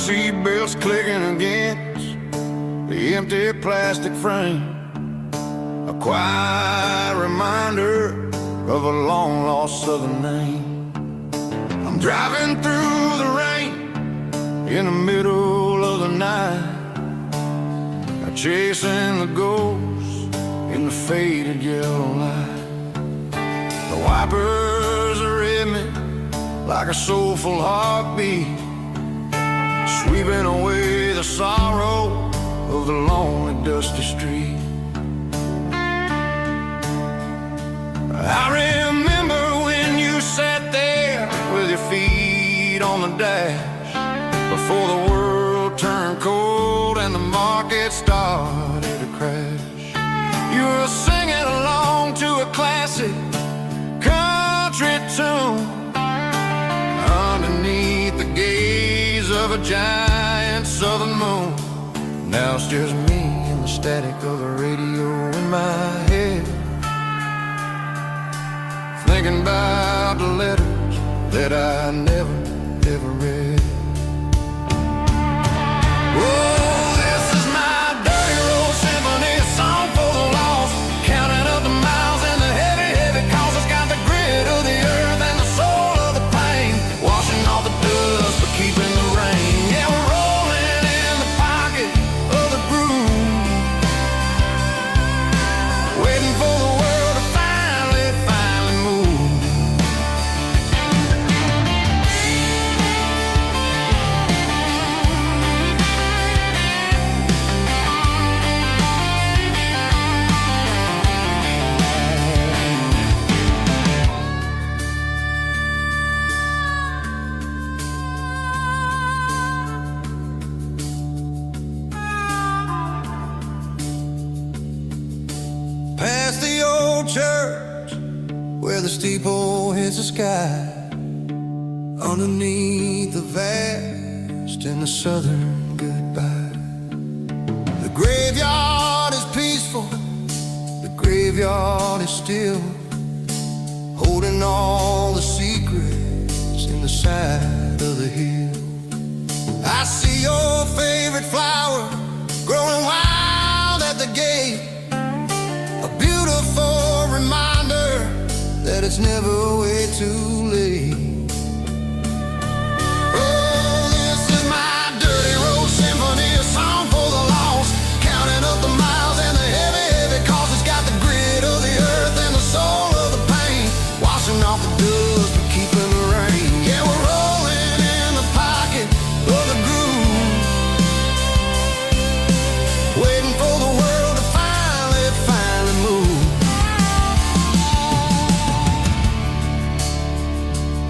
seatbelts clicking against the empty plastic frame, a quiet reminder of a long-lost southern name. I'm driving through the rain in the middle of the night, chasing the ghosts in the faded yellow light. The wipers are in me like a soulful heartbeat, sweeping away the sorrow of the lonely, dusty street. I remember when you sat there with your feet on the dash, before the world turned cold and the market started to crash. You were singing along to a classic country tune underneath the gaze of a giant southern moon. Now it's just me and the static of the radio in my head, thinking about the letters that I never, ever read. Whoa, this is my dirty road symphony, a song for the lost, counting up the miles and the heavy, heavy calls. It's got the grit of the earth and the soul of the pain, washing off the dust but keeping the rain. Yeah, we're rolling in the pocket of the groove, waiting for the world to finally move. Past the old church where the steeple hits the sky, underneath the vast and the southern goodbye. The graveyard is peaceful, the graveyard is still, holding all the secrets in the side of the hill. I see your favorite flower growing wild at the gate, a beautiful reminder that it's never way too late. Oh, this is my dirty road symphony, a song for the lost, counting up the miles and the heavy, heavy calls. It's got the grit of the earth and the soul of the pain, washing off the dust but keeping the rain. Yeah, we're rolling in the pocket of the groove, waiting for the world to finally move.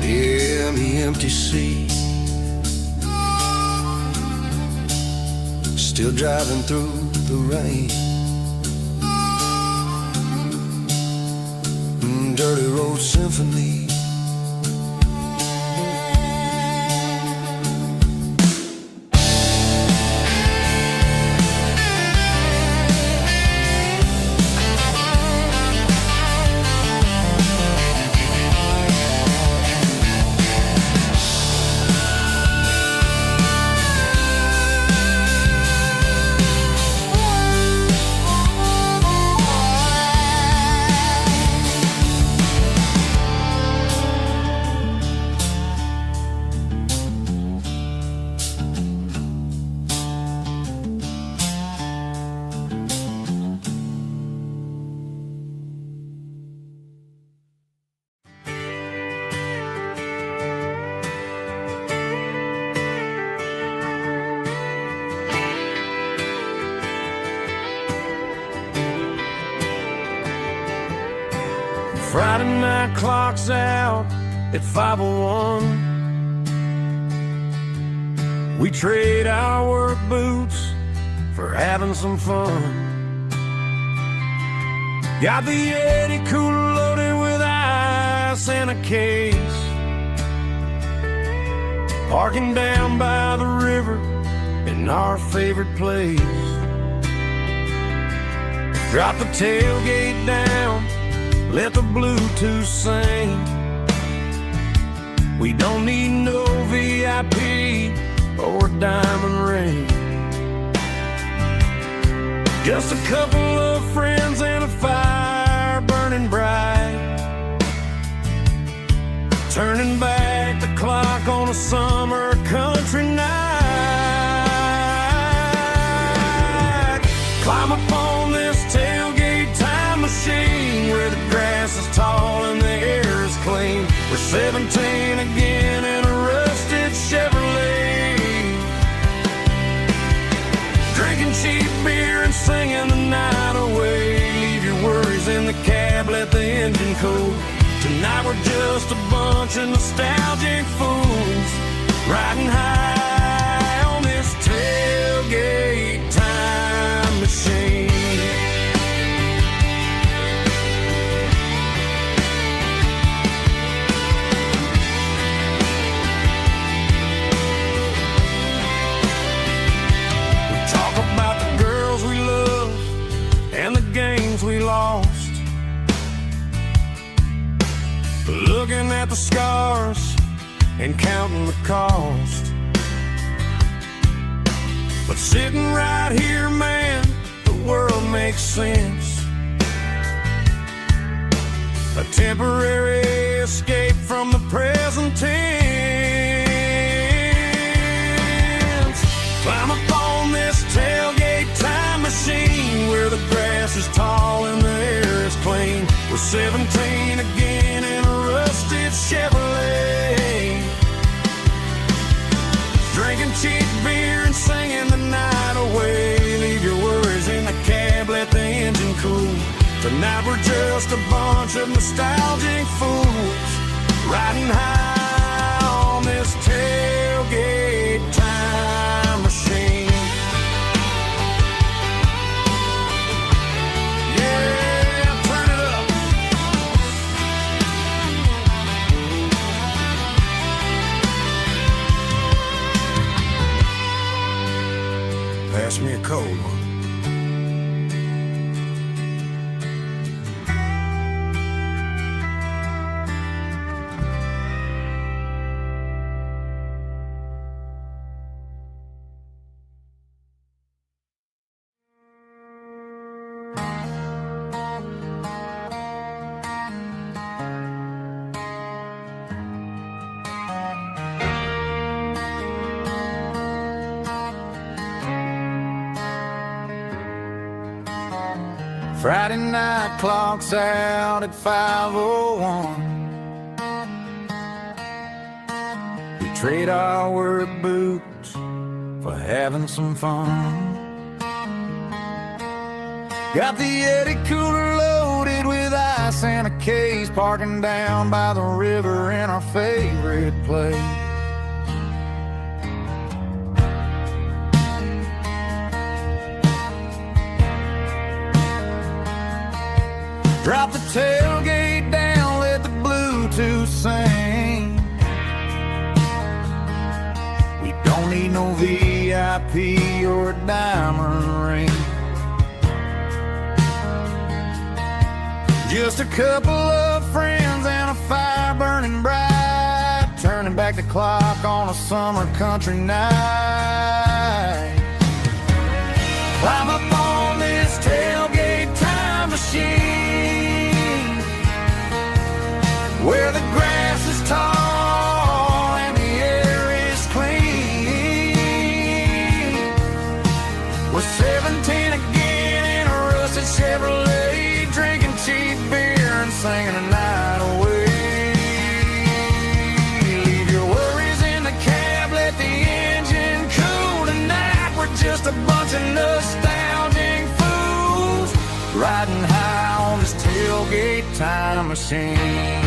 Yeah, the empty sea, still driving through the rain. Dirty road symphony. Friday night clock's out at 5:01. We trade our work boots for having some fun. Got the Yeti cooler loaded with ice and a case, parking down by the river in our favorite place. Drop the tailgate down, let the Bluetooth sing. We don't need no VIP, or a diamond ring. Just a couple of friends and a fire burning bright, turning back the clock on a summer country night. Climb up on this tailgate time machine where the grass is tall and the air is clean. We're 17 again in a rusted Chevrolet, drinking cheap beer and singing the night away. Leave your worries in the cab, let the engine cool. Tonight we're just a bunch of nostalgic fools, riding high on this tailgate time machine. We talk about the girls we love and the games we lost, looking at the scars and counting the cost. But sitting right here, man, the world makes sense. A temporary escape from the present tense. Climb up on this tailgate time machine where the grass is tall and the air is clean. We're 17 again in a rusted Chevrolet, drinking cheap beer and singing the night away. Leave your worries in the cab, let the engine cool. Tonight we're just a bunch of nostalgic fools, riding high on this tailgate time machine. Yeah, turn it up. Pass me a cold one. Friday night clock's out at 5:01. We trade our work boots for having some fun. Got the Eddie cooler loaded with ice and a case, parking down by the river in our favorite place. Drop the tailgate down, let the Bluetooth sing. We don't need no VIP or a diamond ring. Just a couple of friends and a fire burning bright, turning back the clock on a summer country night. Climb up on this tailgate time machine where the grass is tall and the air is clean. We're 17 again in a rusted Chevrolet, drinking cheap beer and singing the night away. Leave your worries in the cab, let the engine cool. Tonight we're just a bunch of nostalgic fools, riding high on this tailgate time machine.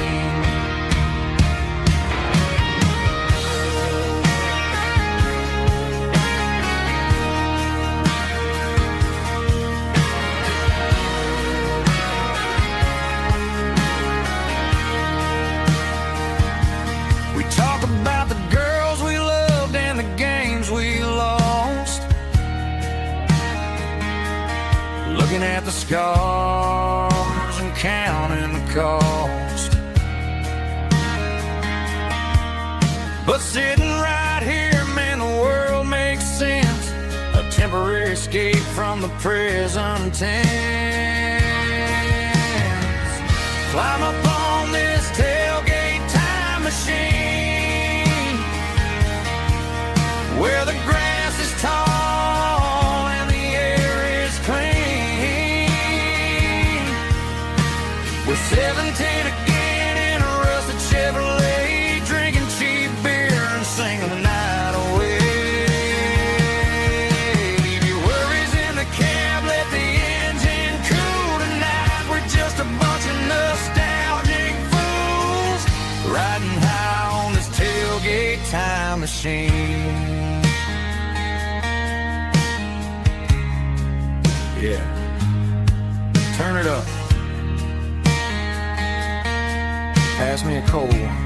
We talk about the girls we loved and the games we lost, looking at the scars and counting the cost. But sitting right here, man, the world escape from the prison tents. Climb up on this tailgate time machine, where the grass is tall and the air is clean. We're 17 again in a rusted Chevrolet, drinking cheap beer and singing the night away. Leave your worries in the cab, let the engine cool tonight. We're just a bunch of nostalgic fools, riding high on this tailgate time machine. Yeah, turn it up. Pass me a cold one.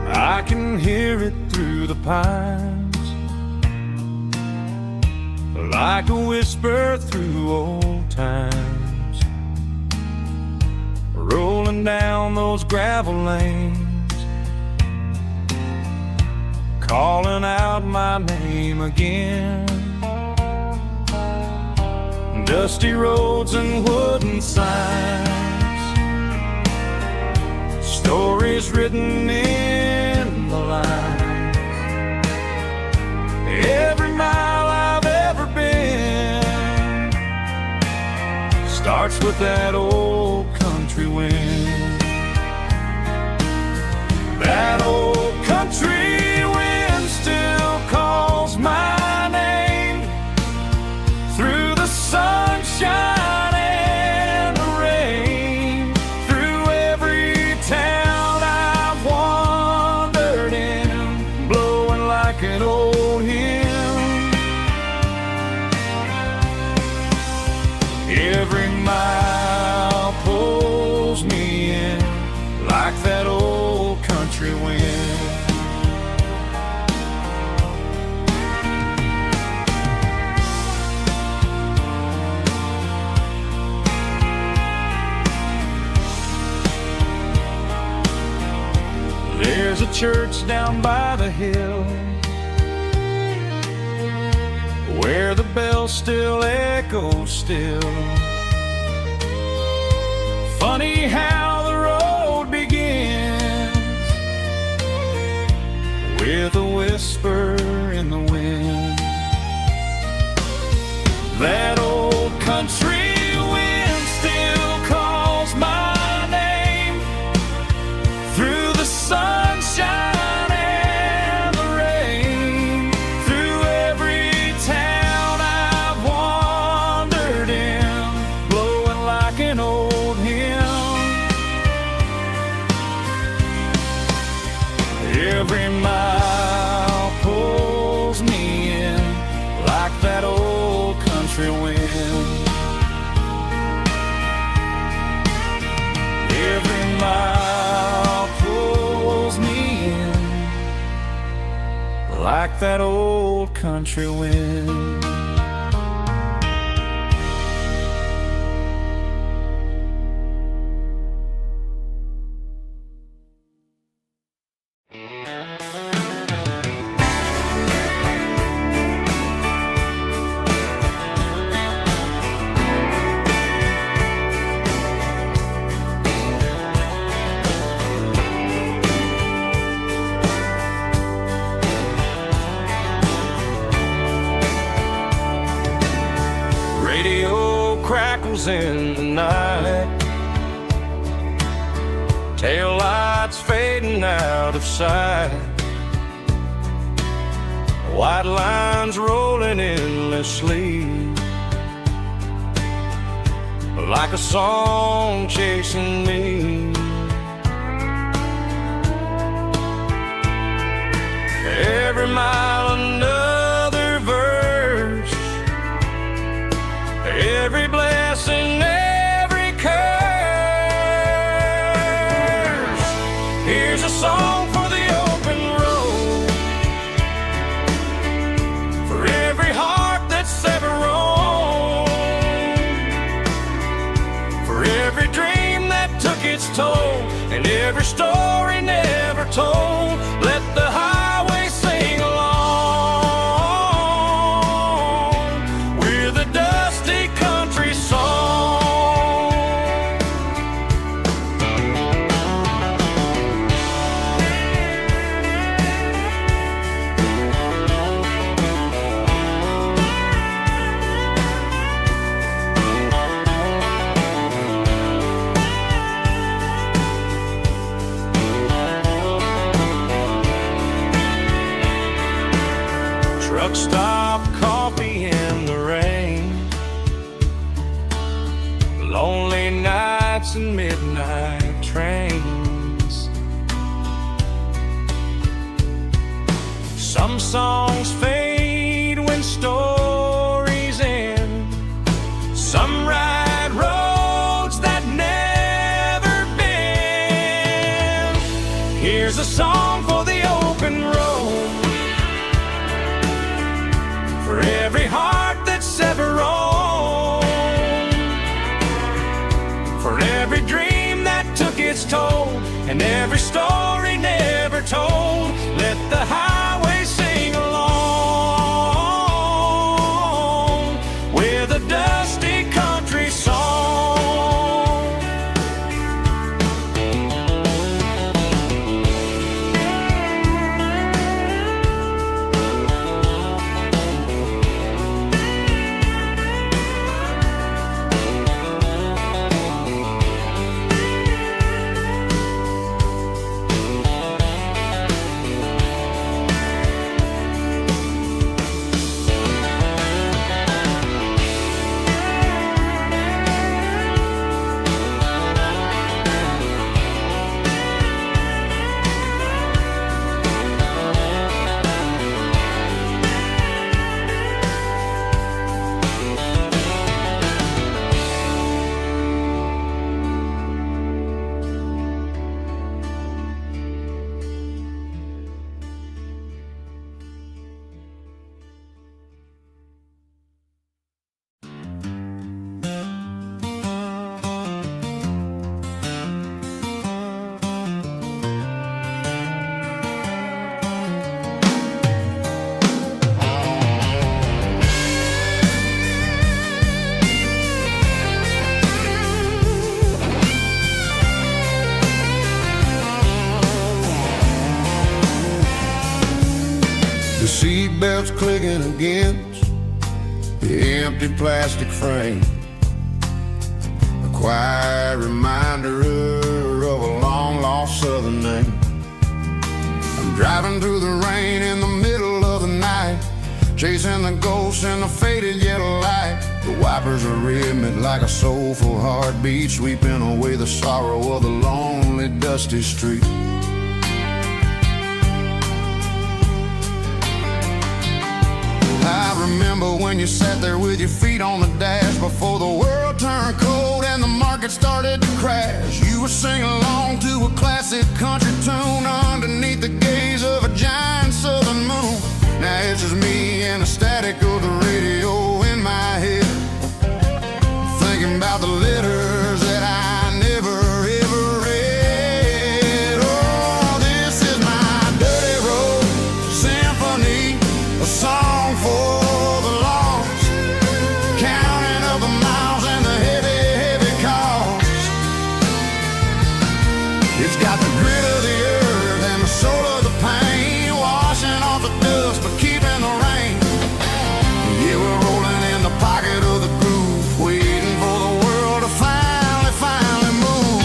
I can hear it through the pines, like a whisper through old times, rolling down those gravel lanes, calling out my name again. Dusty roads and wooden signs, stories written in the lines. Every mile I've ever been starts with that old country wind. That old country wind still calls my name through the sunshine and the rain, through every town I've wandered in, blowing like an old hymn. Every mile pulls me in like that old country wind. There's a church down by the hill where the bells still echo still. Funny how the road begins with a whisper in the wind. That old country wind still calls my name through the sunshine and the rain, through every town I've wandered in, blowing like an old hymn. Every mile pulls me in like that old country wind. Every mile pulls me in like that old country wind. Radio crackles in the night, tail lights fading out of sight, white lines rolling endlessly, like a song chasing me. Every mile another verse, every blessing, every curse. Here's a song for the open road, for every heart that's ever roamed, for every dream that took its toll, and every story never told. Let the highway sing along with a dusty country song. Truck stop, coffee in the rain, lonely nights and midnight trains. Some songs fade when stories end. Some ride roads that never bend. Here's a song for the open road, for every heart that's ever roamed, for every dream that took its toll, and every story never told. Let the highway sing along with a dusty country song. The seatbelt's clicking against the empty plastic frame, a quiet reminder of a long-lost southern name. I'm driving through the rain in the middle of the night, chasing the ghosts in the faded yellow light. The wipers are rhythmic like a soulful heartbeat, sweeping away the sorrow of the lonely, dusty street. I remember when you sat there with your feet on the dash, before the world turned cold and the market started to crash. You were singing along to a classic country tune underneath the gaze of a giant southern moon. Now it's just me and the static of the radio in my head, thinking about the letters that I never ever read. Oh, this is my dirty road symphony, a song for the lost, counting up the miles and the heavy, heavy cost. It's got the grit of the earth and the soul of the pain, washing off the dust but keeping the rain. Yeah, we're rolling in the pocket of the groove, waiting for the world to finally move.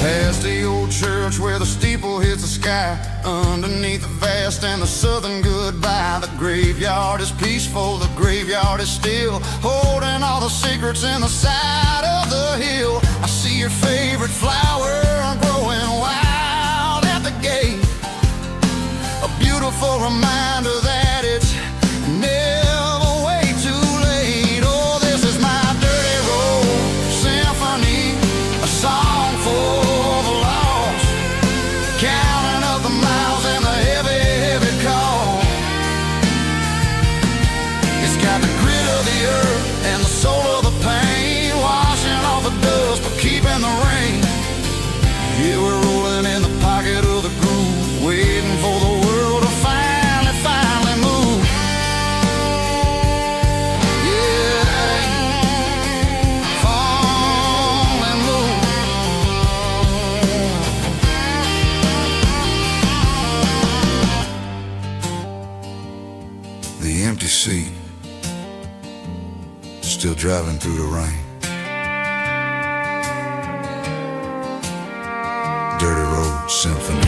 Past the old church where the steeple hits the sky, underneath the vast and the southern goodbye. The graveyard is peaceful, the graveyard is still, holding all the secrets in the side of the hill. I see your favorite flower growing wild at the gate, a beautiful powerful reminder that it's never way too late. Oh, this is my dirty road symphony, a song for the lost, counting up the miles and the heavy, heavy call. It's got the grit of the earth and the soul of the pain, washing off the dust but keeping the rain. Yeah, we're rolling in the pocket of the groove, waiting for the world to finally move. Yeah, finally move. The empty seat, still driving through the rain. Dirty Road Symphony.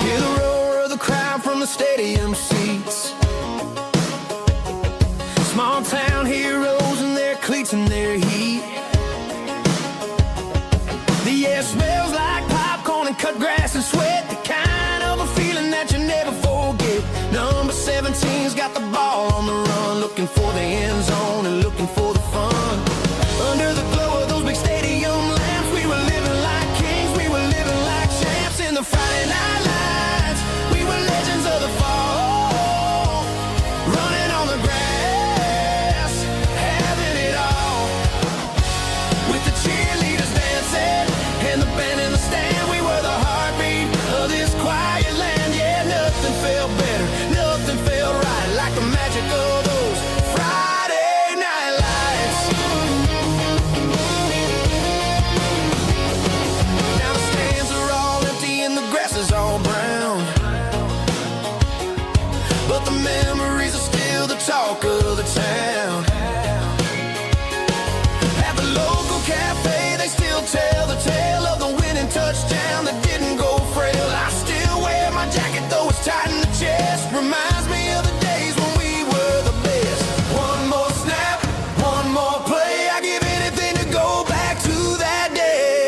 Hear the roar of the crowd from the stadium seats. Small town heroes in their cleats and their heat. The air smells like popcorn and cut grass and sweat, the kind of a feeling that you never forget. Number 17's got the ball on the run, looking for the end zone and looking for the fun. Under the glow of those big stadium lamps, we were living like kings, we were living like champs in the Friday night lights. We were legends of the fall, running on the grass, having it all. With the cheerleaders dancing and the band in the stand, we were the heartbeat of this quiet land. Yeah, nothing felt better, nothing felt right like the magic of those Friday night lights. Now the stands are all empty and the grass is all brown, but the memories are still the talk of the town. At the local cafe, they still tell the tale of the winning touchdown that didn't go frail. I still wear my jacket though it's tight in the chest. Reminds me of the days when we were the best. One more snap, one more play. I give anything to go back to that day.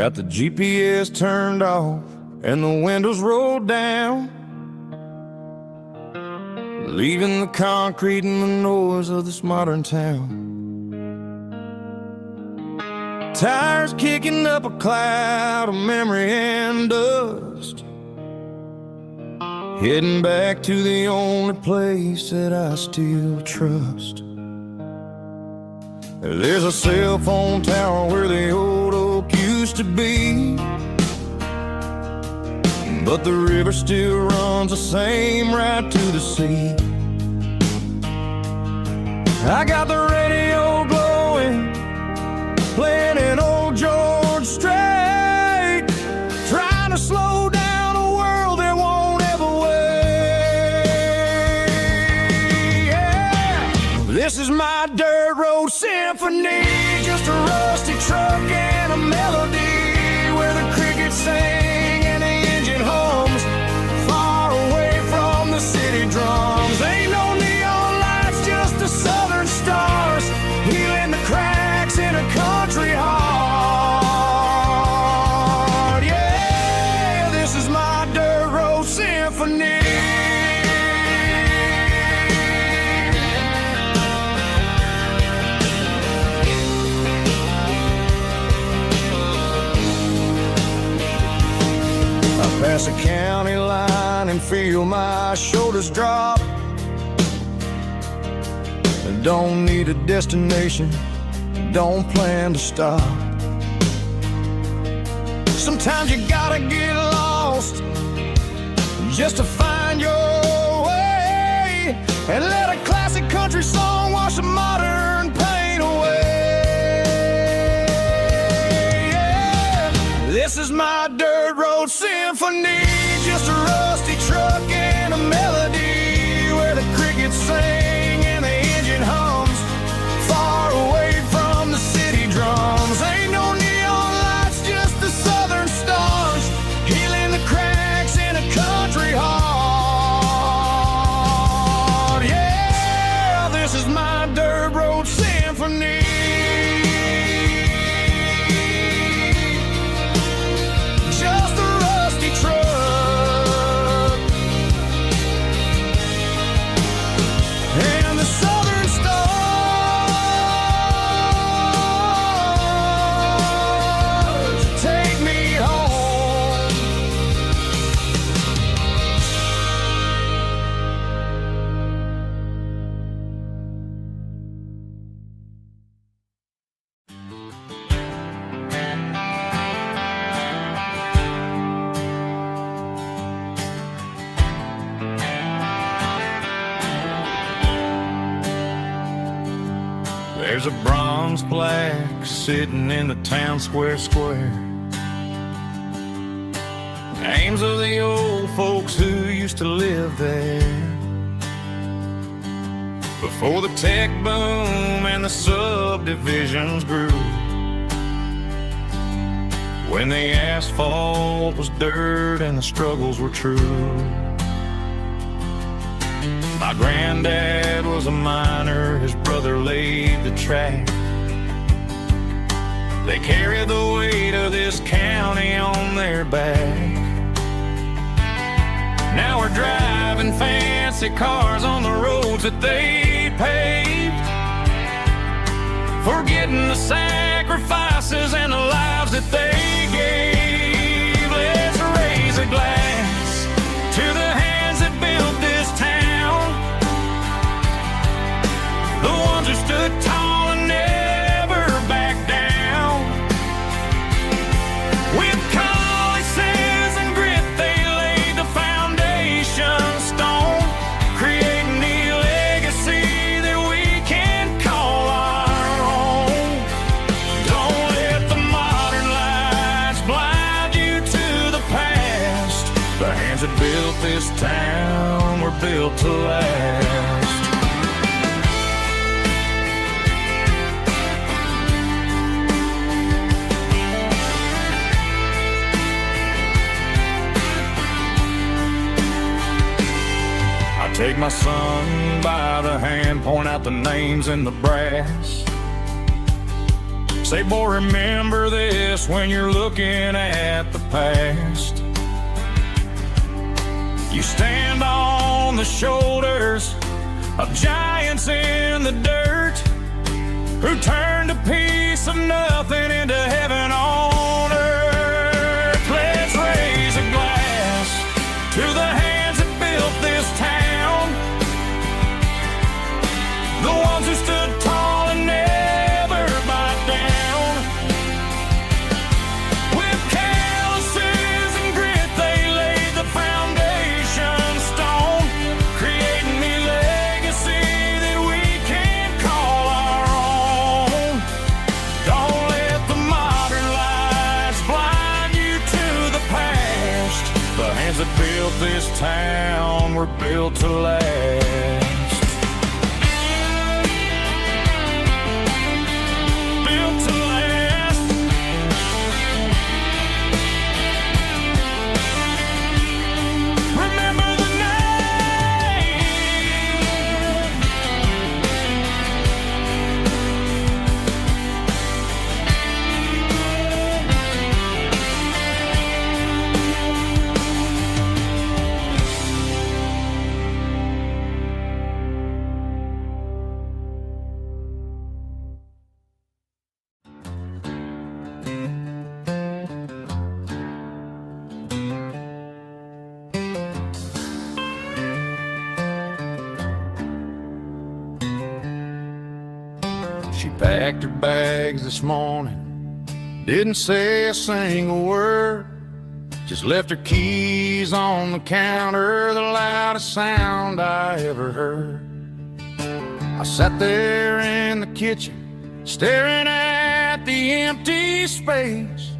Got the GPS turned off and the windows rolled down, leaving the concrete and the noise of this modern town. Tires kicking up a cloud of memory and dust, heading back to the only place that I still trust. There's a cell phone tower where the old oak used to be, but the river still runs the same right to the sea. I got the radio glowing, playing an old George Strait, trying to slow down a world that won't ever wait. Yeah. This is my dirt road symphony, just a rusty truck and a melody where the crickets sing and the engine hums, far away from the city drums. Ain't no neon lights, just the southern stars, healing the cracks in a country heart. Yeah, this is my dirt road symphony. Pass a county line and feel my shoulders drop. Don't need a destination, don't plan to stop. Sometimes you gotta get lost just to find your way, and let a classic country song wash a modern pain away. Yeah. This is my dirt road symphony, just a rusty truck and a melody where the crickets sing and the engine hums, far away from the city drums. Ain't no neon lights, just the southern stars, healing the cracks in a country heart. Yeah, this is my dirt road symphony. There's a bronze plaque sitting in the town square. Names of the old folks who used to live there before the tech boom and the subdivisions grew, when the asphalt was dirt and the struggles were true. My granddad was a miner, his brother laid the track. They carried the weight of this county on their back. Now we're driving fancy cars on the roads that they paved, forgetting the sacrifices and the lives that they gave. Let's raise a glass to the hands that built this town, the ones who stood tall and never backed down. With calluses and grit, they laid the foundation stone, creating the legacy that we can call our own. Don't let the modern lights blind you to the past. The hands that built this town were built to last. Take my son by the hand, point out the names in the brass, Say, boy, remember this when you're looking at the past. You stand on the shoulders of giants in the dirt who turned a piece of nothing into heaven on earth. Let's raise a glass to the hands that built this town, the ones who stood tall and never backed down. With calluses and grit, they laid the foundation stone, creating a legacy that we can call our own. Don't let the modern lights blind you to the past. The hands that built this town were built to last. She packed her bags this morning, didn't say a single word, just left her keys on the counter, the loudest sound I ever heard. I sat there in the kitchen, staring at the empty space,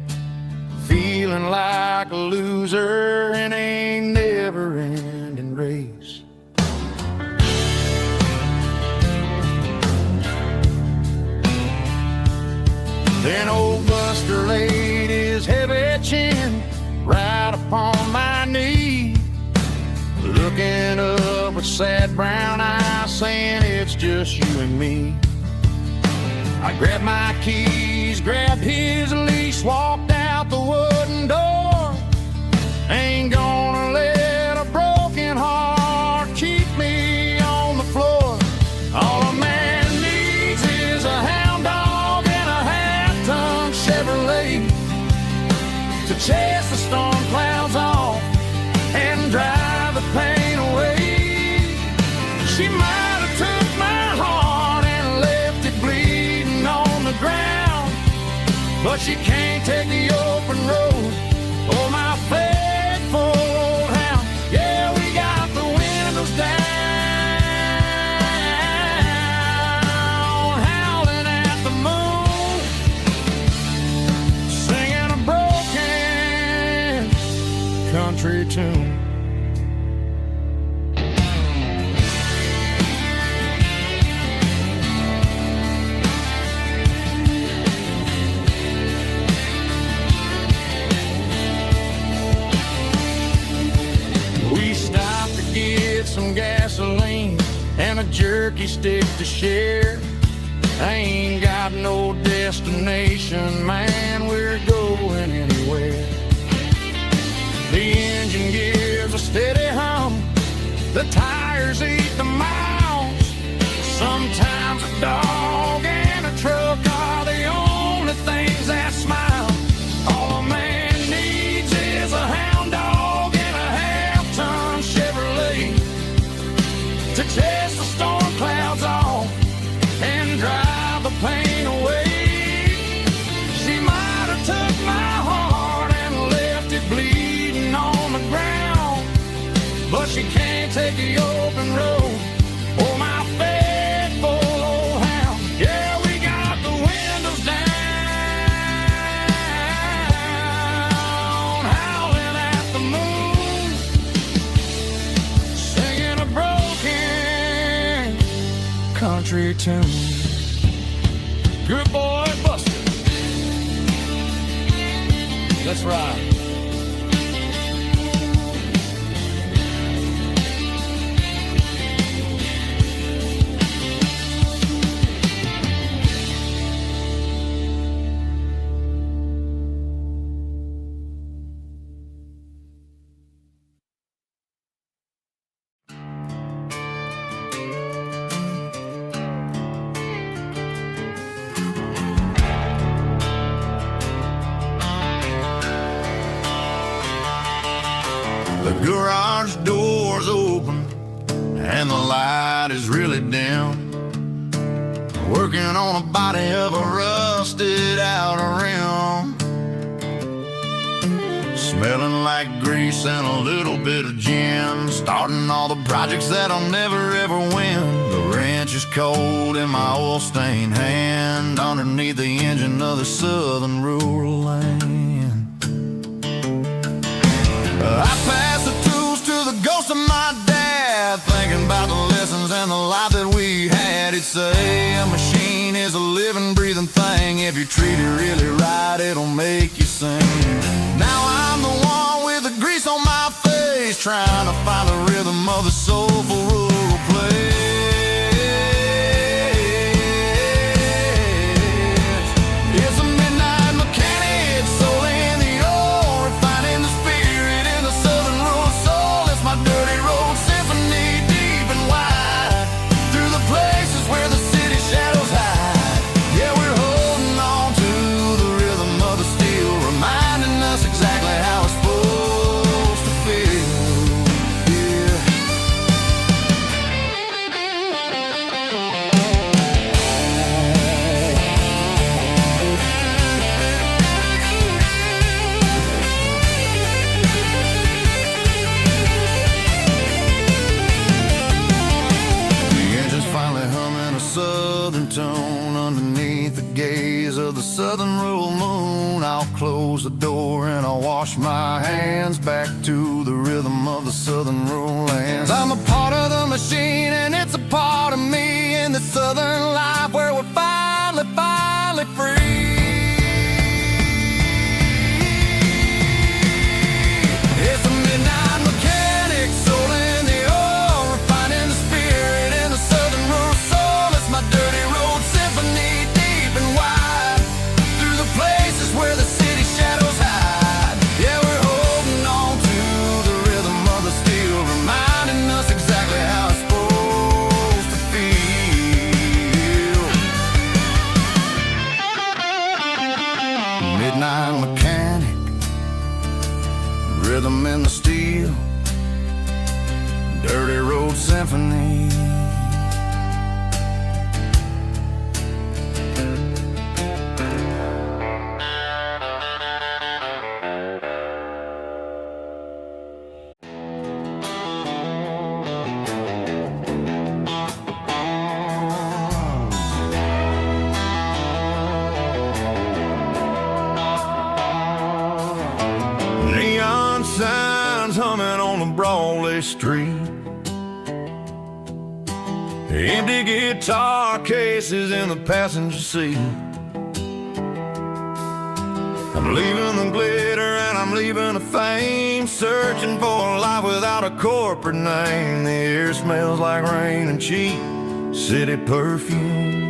feeling like a loser in a never-ending race. Then old Buster laid his heavy chin right upon my knee, looking up with sad brown eyes, saying it's just you and me. I grabbed my keys, grabbed his leash, walked out the wooden door. Ain't gonna let a broken heart keep me on the floor. All a man needs is a hound dog and a half-ton Chevrolet to chase the storm clouds off and drive the pain away. She might have took my heart and left it bleeding on the ground, but she can't take the open road or my faithful old hound. Yeah, we got the windows down, howling at the moon, singing a broken country tune. We stopped to get some gasoline and a jerky stick to share. I ain't got no destination, man, we're going anywhere. The engine gives a steady hum, the tires eat the miles. Sometimes a dog and a truck are the only things that smile. All a man needs is a hound dog and a half-ton Chevrolet to chase the storm clouds off and drive the pain away. She might have took my heart and left it bleeding on the ground, but she can't take the open road or my faithful old hound. Yeah, we got the windows down, howling at the moon, singing a broken country tune. Good boy, Buster. Let's ride. The garage door's open and the light is really dim. Working on a body of a rusted out rim. Smelling like grease and a little bit of gin. Starting all the projects that I'll never ever win. The wrench is cold in my oil-stained hand, underneath the engine of the southern rural land. I pass the tools to the ghost of my dad, thinking about the lessons and the life that we had. He'd say a machine is a living, breathing thing. If you treat it really right, it'll make you sing. Now I'm the one with the grease on my face, trying to find the rhythm of the soulful rural place. It's a midnight mechanic, soul in the ore, refining the spirit in the southern rural soul. It's my dirty road symphony, deep and wide, through the places where the city shadows hide. Yeah, we're holding on to the rhythm of the steel, reminding us exactly how it's supposed to feel. Yeah. The engine's finally humming a southern tone underneath the gaze of the southern rural moon. I'll close the door and I'll wash my hands, back to the rhythm of the southern rural lands. I'm a part of the machine and it's a part of me, in the southern life where we're finally free. It's a midnight mechanic, soul in the ore, refining the spirit in the southern rural soul. It's my dirty road symphony, deep and wide, through the places where the city shadows hide. Yeah, we're holding on to the rhythm of the steel, reminding us exactly how it's supposed to feel. Midnight mechanic, rhythm in the steel, dirty road symphony. Neon signs humming on the Broadway street, empty guitar cases in the passenger seat. I'm leaving the glitter and I'm leaving the fame, searching for a life without a corporate name. The air smells like rain and cheap city perfume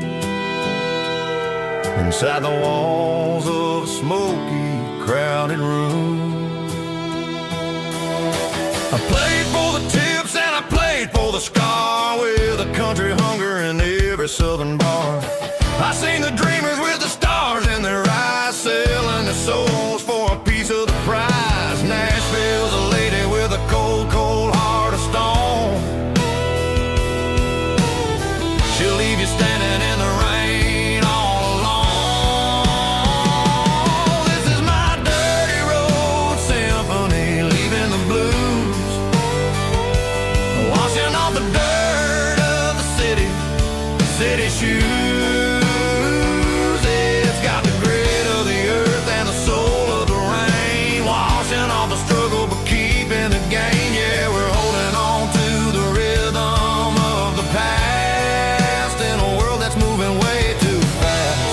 inside the walls of a smoky, crowded room. I played for the tips and I played for the scar, with a country hunger in every southern bar. I seen the dreamers with the stars in their eyes, selling their souls for a piece of the prize. Nashville's a lady with a cold, cold heart of stone. She'll leave you standing in the rain all alone. This is my dirty road symphony, leaving the blues, washing off the dirt of the city shoes. It's got the grit of the earth and the soul of the rain, washing off the struggle but keeping the gain. Yeah, we're holding on to the rhythm of the past in a world that's moving way too fast.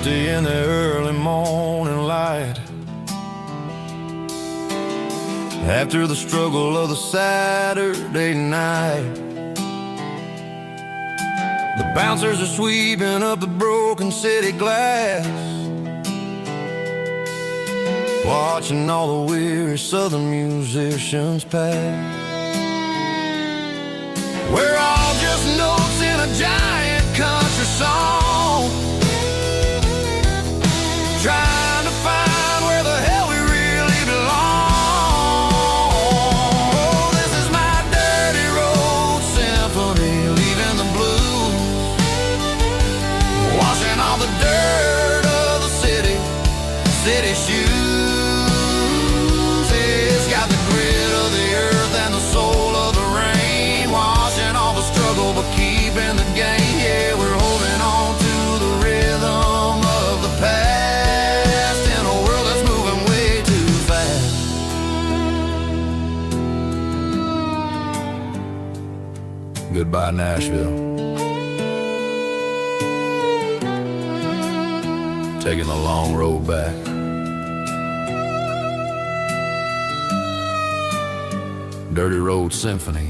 In the early morning light, after the struggle of the Saturday night, the bouncers are sweeping up the broken city glass, watching all the weary southern musicians pass. We're all just notes in a giant country song, trying to find where the hell we really belong. Oh, this is my dirty road symphony, leaving the blues, washing all the dirt of the city shoes. It's got the grit of the earth and the soul of the rain, washing all the struggle but keeping the gain. Yeah, we're holding on to the rhythm of the past in a world that's moving way too fast. Goodbye, Nashville. Taking the long road back. Dirty Road Symphony.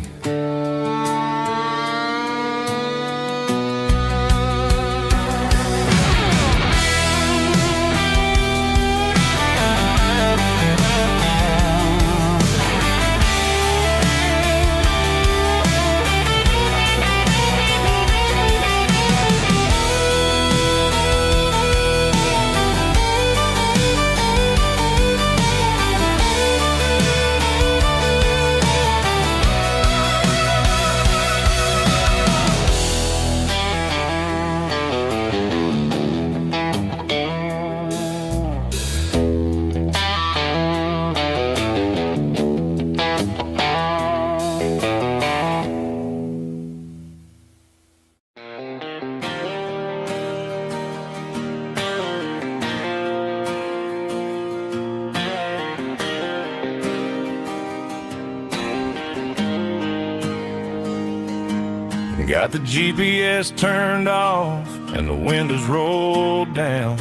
Got the GPS turned off and the windows rolled down,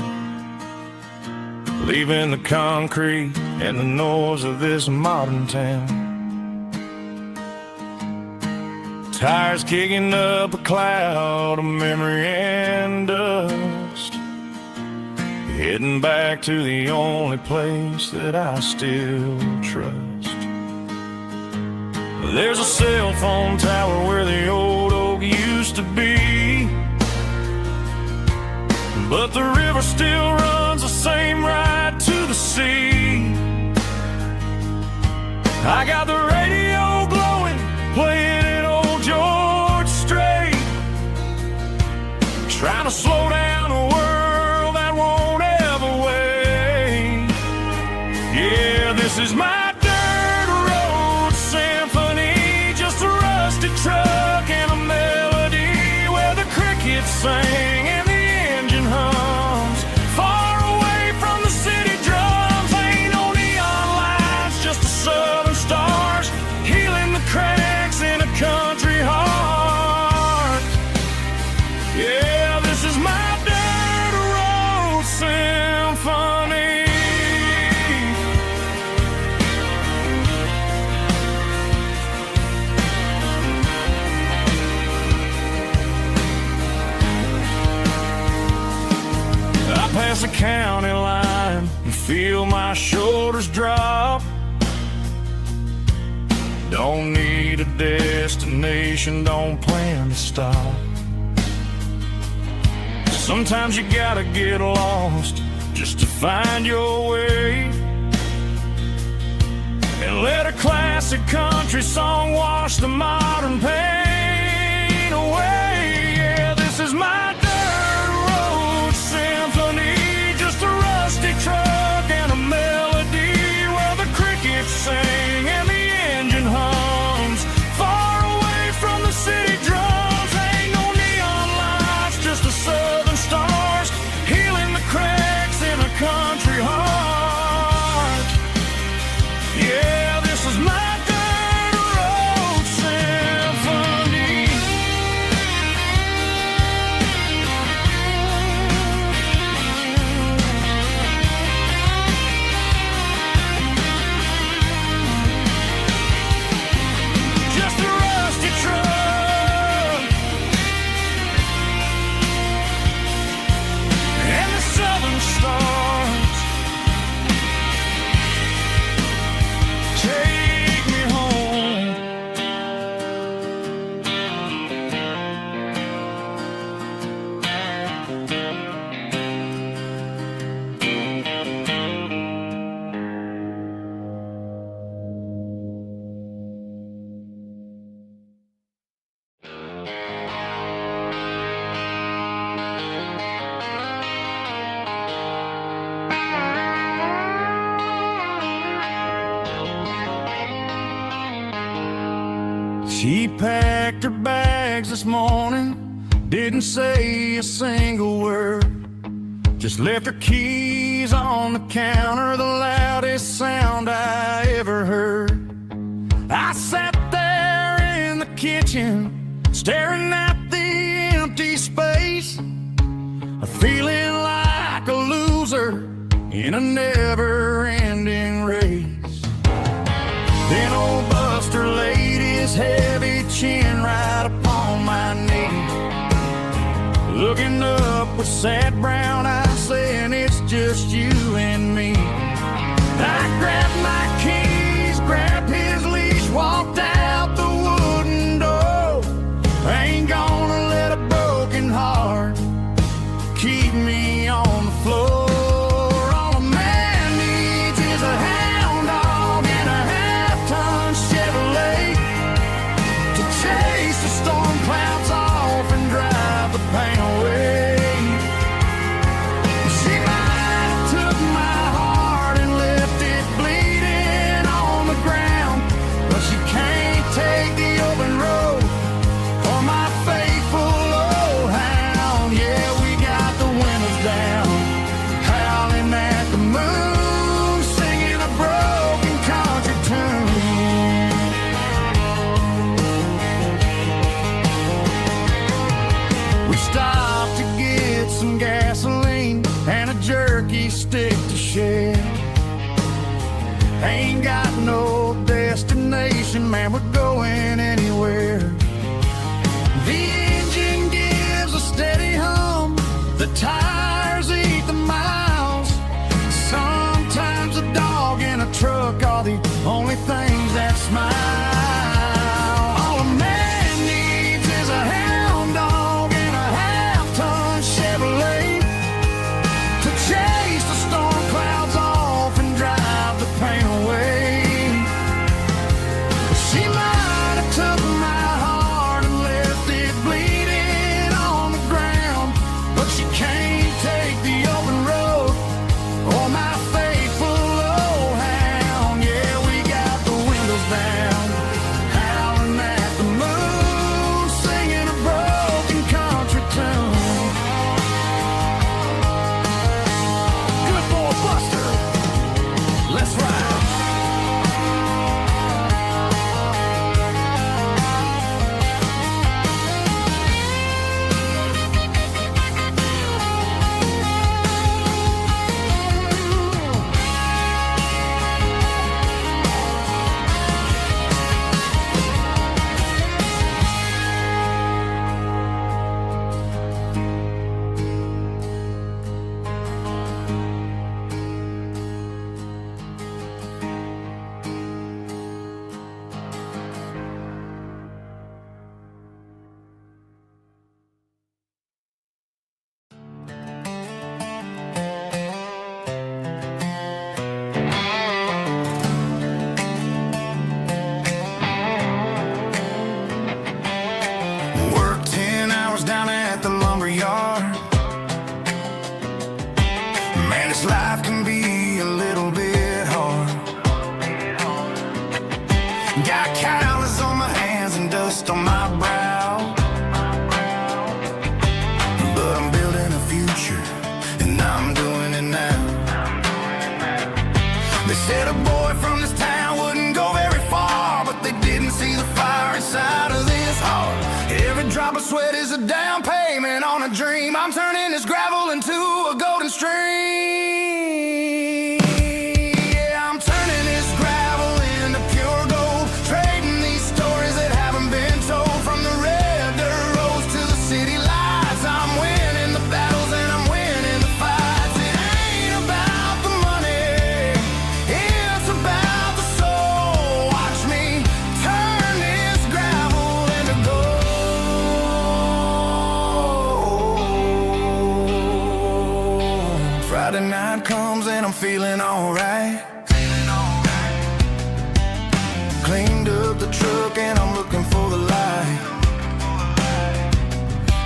leaving the concrete and the noise of this modern town. Tires kicking up a cloud of memory and dust, heading back to the only place that I still trust. There's a cell phone tower where the old oak used to be, but the river still runs the same right to the sea. I got the radio glowing, playing it old George Strait, trying to slow down a world that won't ever wait. Yeah, this is my truck and a melody where the crickets sing and the engine hums, far away from the city drums. Ain't no neon lights, just the southern stars healing the cracks in a country heart. Yeah, this is my dirt road symphony. Past the county line and feel my shoulders drop. Don't need a destination, don't plan to stop. Sometimes you gotta get lost just to find your way, and let a classic country song wash the modern pain away. Yeah, this is my truck and a melody where the crickets sing and the engine hums, far away from the city drums. Ain't no neon lights, just the southern stars healing the cracks in a country heart. Yeah, this is my dirt road symphony. She packed her bags this morning, didn't say a single word, just left her keys on the counter, the loudest sound I ever heard. I sat there in the kitchen, staring at the empty space, feeling like a loser in a never-ending race. Then old Buster laid his heavy chin right upon my knee, looking up with sad brown eyes, saying it's just you and me. I grabbed my keys, grabbed his leash, walked out the wooden door. I ain't gonna let a broken heart keep me on the floor. All a man needs is a hound dog and a half-ton Chevrolet to chase the storm clouds off and drive the pain away. She might have took my heart and left it bleeding on the ground, but she can't take the open road or my faithful old hound. Yeah, we got the windows down, howling at the moon, singing a broken country tune. We stopped to get some gasoline and a jerky stick to share. Ain't got no destination, man, we're going anywhere. The engine gives a steady hum, the tires eat the miles. Sometimes a dog in a truck are the only things that smile. All a man needs is a hound dog and a half-ton Chevrolet to chase the storm clouds off and drive the pain away. She might have took my heart and left it bleeding on the ground, but she can't take the open road or my faithful old hound. Yeah, we got the windows down, howling at the moon, singing a broken country tune. Good boy Buster, let's ride. Worked 10 hours down at the lumber yard. Man, this life can be a little bit hard. Got calluses on my hands and dust on my brow, but I'm building a future and I'm doing it now. They said a boy from this town wouldn't go very far, but they didn't see the fire inside of this heart. Every drop of sweat is a down payment on a dream. I'm turning this gravel into a golden stream. Yeah, I'm turning this gravel into pure gold, trading these stories that haven't been told. From the red dirt roads to the city lights, I'm winning the battles and I'm winning the fights. It ain't about the money, it's about the soul. Watch me turn this gravel into gold. Friday night comes and I'm feeling alright. Cleaned up the truck and I'm looking for the light.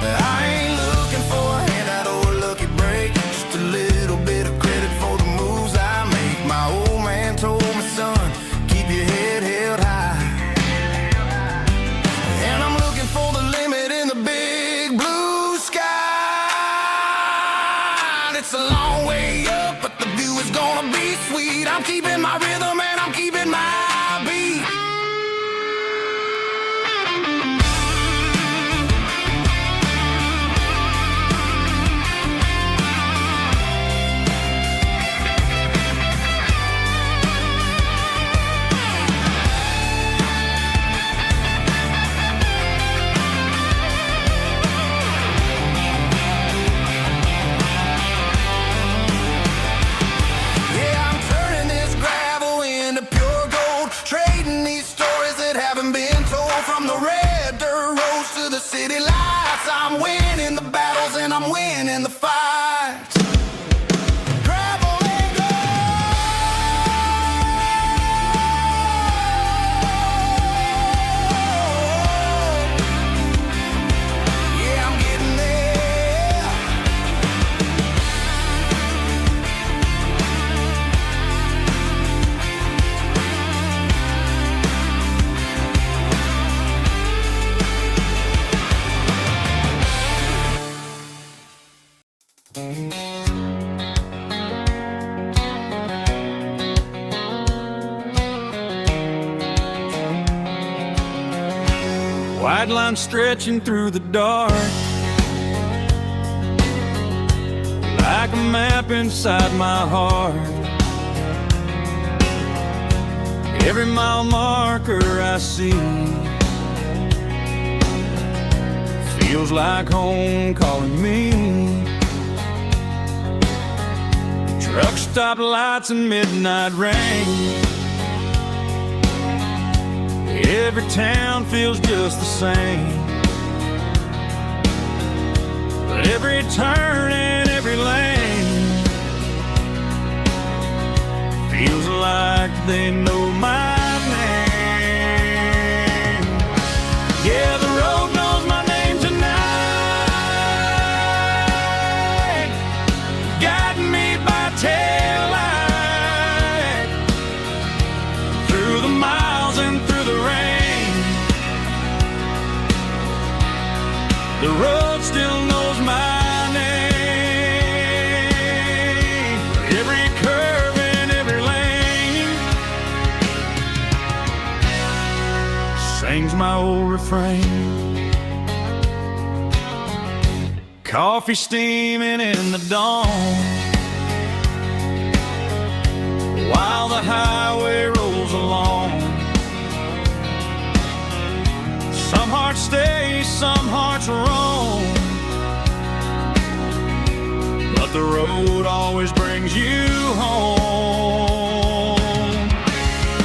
I ain't looking for a handout or a lucky break, just a little bit of credit for the moves I make. My old man told me, son, keep your head held high. from the red dirt roads to the city lights. I'm winning the battles and I'm winning the fights. Gravel and gold. Yeah, I'm getting there. White line stretching through the dark, like a map inside my heart. Every mile marker I see feels like home calling me. Truck stop lights and midnight rain. Every town feels just the same, but every turn and every lane feels like they know my name. Yeah, the road knows my name tonight, guiding me by taillight through the miles and through the rain. The road still knows my name. Every curve and every lane sings my old refrain. Coffee steaming in the dawn, while the highway rolls along. Some hearts stay, some hearts roam, but the road always brings you home.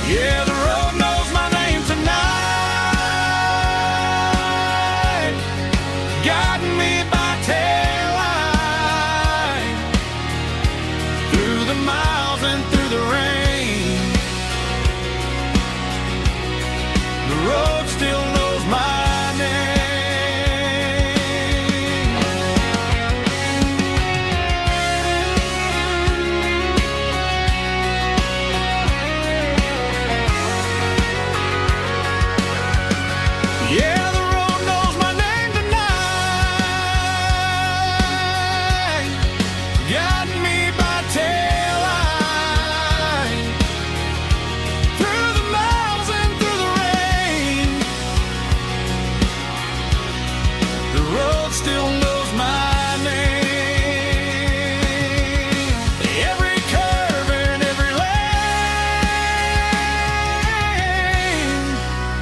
Yeah, the road knows my name tonight, guiding me by taillight through the miles and through the rain. The road still knows my name. Yeah, the road knows my name tonight, guiding me by taillight through the miles and through the rain. The road still knows my name. Every curve and every lane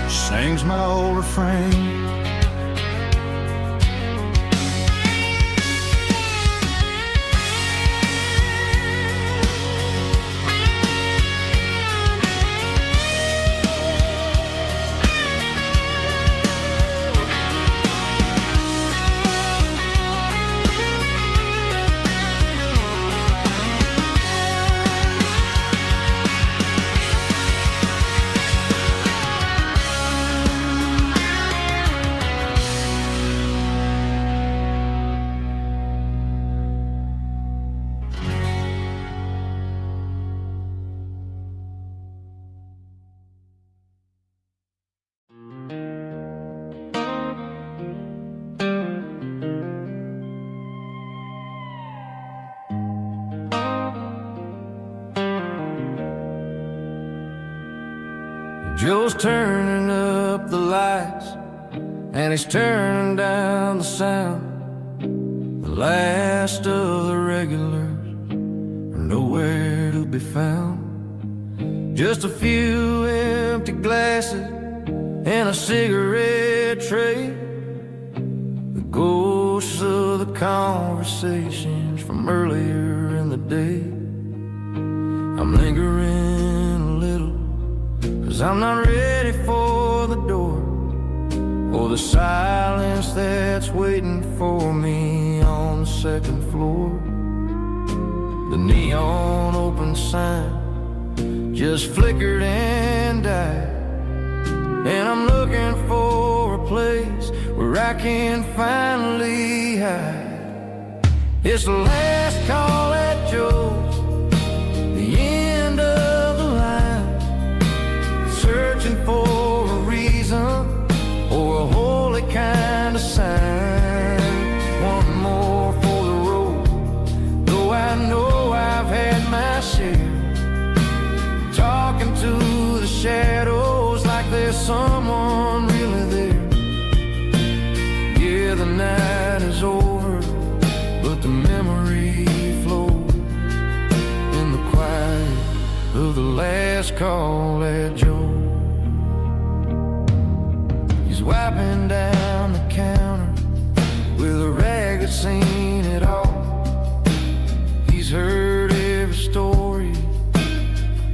sings my old refrain. Joe's turning up the lights, and he's turning down the sound. The last of the regulars are nowhere to be found. Just a few empty glasses and a cigarette tray, the ghosts of the conversations from earlier in the day. I'm lingering a little, 'cause I'm not ready for the door. or the silence that's waiting for me on the second floor. The neon open sign just flickered and died, and I'm looking for a place where I can finally hide. It's the last call at Joe's, the end of the line, searching for a reason or a holy kind of sign. One more for the road, though I know I've had my share, talking to the shadows like there's someone really there. Yeah, the night is over, but the memory flows in the quiet of the last call at Joe. He's wiping down the counter with a rag that's seen it all. He's heard every story,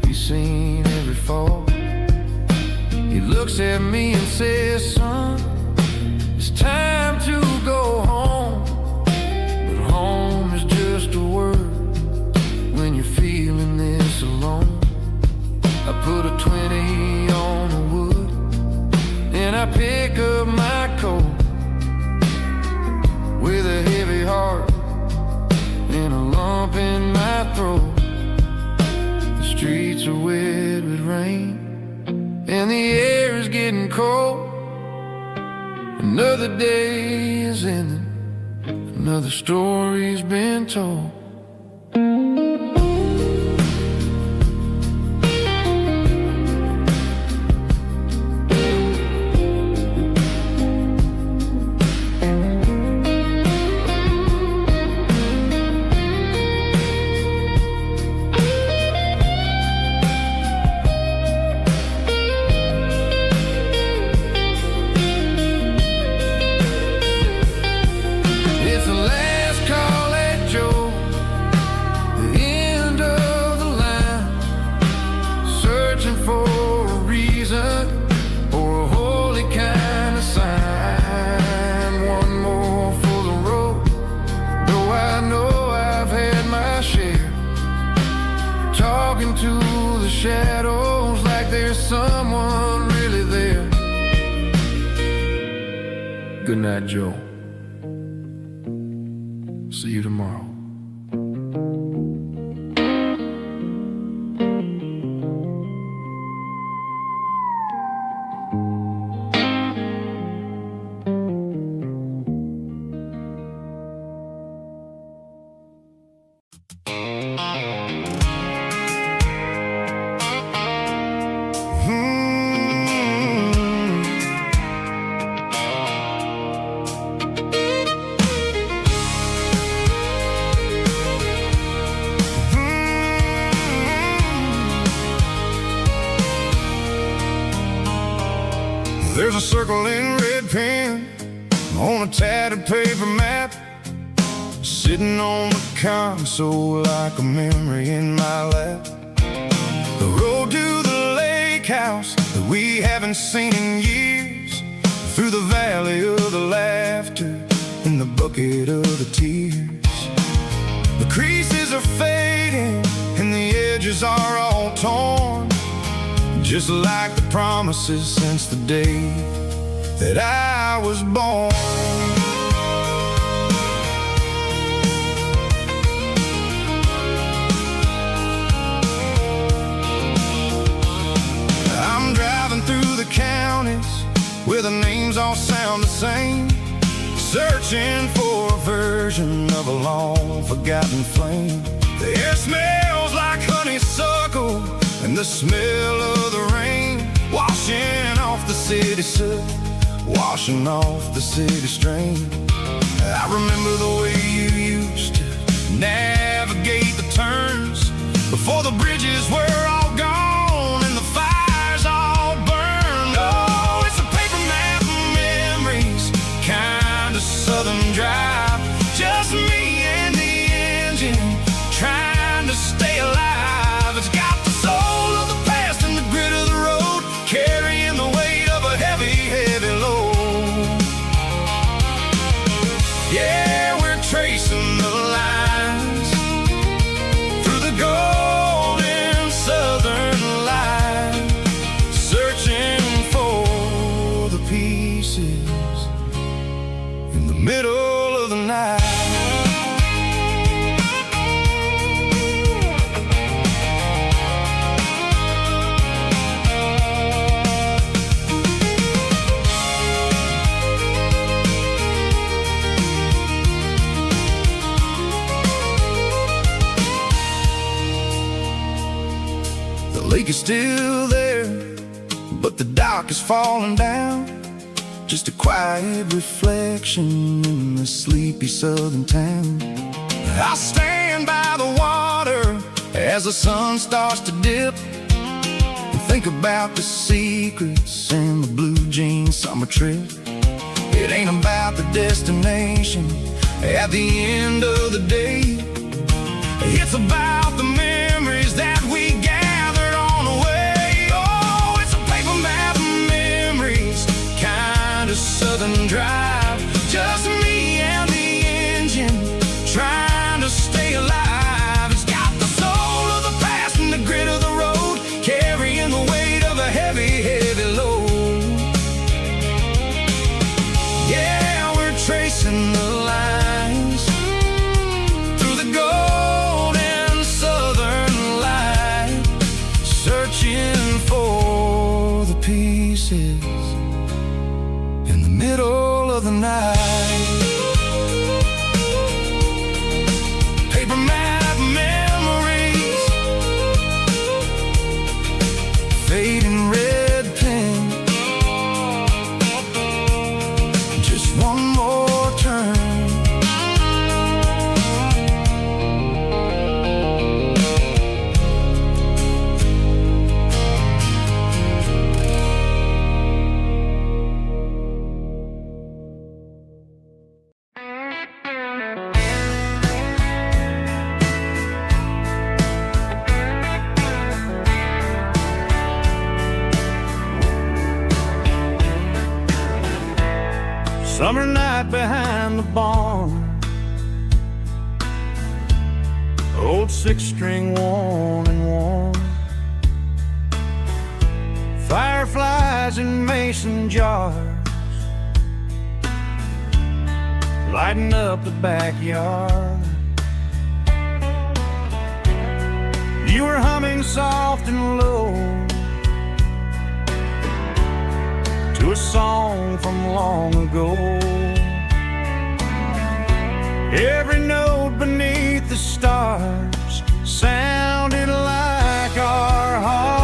he's seen every fall. He looks at me and says, son, it's time to go home. But home is just a word when you're feeling this alone. I put a 20 on the wood, and I pick up my coat with a heavy heart and a lump in my throat. The streets are wet with rain, and the air is getting cold. Another day is ending, another story's been told. Talking to the shadows like there's someone really there. Good night, Joe. See you tomorrow. There's a circle in red pen on a tattered paper map, sitting on the console like a memory in my lap. The road to the lake house that we haven't seen in years, through the valley of the laughter and the bucket of the tears. The creases are fading and the edges are all torn, just like the promises since the day that I was born. I'm driving through the counties where the names all sound the same, searching for a version of a long forgotten flame. The air smells like honeysuckle and the smell of the rain, washing off the city soot, washing off the city strain. I remember the way you used to navigate the turns before the bridges were all gone and the fires all burned. Oh, it's a paper map of memories, kind of southern drive, just me and the engine trying to stay alive. It's got the soul of the past and the grit of the road, carrying the weight of a heavy, heavy load. pieces in the middle of the night. The lake is still there, but the dock is falling down. Just a quiet reflection in the sleepy southern town. I stand by the water as the sun starts to dip, and think about the secrets and the blue jean summer trip. It ain't about the destination at the end of the day. It's about the memories that we gathered on the way. Oh, it's a paper map of memories, kind of southern drive. Just me and the engine, trying to stay alive. It's got the soul of the past and the grit of the road, carrying the weight of a heavy, heavy load. Yeah, we're tracing the lines through the golden southern light, searching for the pieces in the middle of the night. Paper map memories, fading red pen, just one more turn. Summer night behind the barn, old six-string worn and worn, fireflies in mason jars, lighting up the backyard. You were humming soft and low to a song from long ago. Every note beneath the stars sounded like our hearts.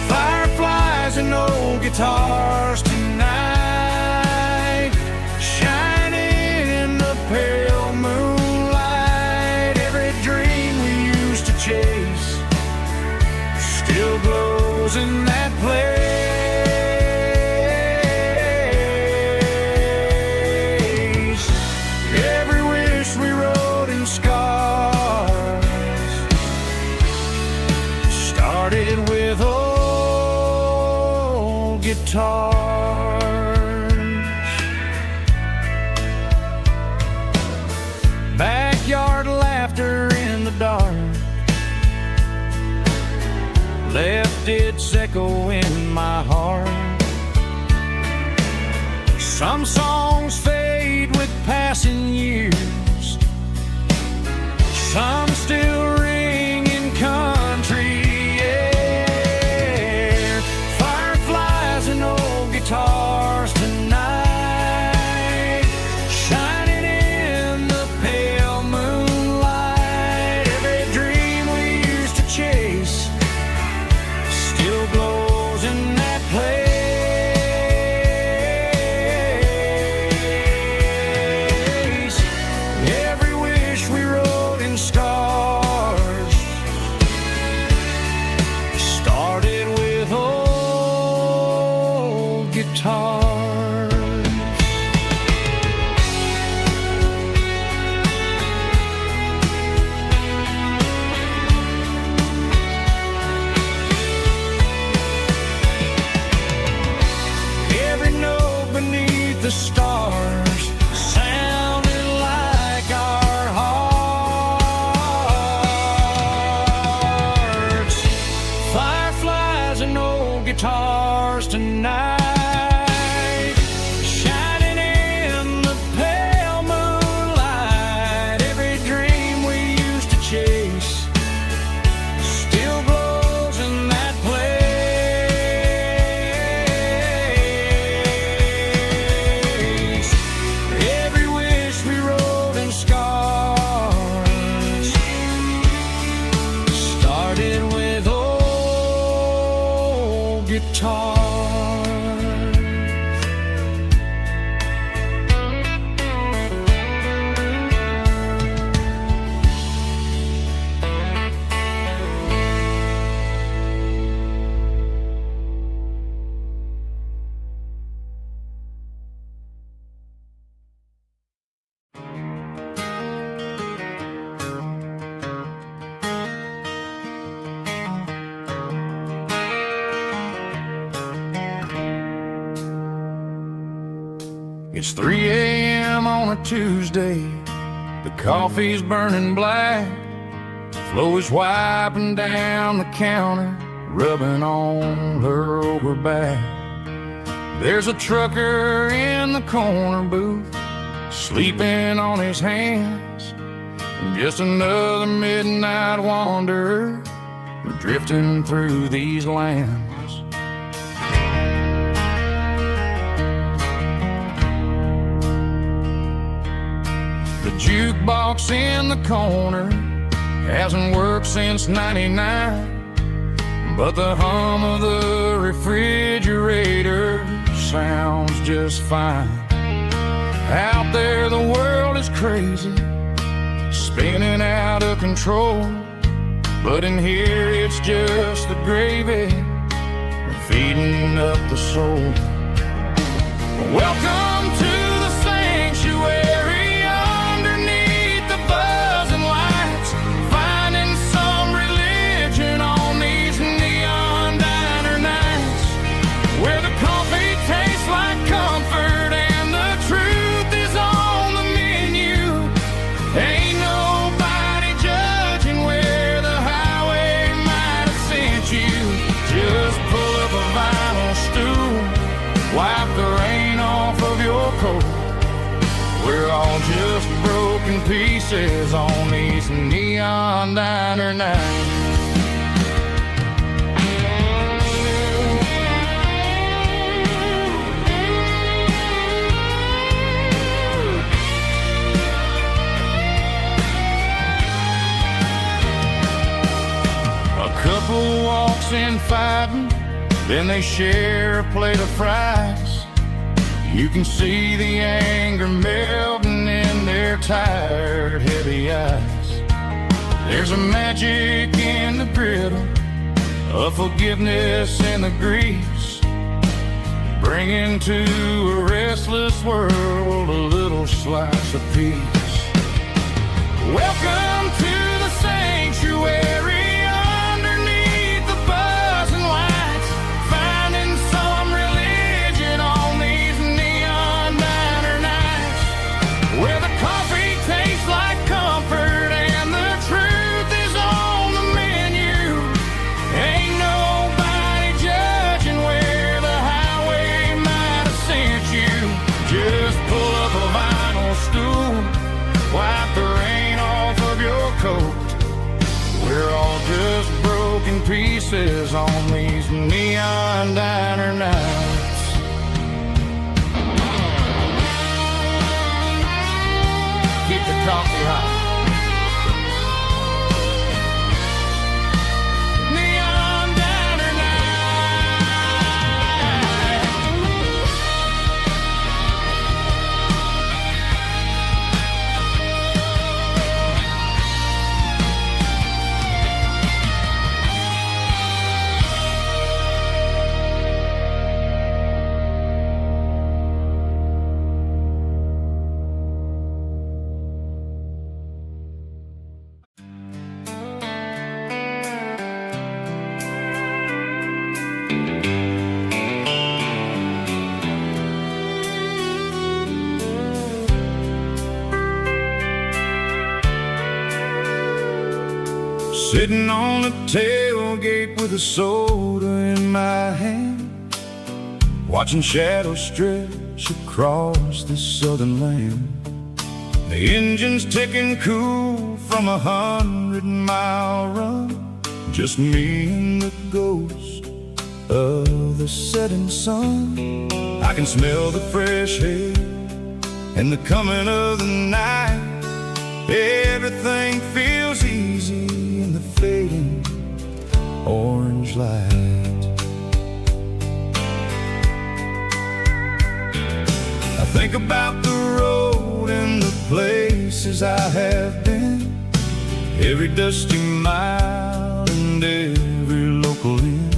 Fireflies and old guitars tonight, shining in the pale moonlight. Every dream we used to chase still glows in that place. Every wish we wrote in scars started with old guitars. Backyard laughter in the dark left its echo in my heart. Some songs fade with passing years, some still ring in country air. Fireflies and old guitars tonight, shining in the pale moonlight. Every dream we used to chase still glows in that place. Every wish we wrote in scars guitars tonight, shining in the pale moonlight. Every dream we used to chase still glows in that place. Every wish we wrote in scars started with old guitars. It's 3 a.m. on a Tuesday. The coffee's burning black. Flo is wiping down the counter, rubbing on her over back. There's a trucker in the corner booth, sleeping on his hands. Just another midnight wanderer, drifting through these lands. The jukebox in the corner hasn't worked since '99, but the hum of the refrigerator sounds just fine. Out there the world is crazy, spinning out of control, but in here it's just the gravy feeding up the soul. Welcome to the sanctuary, underneath the buzzing lights, finding some religion on these neon diner nights, where the coffee tastes like comfort and the truth is on the menu. Ain't nobody judging where the highway might have sent you. Just pull up a vinyl stool, wipe the rain off of your coat. We're all just broken pieces on these neon diner nights. A couple walks in fighting, then they share a plate of fries. You can see the anger melting in their tired, heavy eyes. There's a magic in the griddle, a forgiveness in the grease, bringing to a restless world a little slice of peace. Welcome to the sanctuary, underneath the buzzing lights, finding some religion on these neon diner nights, where the coffee tastes like comfort and the truth is on the menu. Ain't nobody judging where the highway might have sent you. Just pull up a vinyl stool, wipe the rain off of your coat. We're all just broken pieces on these neon diner nights. Keep the coffee hot. Neon diner night. Sitting on the tailgate with a soda in my hand, watching shadows stretch across this southern land. The engine's ticking cool from 100-mile run, just me and the ghost of the setting sun. I can smell the fresh air and the coming of the night. Everything feels easy in the fading orange light. I think about the road and the places I have been, every dusty mile and every local inn.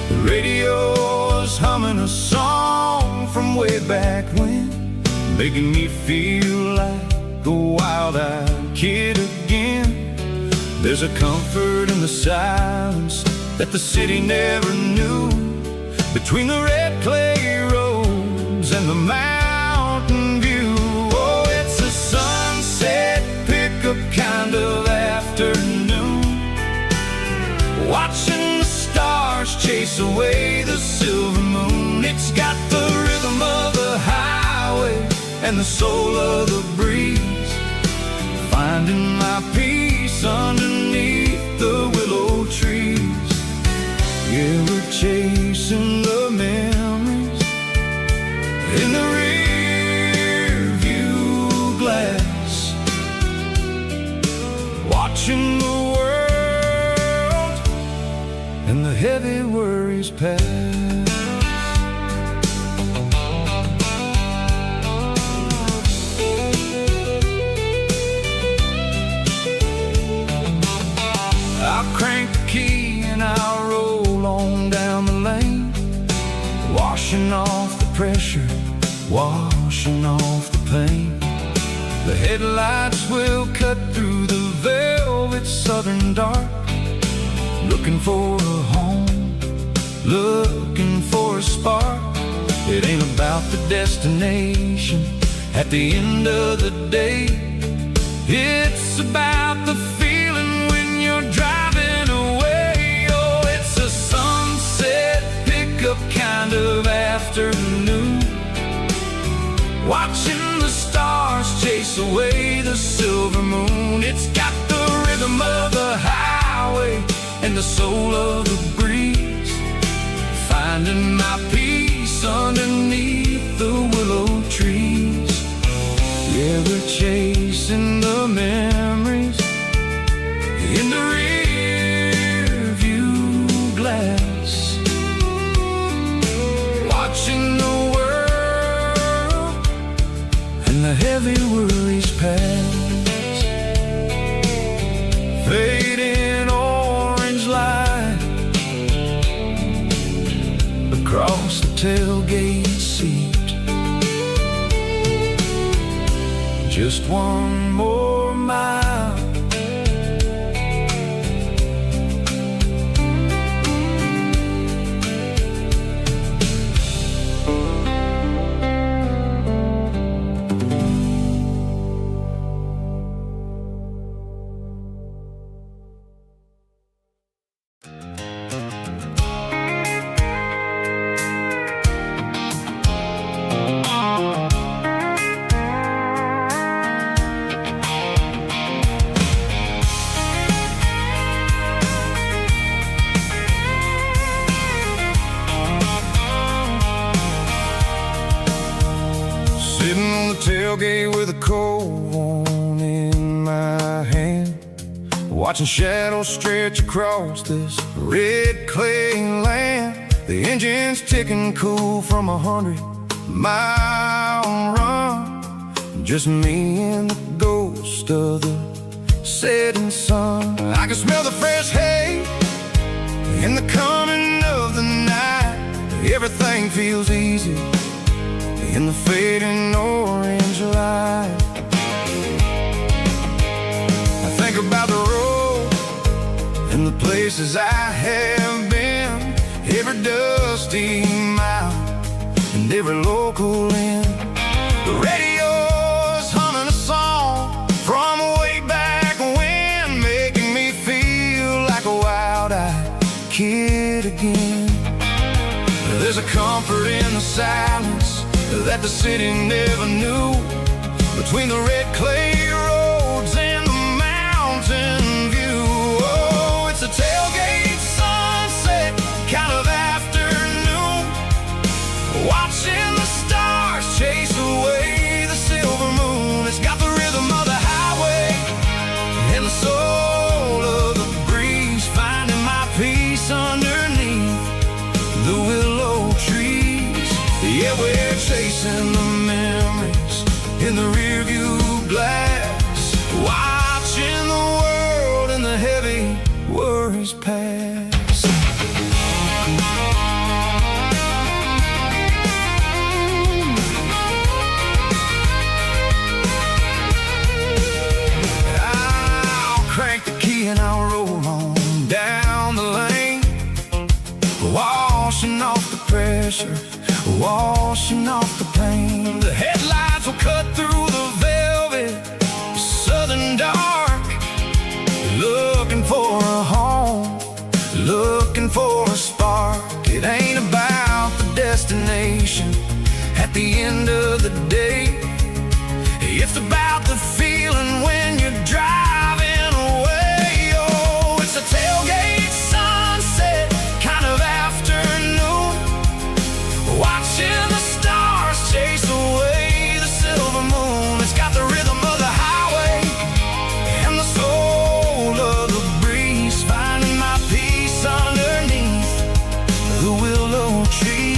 The radio is humming a song from way back when, making me feel like a wild-eyed kid again. There's a comfort in the silence that the city never knew, between the red clay roads and the mountain view. Oh, it's a sunset pickup kind of afternoon, watching the stars chase away the silver moon. It's got the rhythm of the highway and the soul of the breeze, finding my peace underneath the willow trees. Yeah, we're chasing the memories in the rear view glass, watching the world and the heavy worries pass. I'll crank the key and I'll roll on down the lane, washing off the pressure, washing off the pain. The headlights will cut through the velvet southern dark, looking for a home, looking for a spark. It ain't about the destination at the end of the day, it's about the feeling when you're driving away. Oh, it's a sunset pickup kind of afternoon, watching the stars chase away the silver moon. It's got the rhythm of the highway and the soul of the breeze, finding my peace underneath the willow trees. Yeah, we're chasing the memories in the rear view glass, watching the world and the heavy worries pass. Fading orange light across the tailgate seat, just one more mile. Sitting on the tailgate with a cold one in my hand, watching shadows stretch across this red clay land. The engine's ticking cool from 100-mile run, just me and the ghost of the setting sun. I can smell the fresh hay and the coming of the night. Everything feels easy in the fading orange light. I think about the road and the places I have been, every dusty mile and every local inn. The radio's humming a song from way back when, making me feel kid again. There's a comfort in the silence that the city never knew, between the red clay roads and the mountain view. Oh, it's a tailgate sunset kind of afternoon, watching the stars chase away the silver moon. It's got the rhythm of the highway and the soul of the breeze, finding my peace underneath the willow trees. Yeah, we're chasing the memories in the rearview glass, watching the world and the heavy worries pass. I'll crank the key and I'll roll on down the lane, washing off the pressure, washing off the pain. The headlights will cut through the velvet southern dark, looking for a home, looking for a spark. It ain't about the destination at the end of the day, it's about the feeling when you're driving away. Oh, it's a tailgate sunset kind of afternoon, watching the stars chase away the silver moon. It's got the rhythm of the highway and the soul of the breeze, finding my peace underneath the willow trees.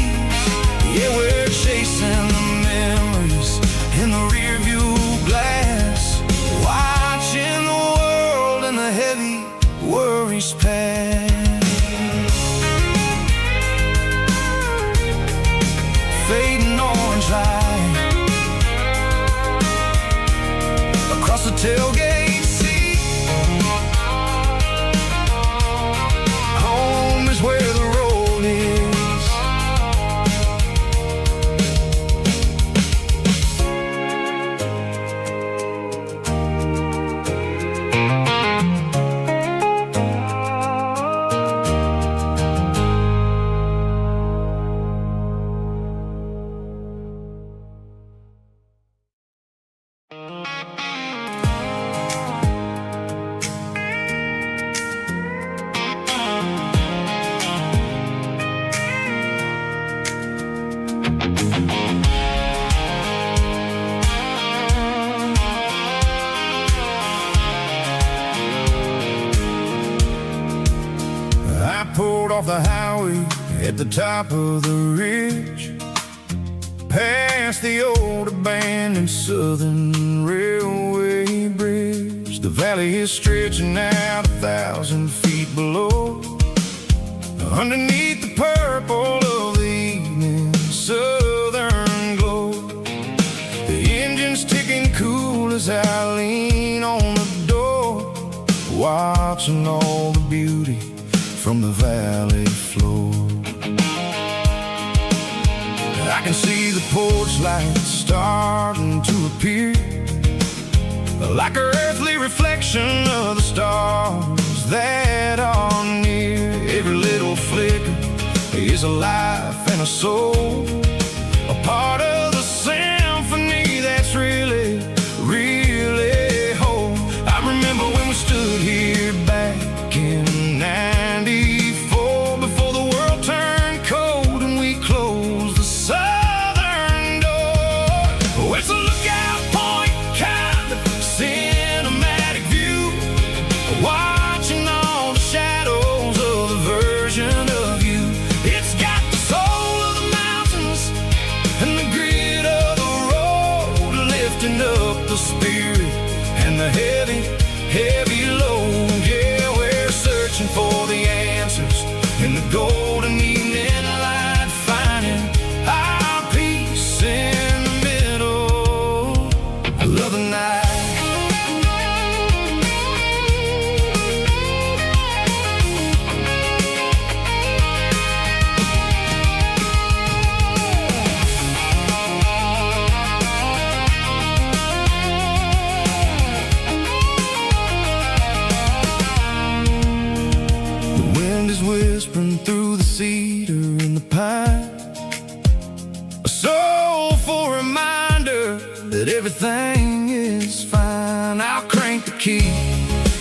Yeah, we're chasing the memories in the rearview glass, watching the world and the heavy worries pass. Fading orange light across the tailgate seat. Home is where the road is. I pulled off the highway at the top of the ridge, past the old abandoned southern railway bridge. The valley is stretching out 1,000 feet below, underneath the purple of the evening southern glow. The engine's ticking cool as I lean on the door, watching all the beauty from the valley floor. I can see the porch lights starting to appear, like an earthly reflection of the stars that are near. Every little flicker is a life and a soul, a part of the symphony that's really, really whole. I remember when we stood here back in '94, before the world turned cold and we closed the southern door. Oh, it's a lookout point kind of cinematic view, watching all the shadows of the version of you. It's got the soul of the mountains is whispering through the cedar and the pine, a soulful reminder that everything is fine. I'll crank the key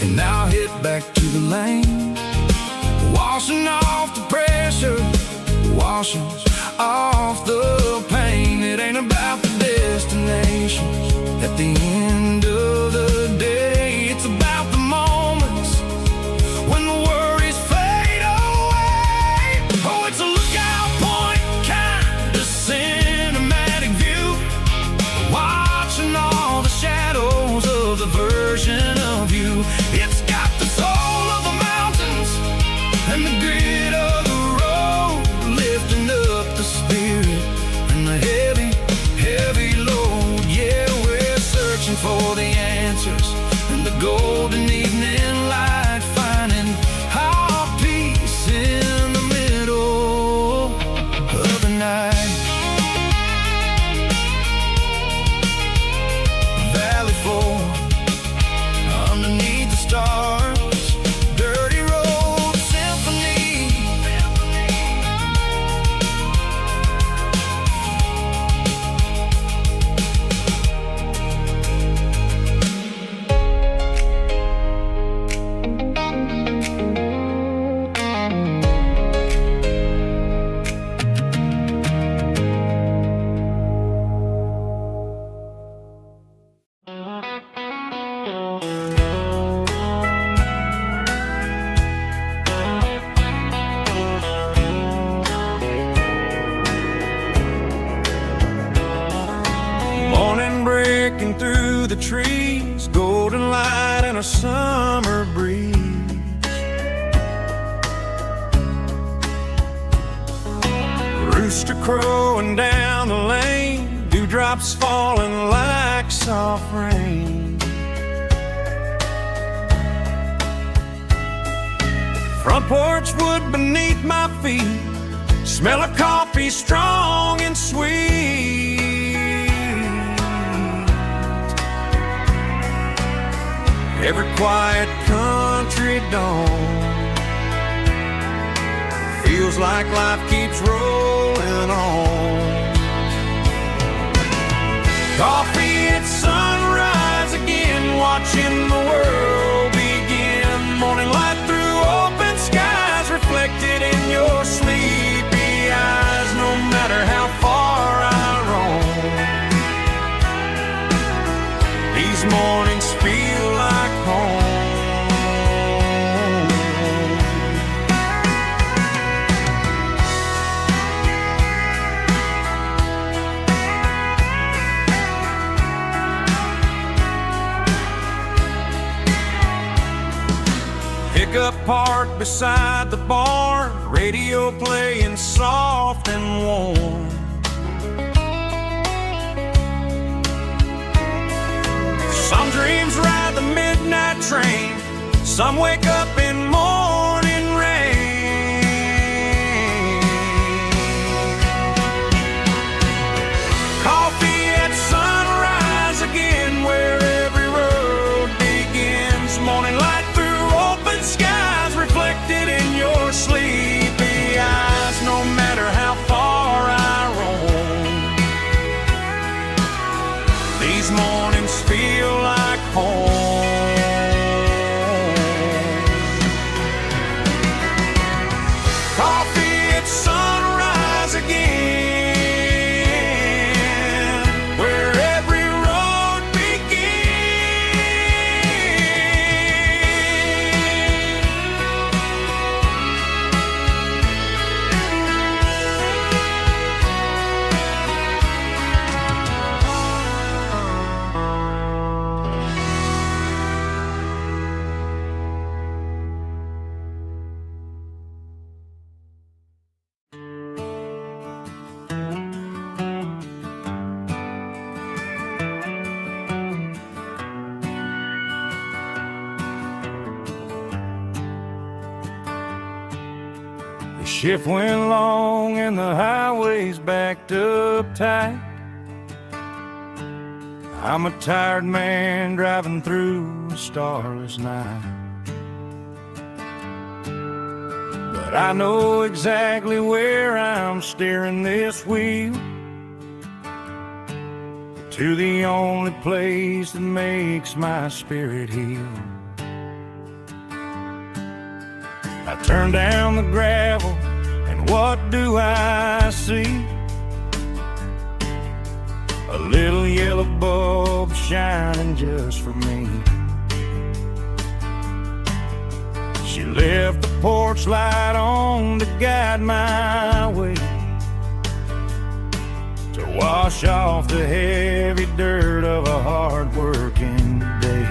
and I'll hit back to the lane, washing off the pressure, washing off the pain. It ain't about the destinations at the end of the day. It's about the moments when the worries fade away. Oh, it's a lookout point, kind of cinematic view, watching all the shadows of the version of you. It's got the soul of the mountains and the grit of the road, lifting up the spirit and the heavy, heavy load. Yeah, we're searching for the answers and the golden evening light, finding our peace in the middle of the night. Valley floor underneath the stars, dirty road symphony. Morning breaking through the trees, golden light and a summer breeze. Rooster crowing down the lane, dewdrops falling like soft rain. Front porch wood beneath my feet, smell of coffee strong and sweet. Every quiet country dawn feels like life keeps rolling on. Coffee at sunrise again, watching the world begin. Morning light through open skies, reflected in your sleepy eyes. No matter how far I roam, these mornings feel like home. Pickup parked beside the barn, radio playing soft and warm. Some dreams ride the midnight train, some wake up in morning rain. Coffee at sunrise again, where every road begins. Morning light through open skies, reflected in your sleepy eyes. No matter how far I roam, these mornings feel like home. Coffee at sunrise again, where every road The shift went long and the highway's backed up tight. I'm a tired man driving through a starless night. But but I know exactly where I'm steering this wheel, to the only place that makes my spirit heal. I turn down the gravel, and what do I see? A little yellow bulb shining just for me. She left the porch light on to guide my way, to wash off the heavy dirt of a hard-working day.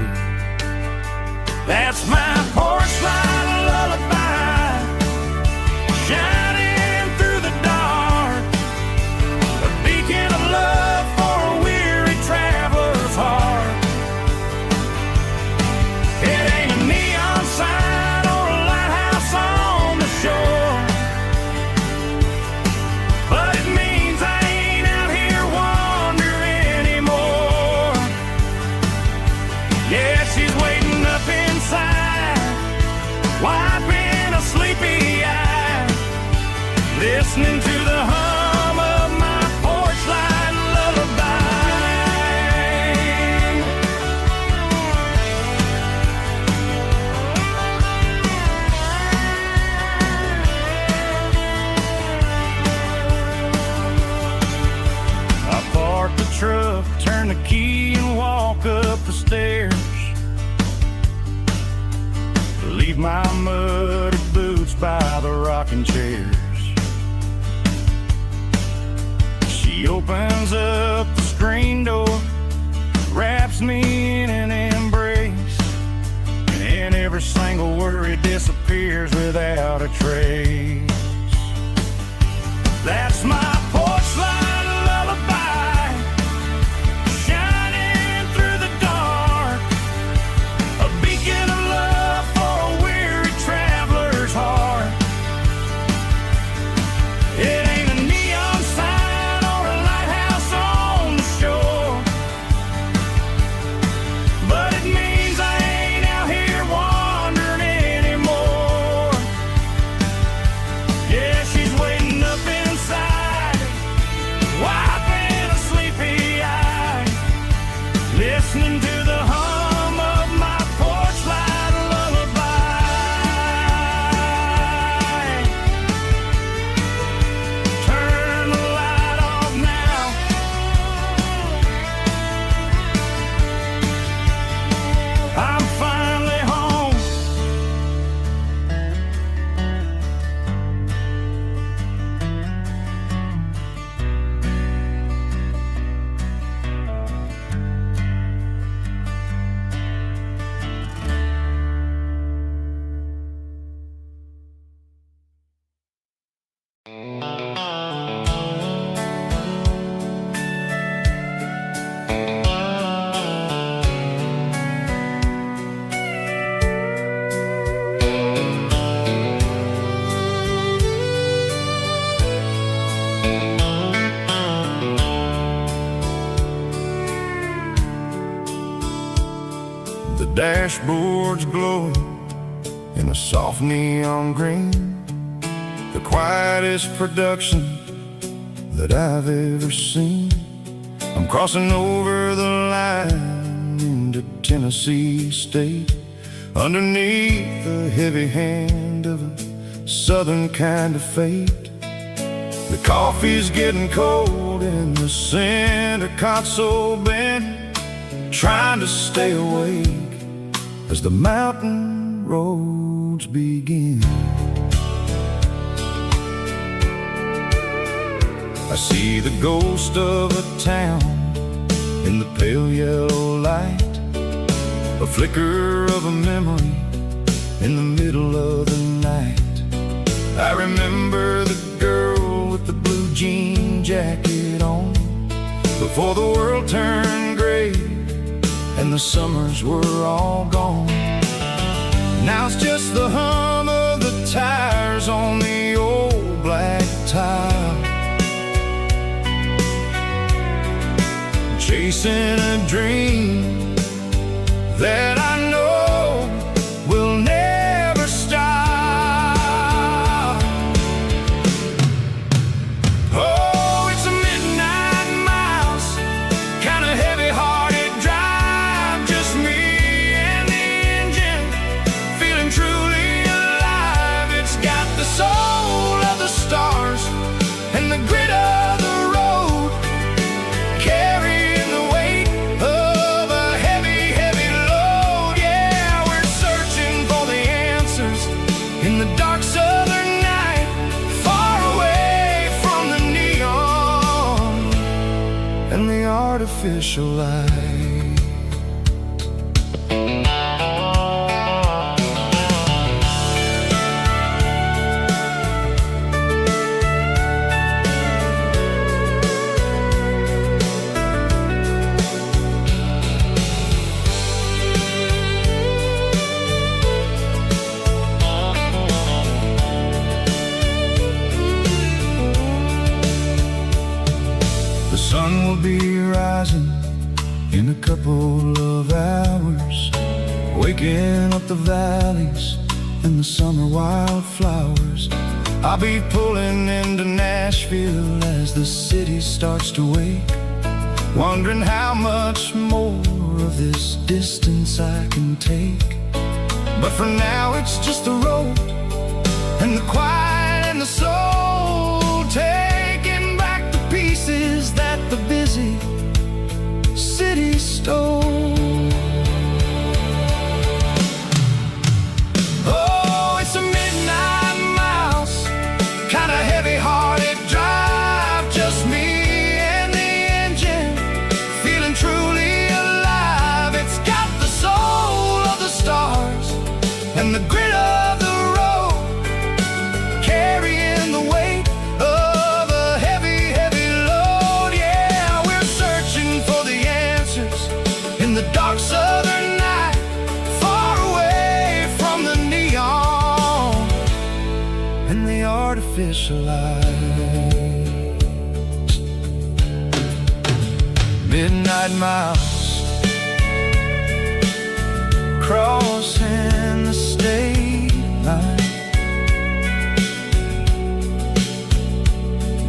That's my porch light lullaby, shining through the dark, a beacon of love for a weary traveler's heart. It ain't a neon sign or a lighthouse on the shore, but it means I ain't out here wandering anymore. Yeah, she's waiting up inside, wiping a sleepy eye, listening to the hum of my porch light lullaby. I park the truck, turn the key, and walk up the stairs. Leave my muddy boots by the rocking chairs. She opens up the screen door, wraps me in an embrace, and every single worry disappears without a trace. That's my porch light lullaby, shining through the dark, a beacon of love for a weary traveler's heart. It ain't a neon sign or a lighthouse on the shore, but it means I ain't out here wandering anymore. Yeah, she's waiting up inside, wiping a sleepy eye, listening to the hum of my porch light lullaby. Turn the light off now, I'm finally home. The dashboard's glowing in a soft neon green, the quietest production that I've ever seen. I'm crossing over the line into Tennessee State, underneath the heavy hand of a southern kind of fate. The coffee's getting cold in the center console bin, trying to stay awake as the mountain roads begin. I see the ghost of a town in the pale yellow light, a flicker of a memory in the middle of the night. I remember the girl with the blue jean jacket on, before the world turned gray and the summers were all gone. Now it's just the hum of the tires on the old black tile, chasing a dream that I know will never stop. artificial light. The sun will be rising in a couple of hours, waking up the valleys and the summer wildflowers. I'll be pulling into Nashville as the city starts to wake, wondering how much more of this distance I can take. But for now it's just the road and the quiet and the soul, taking back the pieces that the busy city stole. Oh, it's a midnight mouse, kinda heavy-hearted drive, just me and the engine, feeling truly alive. It's got the soul of the stars and the grit of the road, carrying the weight of a heavy, heavy load. Yeah, we're searching for the answers in the dark southern night, far away from the neon and the artificial light. Midnight mouse, crossing the state line,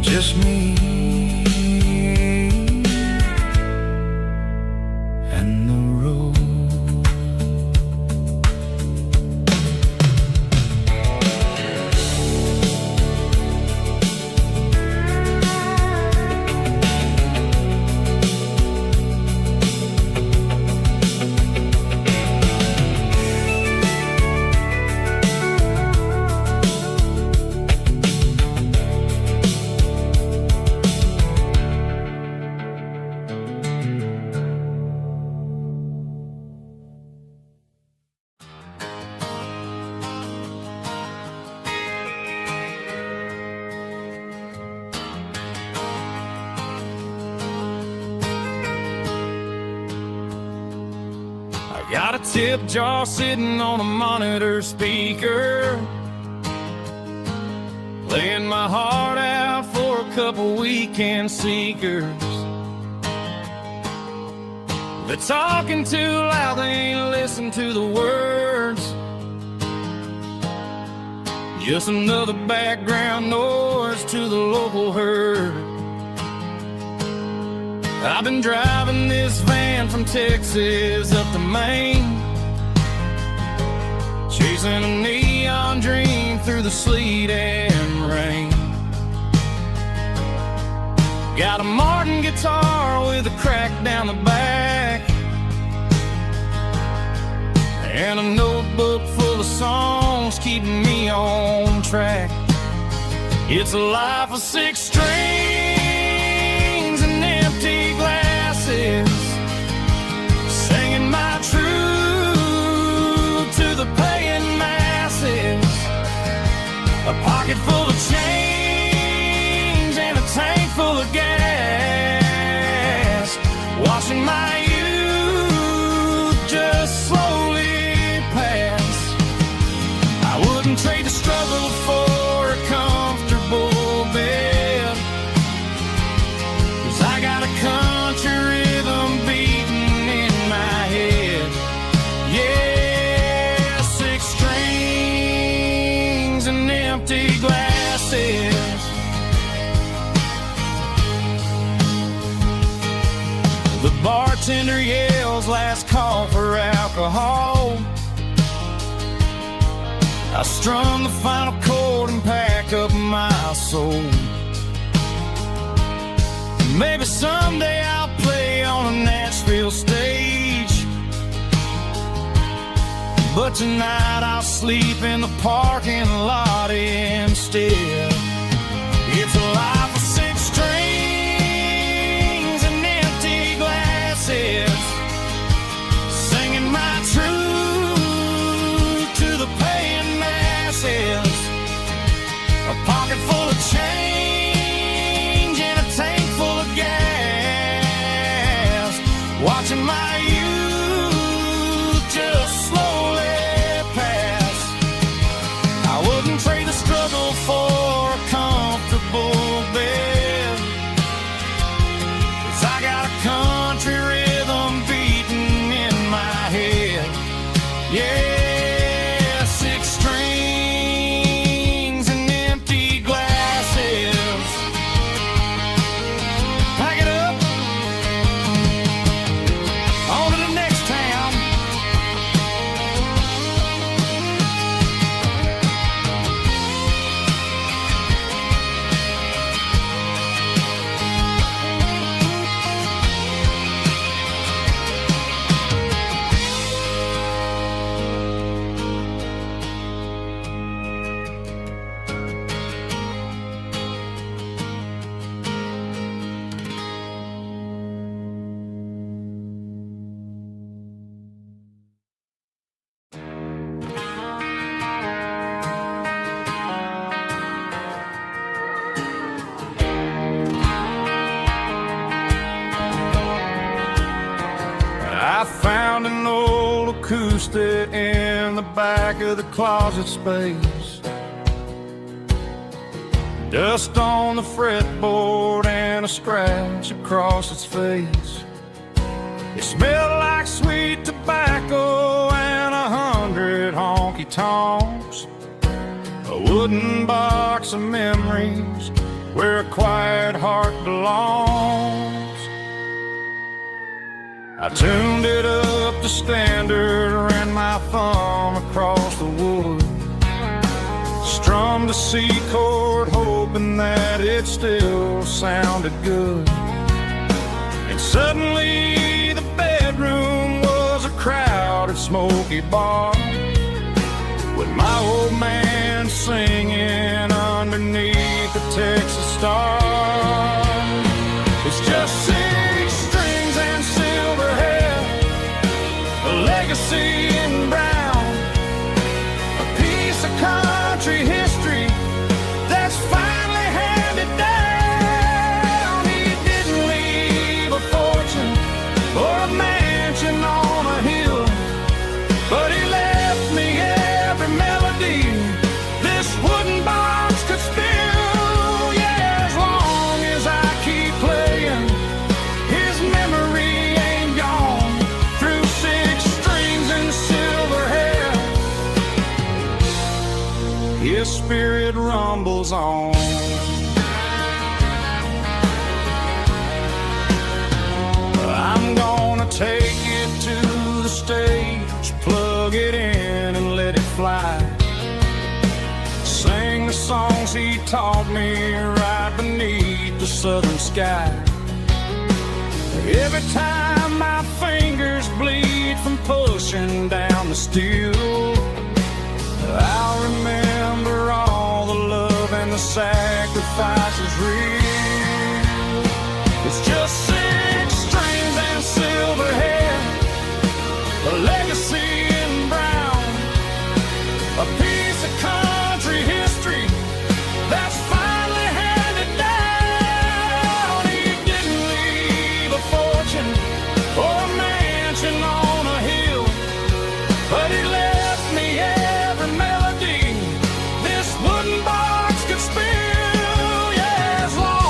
just me and the road. Got a tip jar sitting on a monitor speaker, playing my heart out for a couple weekend seekers. They're talking too loud, they ain't listen to the words. Just another background noise to the local herd. I've been driving this van from Texas up to Maine, chasing a neon dream through the sleet and rain. Got a Martin guitar with a crack down the back, and a notebook full of songs keeping me on track. It's a life of 6 strings and empty glasses, singing my truth to the paying masses. A pocket full of change and a tank full of gas, watching my youth just slowly pass. I wouldn't trade the struggle for a comfortable bed, 'cause I got a country rhythm beating in my head. Yeah, 6 strings and empty glasses. The bartender yells last call for alcohol. I strum the final chord and pack up my soul. Maybe someday I'll play on a Nashville stage, but tonight I'll sleep in the parking lot instead. It's a life of 6 strings and empty glass, a pocket full of change and a tank full of gas, watching my youth just slowly pass. I wouldn't trade the struggle for a comfortable bed, 'cause I got a country rhythm beating in my head. Yeah, 6 strings and empty glasses. Pack it up, on to the next town. I found an old acoustic in the back of the closet space. Dust on the fretboard and a scratch across its face. It smelled like sweet tobacco and 100 honky-tonks. A wooden box of memories where a quiet heart belongs. I tuned it up to standard, ran my thumb across the wood, strummed a C chord, hoping that it still sounded good. And suddenly the bedroom was a crowded, smoky bar, with my old man singing underneath the Texas star. It's just 6 strings and silver hair, a legacy in brown, a piece of country history that's finally handed down. He didn't leave a fortune or a mansion on a hill, but he left me every melody this wooden box could spill. Yeah, as long as I keep playing, his memory ain't gone. Through 6 strings and silver hair, his spirit rumbles on. I'm gonna take it to the stage, plug it in and let it fly. Sing the songs he taught me right beneath the southern sky. Every time my fingers bleed from pushing down the steel, I'll remember all the love and the sacrifices real. It's just 6 strings and silver hair, a legacy in brown, a piece of country history that's finally handed down. He didn't leave a fortune or a mansion on a hill, but he left me every melody this wooden box could spill. Yeah, as long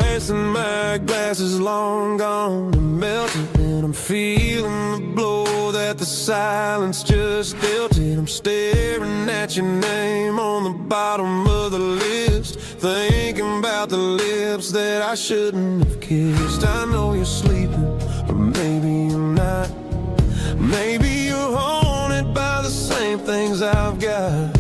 ice and my glass is long gone and melted, and I'm feeling the blow that the silence just dealt it. I'm staring at your name on the bottom of the list, thinking about the lips that I shouldn't have kissed. I know you're sleeping, but maybe you're not. Maybe you're haunted by the same things I've got.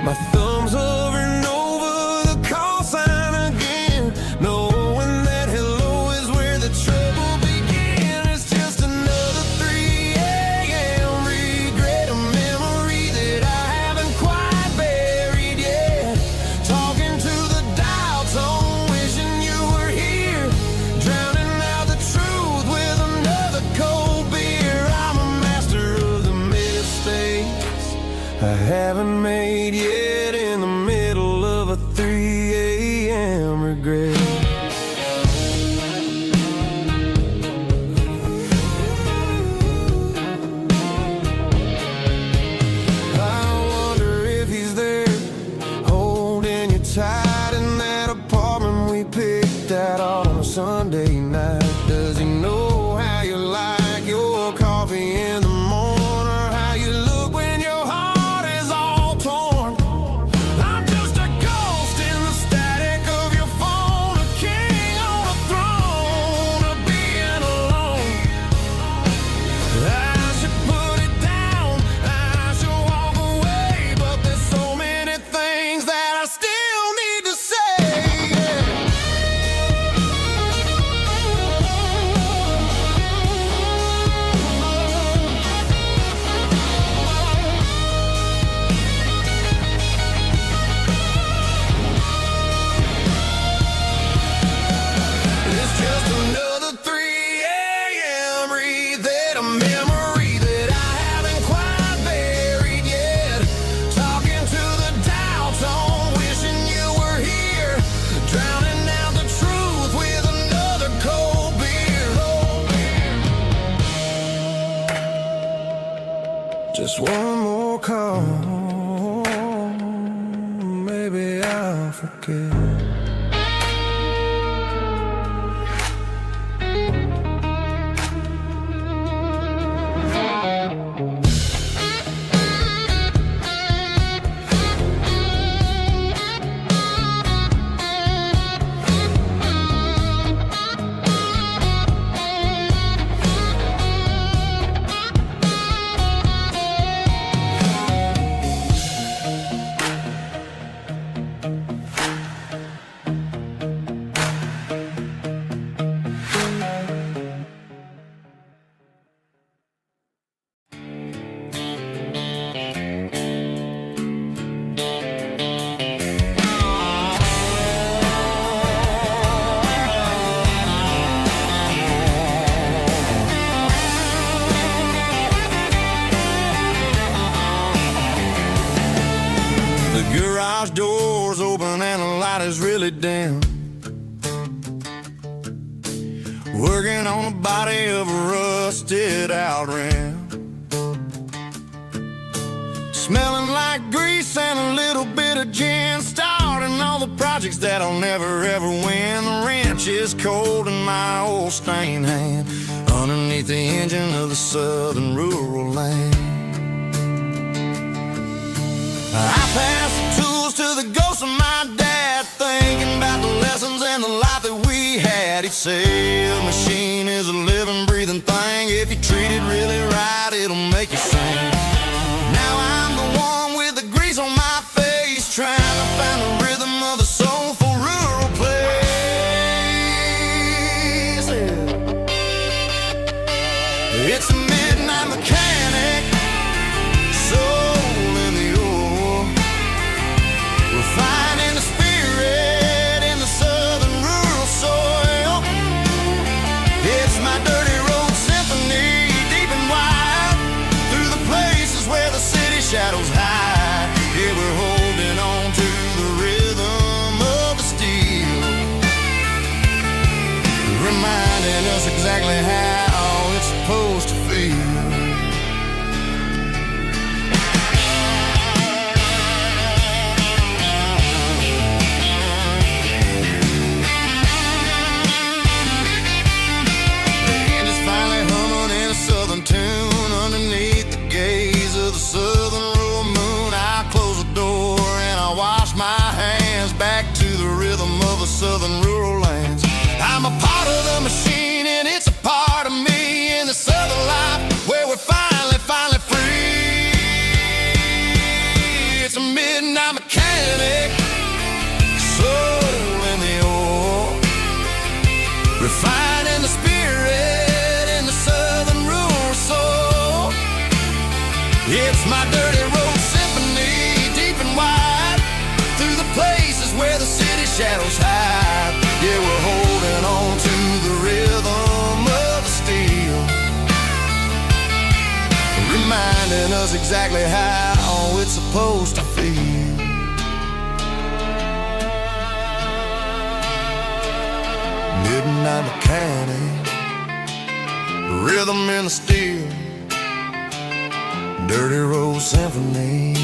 My thumb's hovering over the call sign again, knowing that hello is where the trouble began. It's just another 3 a.m. regret, a memory that I haven't quite buried yet. Talking to the dial tone, wishing you were here, drowning out the truth with another cold beer. I'm a master of the mistakes I haven't made yet, in the middle of a 3 a.m. regret. I wonder if he's there, holding you tight in that apartment we picked out on a Sunday night. Does he know how you like your coffee in the morning, or how you look when your heart is all torn? I'm just a ghost in the static of your phone, a king on a throne of being alone. I should put it down, I should walk away, but there's so many things that I still need to say. It's just another 3 a.m. read, a memory that I haven't quite buried yet. Talking to the dial tone, wishing you were here, drowning out the truth with another cold beer. Just one more call, maybe I'll forget. The garage door's open and the light is really dim. Working on the body of a rusted out rim. Smelling like grease and a little bit of gin. Starting all the projects that I'll never ever win. The wrench is cold in my old stained hand, underneath the engine of the southern rural land. I pass the tools to the ghost of my dad, thinking about the lessons and the life that we had. He'd say a machine is a living, breathing thing. If you treat it really right, it'll make you sing. Now I'm the one with the grease on my face, trying to find the rhythm of the soulful rural place. It's a midnight mechanic, soul in the ore, refining the spirit in the southern rural soil. It's my dirty road symphony, deep and wide, through the places where the city shadows hide. Yeah, we're holding on to the rhythm of the steel, reminding us exactly how it's supposed to feel. refining the spirit in the southern rural soul. It's my dirty road symphony, deep and wide, through the places where the city shadows hide. Yeah, we're holding on to the rhythm of the steel, reminding us exactly how it's supposed to feel. Midnight mechanic, rhythm in the steel, dirty road symphony.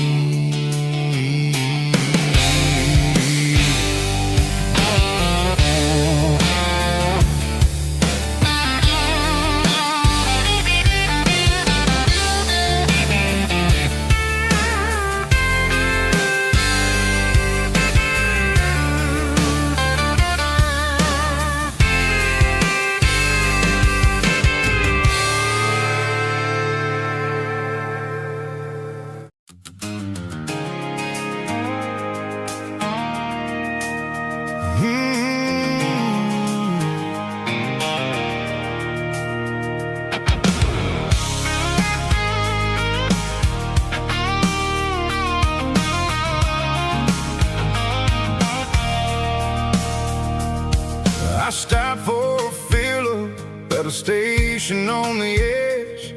I stopped for a fill-up at a station on the edge.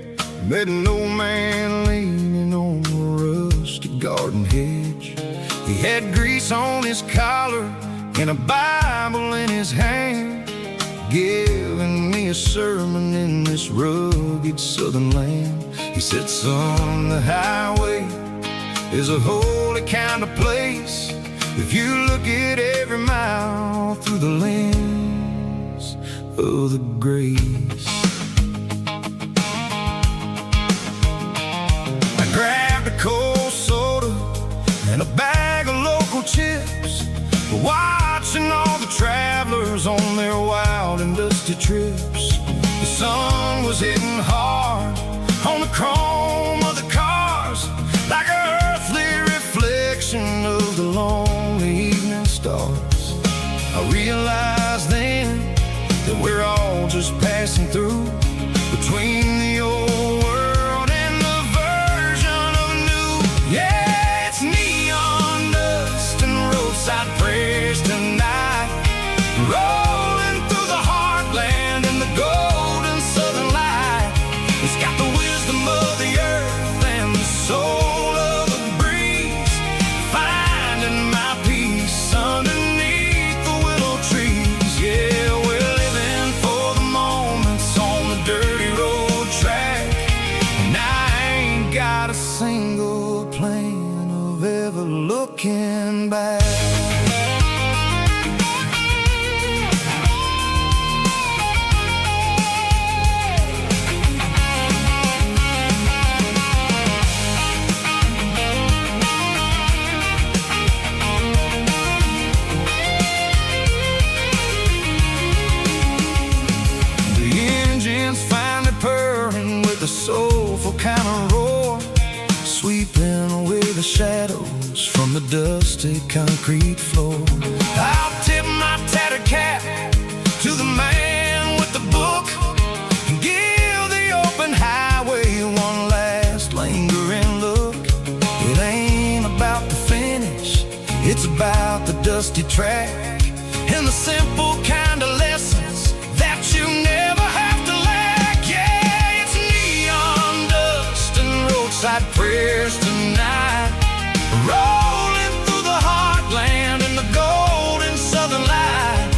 Met an old man leaning on a rusty garden hedge. He had grease on his collar and a Bible in his hand, giving me a sermon in this rugged southern land. He said, son, the highway is a holy kind of place if you look at every mile through the lens of the grace. I grabbed a cold soda and a bag of local chips, watching all the travelers on their wild and dusty trips. The sun was hitting hard on the chrome of the cars, like an earthly reflection of the lonely evening stars. I realized then that we're all just passing through between the old world and the version of new. Yeah, it's neon dust and roadside prayers tonight, rolling through the heartland in the golden southern light. It's got the wisdom of the earth and the soul of the breeze, finding my peace underneath the willow trees. Yeah, we're living for the moments on the dirty road track, and I ain't got a single plan of ever looking back. Finally purring with a soulful kind of roar, sweeping away the shadows from the dusty concrete floor. I'll tip my tattered cap to the man with the book and give the open highway one last lingering look. It ain't about the finish, it's about the dusty track and the simple kind of lessons that you never have to lack. Yeah, it's neon dust and roadside prayers tonight, rolling through the heartland in the golden southern light.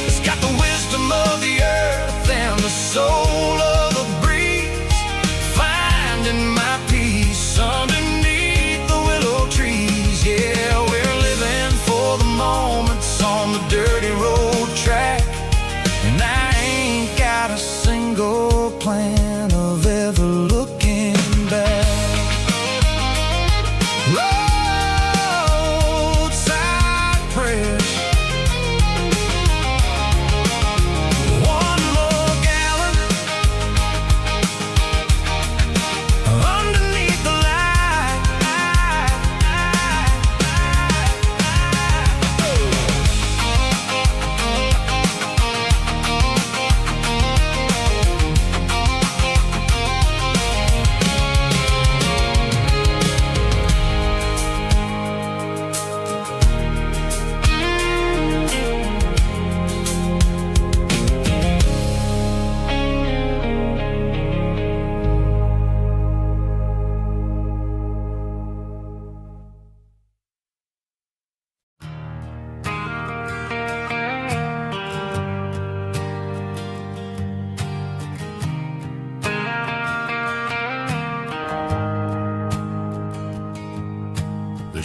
It's got the wisdom of the earth and the soul of the breeze, finding my peace underneath the willow trees. Yeah, we're living for the moments on the dirty road track,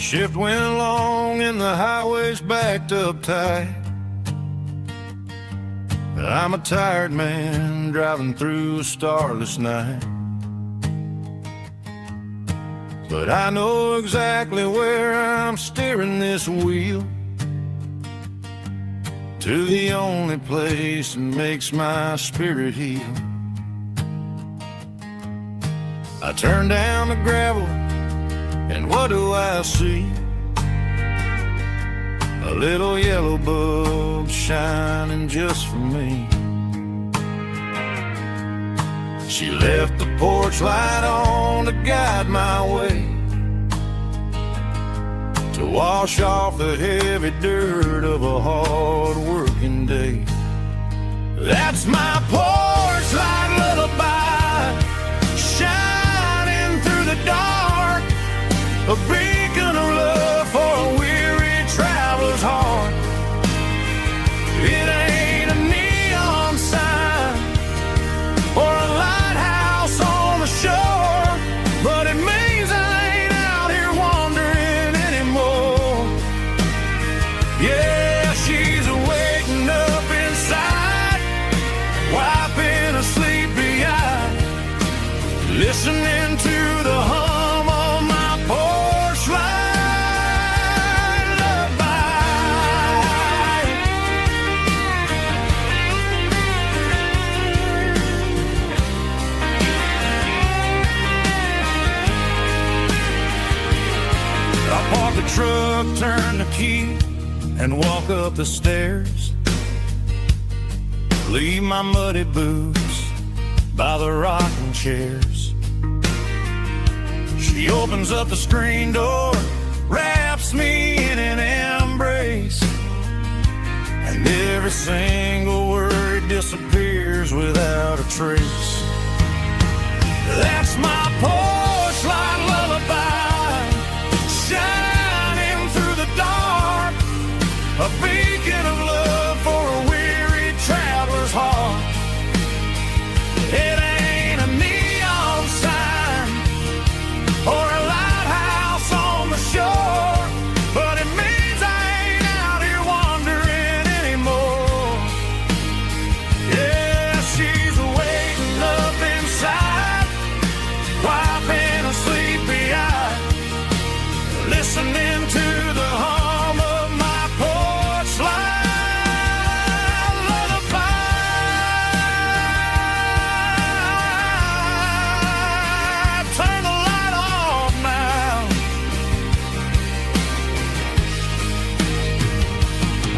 shift went long and the highway's backed up tight. I'm a tired man driving through a starless night, but I know exactly where I'm steering this wheel, to the only place that makes my spirit heal. I turn down the gravel, and what do I see? A little yellow bulb shining just for me. She left the porch light on to guide my way, to wash off the heavy dirt of a hard-working day. That's my porch light lullaby, shining through the dark, a beacon of love for a weary traveler's heart. It ain't a neon sign or a lighthouse on the shore, but it means I ain't out here wandering anymore. Yeah, she's waking up inside, wiping a sleepy eye, listening to the hum of my porch light lullaby. I park the truck, turn the key, and walk up the stairs. Leave my muddy boots by the rocking chairs. She opens up the screen door, wraps me in an embrace, and every single word disappears without a trace. That's my porch light lullaby, shining through the dark, a beacon of love for a weary traveler's heart. It ain't a neon sign or a lighthouse on the shore, but it means I ain't out here wandering anymore. Yeah, she's waking up inside, wiping a sleepy eye, listening to the hum of my porch light lullaby. Turn the light off now.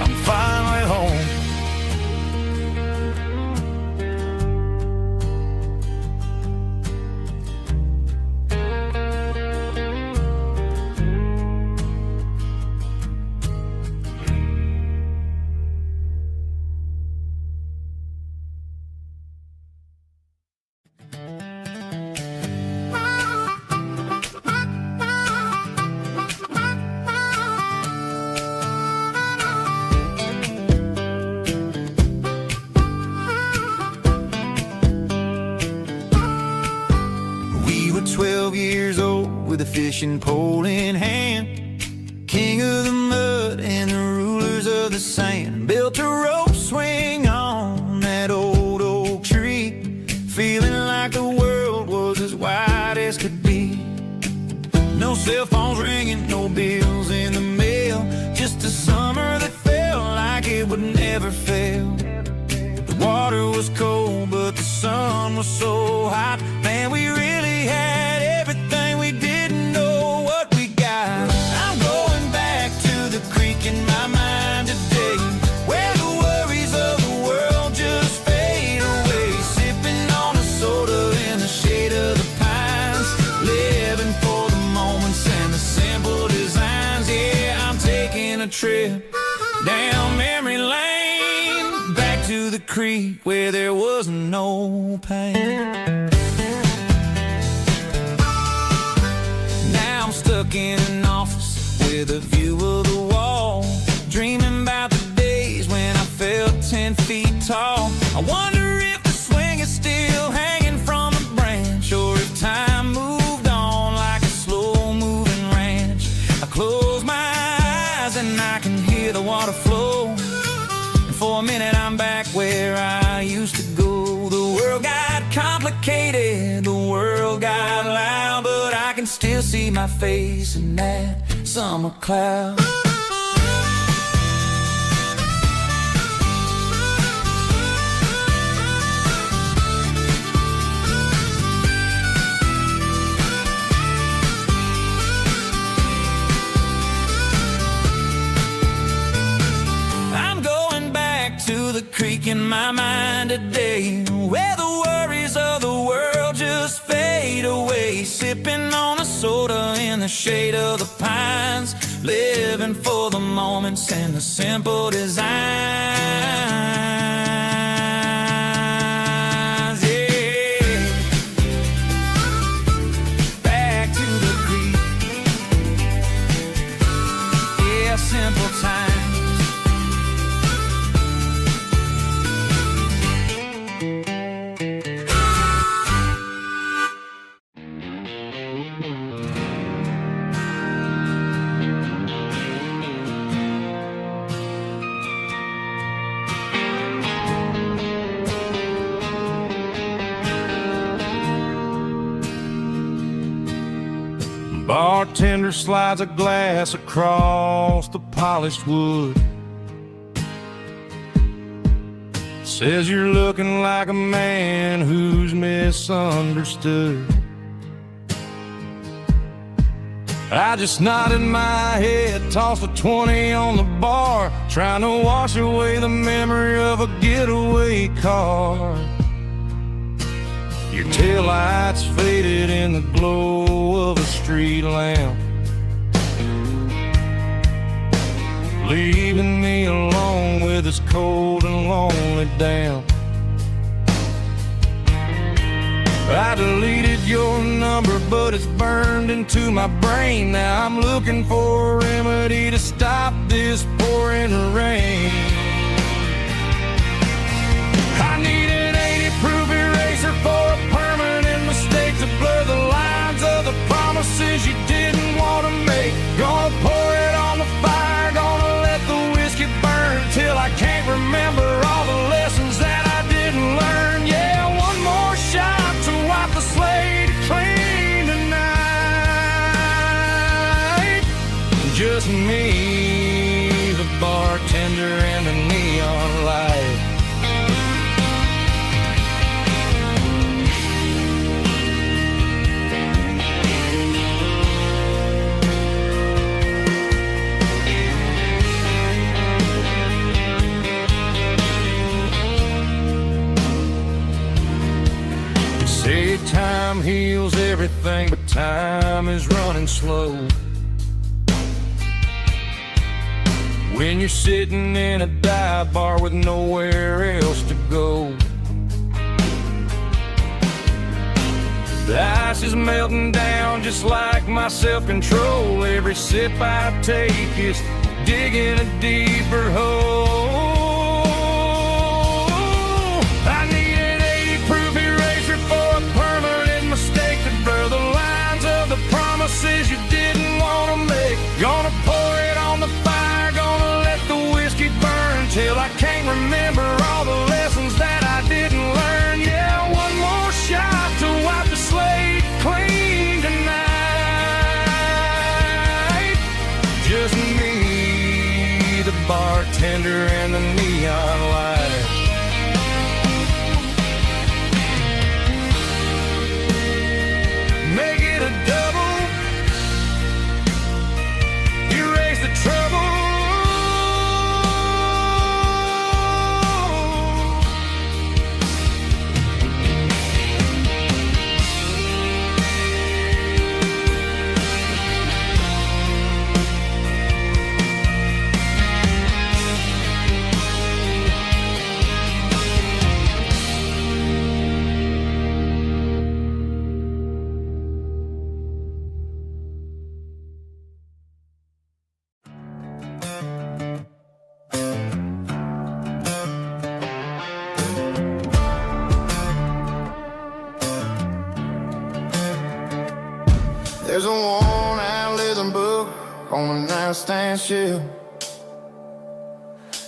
I'm finally home. We were 12 years old with a fishing pole in hand, king of the mud and the rulers of the sand. Built a rope swing on that old oak tree, feeling like the world was as wide as could be. No cell phones ringing, no bills in the mail, just a summer that felt like it would never fail. The water was cold, but the sun was so hot. Man, we really had everything, we didn't know what we got. I'm going back to the creek in my mind today, where the worries of the world just fade away. Sipping on a soda in the shade of the pines, living for the moments and the simple designs. Yeah, I'm taking a trip down memory lane, back to the creek where there was no pain. Now I'm stuck in an office with a view of the wall, dreaming about the days when I felt 10 feet tall. I wonder if the swing is still hanging from the branch, or if time moved on like a slow-moving ranch. I close complicated. The world got loud, but I can still see my face in that summer cloud. To the creek in my mind today, where the worries of the world just fade away. Sipping on a soda in the shade of the pines, living for the moments and the simple designs. Yeah, back to the creek. Yeah, simple times. Bartender slides a glass across the polished wood. Says you're looking like a man who's misunderstood. I just nodded my head, tossed a 20 on the bar, trying to wash away the memory of a getaway car. Your taillights faded in the glow of a street lamp, leaving me alone with this cold and lonely damp. I deleted your number, but it's burned into my brain. Now I'm looking for a remedy to stop this pouring rain. I need an 80-proof eraser for a permanent mistake, to blur the lines of the promises you didn't want to make. Gonna pour it on the fire, gonna let the whiskey burn till I can't remember all the lessons that I didn't learn. Yeah, one more shot to wipe the slate clean tonight. Just me, the bartender, and the neon light. Say time heals everything, but time is running slow. When you're sitting in a dive bar with nowhere else to go, the ice is melting down just like my self-control. Every sip I take is digging a deeper hole. I need an 80-proof eraser for a permanent mistake, to blur the lines of the promises you didn't want to make. Gonna pour it on the fire, gonna let the whiskey burn till I can't remember all the lessons that I didn't learn. Yeah, one more shot to wipe the slate clean tonight. Just me, the bartender, and the neon light. Make it a double, erase the trouble. There's a worn-out leather book on the nightstand shelf,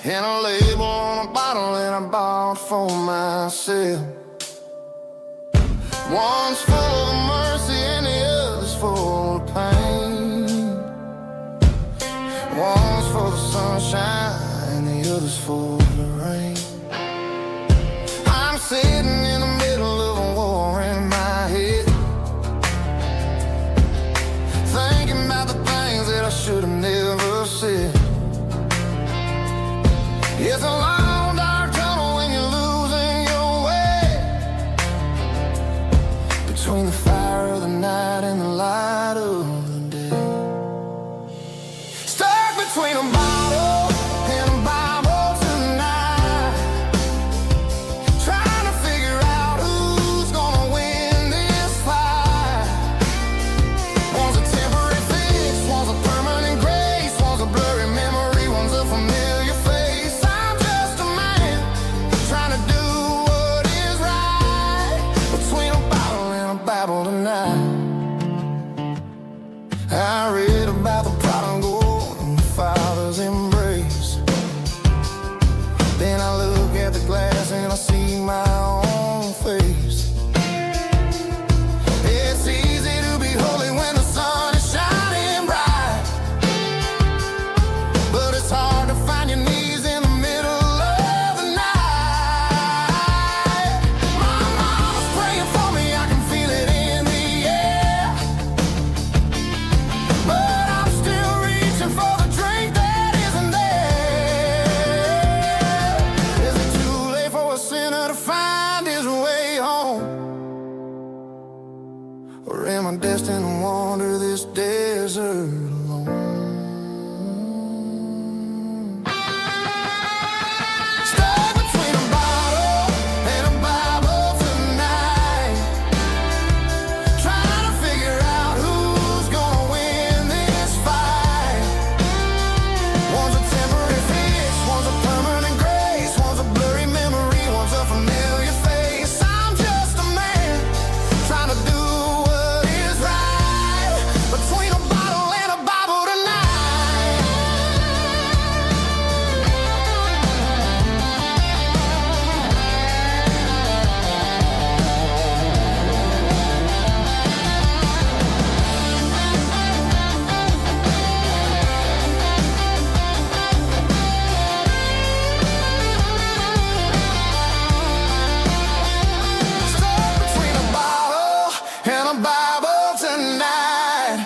and a label on a bottle that I bought for myself. One's full of mercy and the other's full of pain. One's full of sunshine and the other's full of rain. I'm sitting in the middle of a war in my head, thinking about the things that I should have never said. It's a long dark tunnel when you're losing your way, between the fire of the night and the light of the day. Stuck between a bottle and a Bible tonight, trying to figure out who's gonna win this fight. One's a temporary fix, one's a permanent grace, one's a blurry memory, one's a familiar face. I'm just a man trying to do what is right, between a bottle and a Bible tonight. I read about the prodigal and the Father's embrace. Then I look at the glass and I see my own face. It's easy to be holy when the sun is shining bright, but it's hard to find your knees in the middle of the night. My mama's praying for me, I can feel it in the air, but I'm still reaching for the drink that isn't there. Is it too late for a sinner to find his way home? Or am I destined to wander this desert alone? Stuck between a bottle and a Bible tonight, trying to figure out who's gonna win this fight. One's a temporary fix, one's a permanent grace, one's a blurry memory, one's a familiar face. I'm just a man trying to do what is right, between a bottle and a Bible tonight. Stuck between a bottle and a Bible tonight,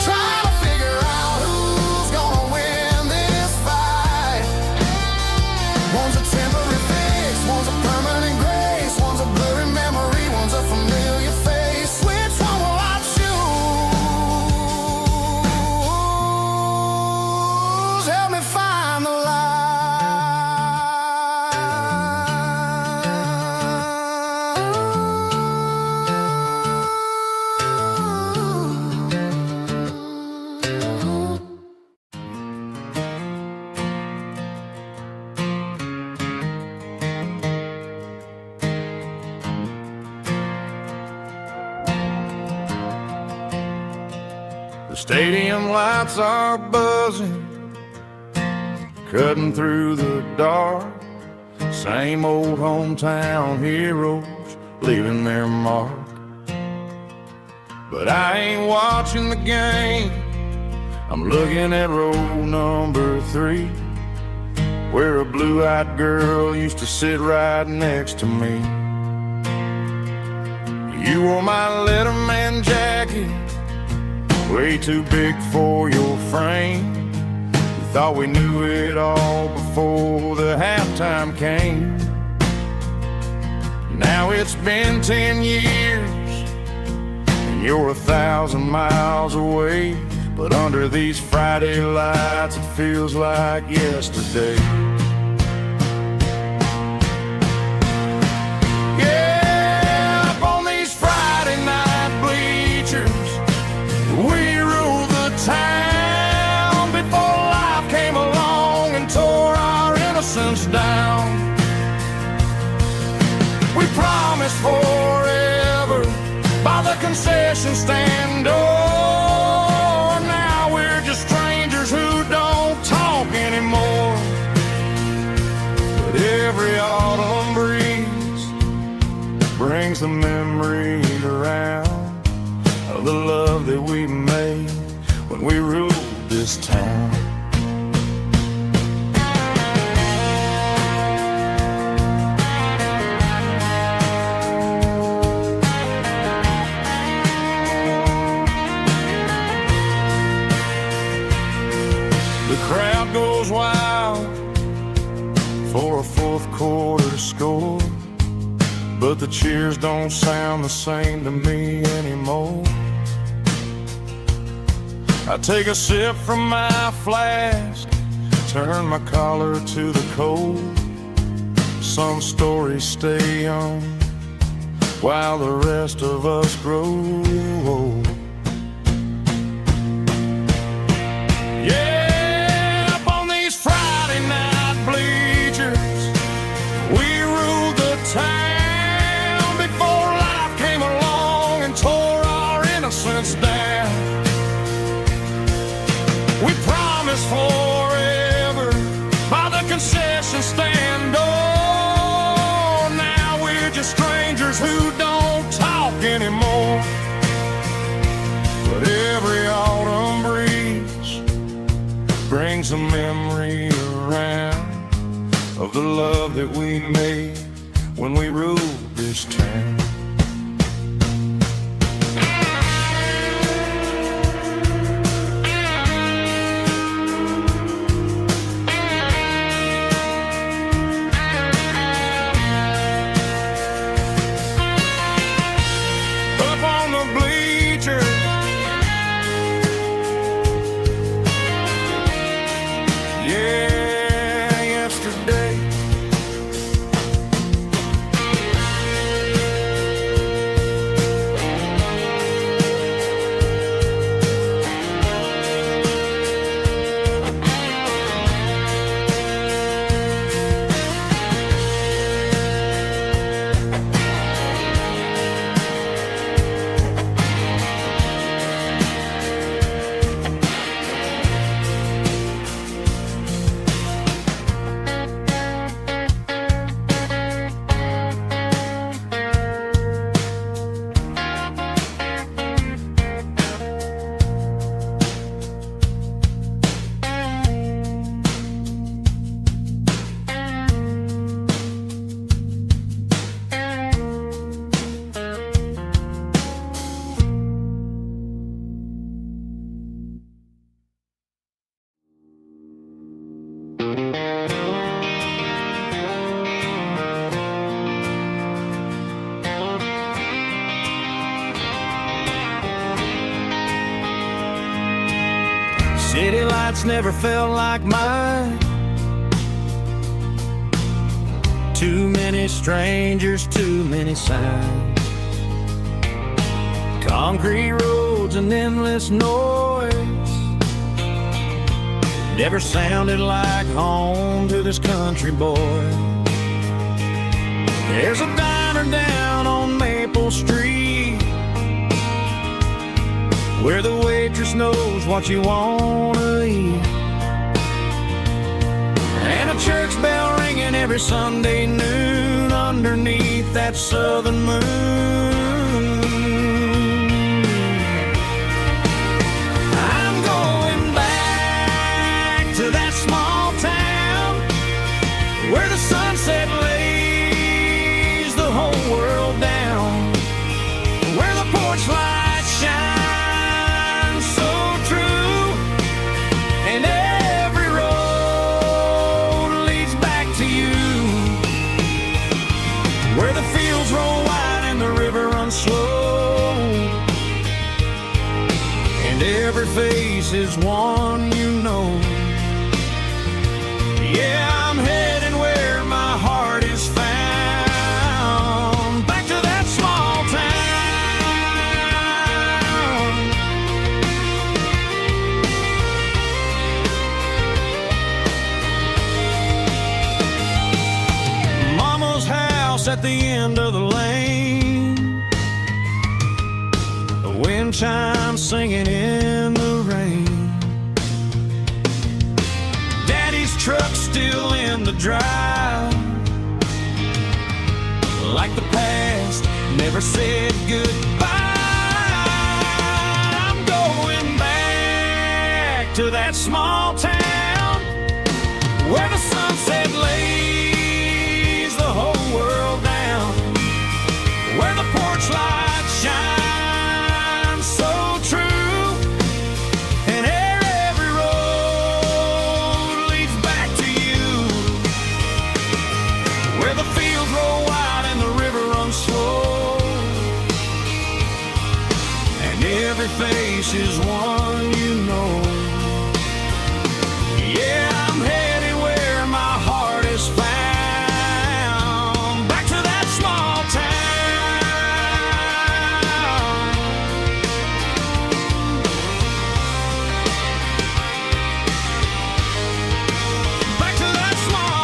trying to figure out who's gonna win this fight. One's a temporary fix, one's a permanent grace, one's a blurry memory, one's a familiar face. Which one will I choose? Help me find the light. The stadium lights are buzzing, cutting through the dark. Same old hometown heroes leaving their mark. But I ain't watching the game, I'm looking at row number 3, where a blue-eyed girl used to sit right next to me. You wore my Letterman jacket, way too big for your frame. We thought we knew it all before the halftime came. Now it's been 10 years and you're 1,000 miles away, but under these Friday lights it feels like yesterday. Yeah, up on these Friday night bleachers, we ruled the town before life came along and tore our innocence down. We promised forever by the concession stand door. Now we're just strangers who don't talk anymore. But every autumn breeze brings brings the memories around of the love that we made when we ruled this town. The crowd goes wild for a fourth quarter score, but the cheers don't sound the same to me anymore. I take a sip from my flask, turn my collar to the cold. Some stories stay young while the rest of us grow old. Yeah, up on these Friday night bleachers, we ruled the town before life came along and tore our innocence down. We promised forever by the concession stand. Oh, now we're just strangers who don't talk anymore. But every autumn breeze brings a memory around of the love that we made when we ruled this town. City lights never felt like mine. Too many strangers, too many signs. Concrete roads and endless noise never sounded like home to this country boy. There's a diner down on Maple Street where the waitress knows what you wanna eat, and a church bell ringing every Sunday noon underneath that southern moon. I'm going back to that small town where the sunset lays the whole world down, where the porch lights shine slow, and every face is one you know. Yeah, I'm heading where my heart is found, back to that small town. Mama's house at the end of the lane, wind chimes singing in the rain. Daddy's truck still in the drive, like the past never said goodbye. I'm going back to that small town where the sunset lays the whole world down, where the porch light shines so true, and every road leads back to you, where the fields roll wide and the river runs slow, and every face is one you know. Yeah, I'm headed where my heart is found, back to that small town. Back to that small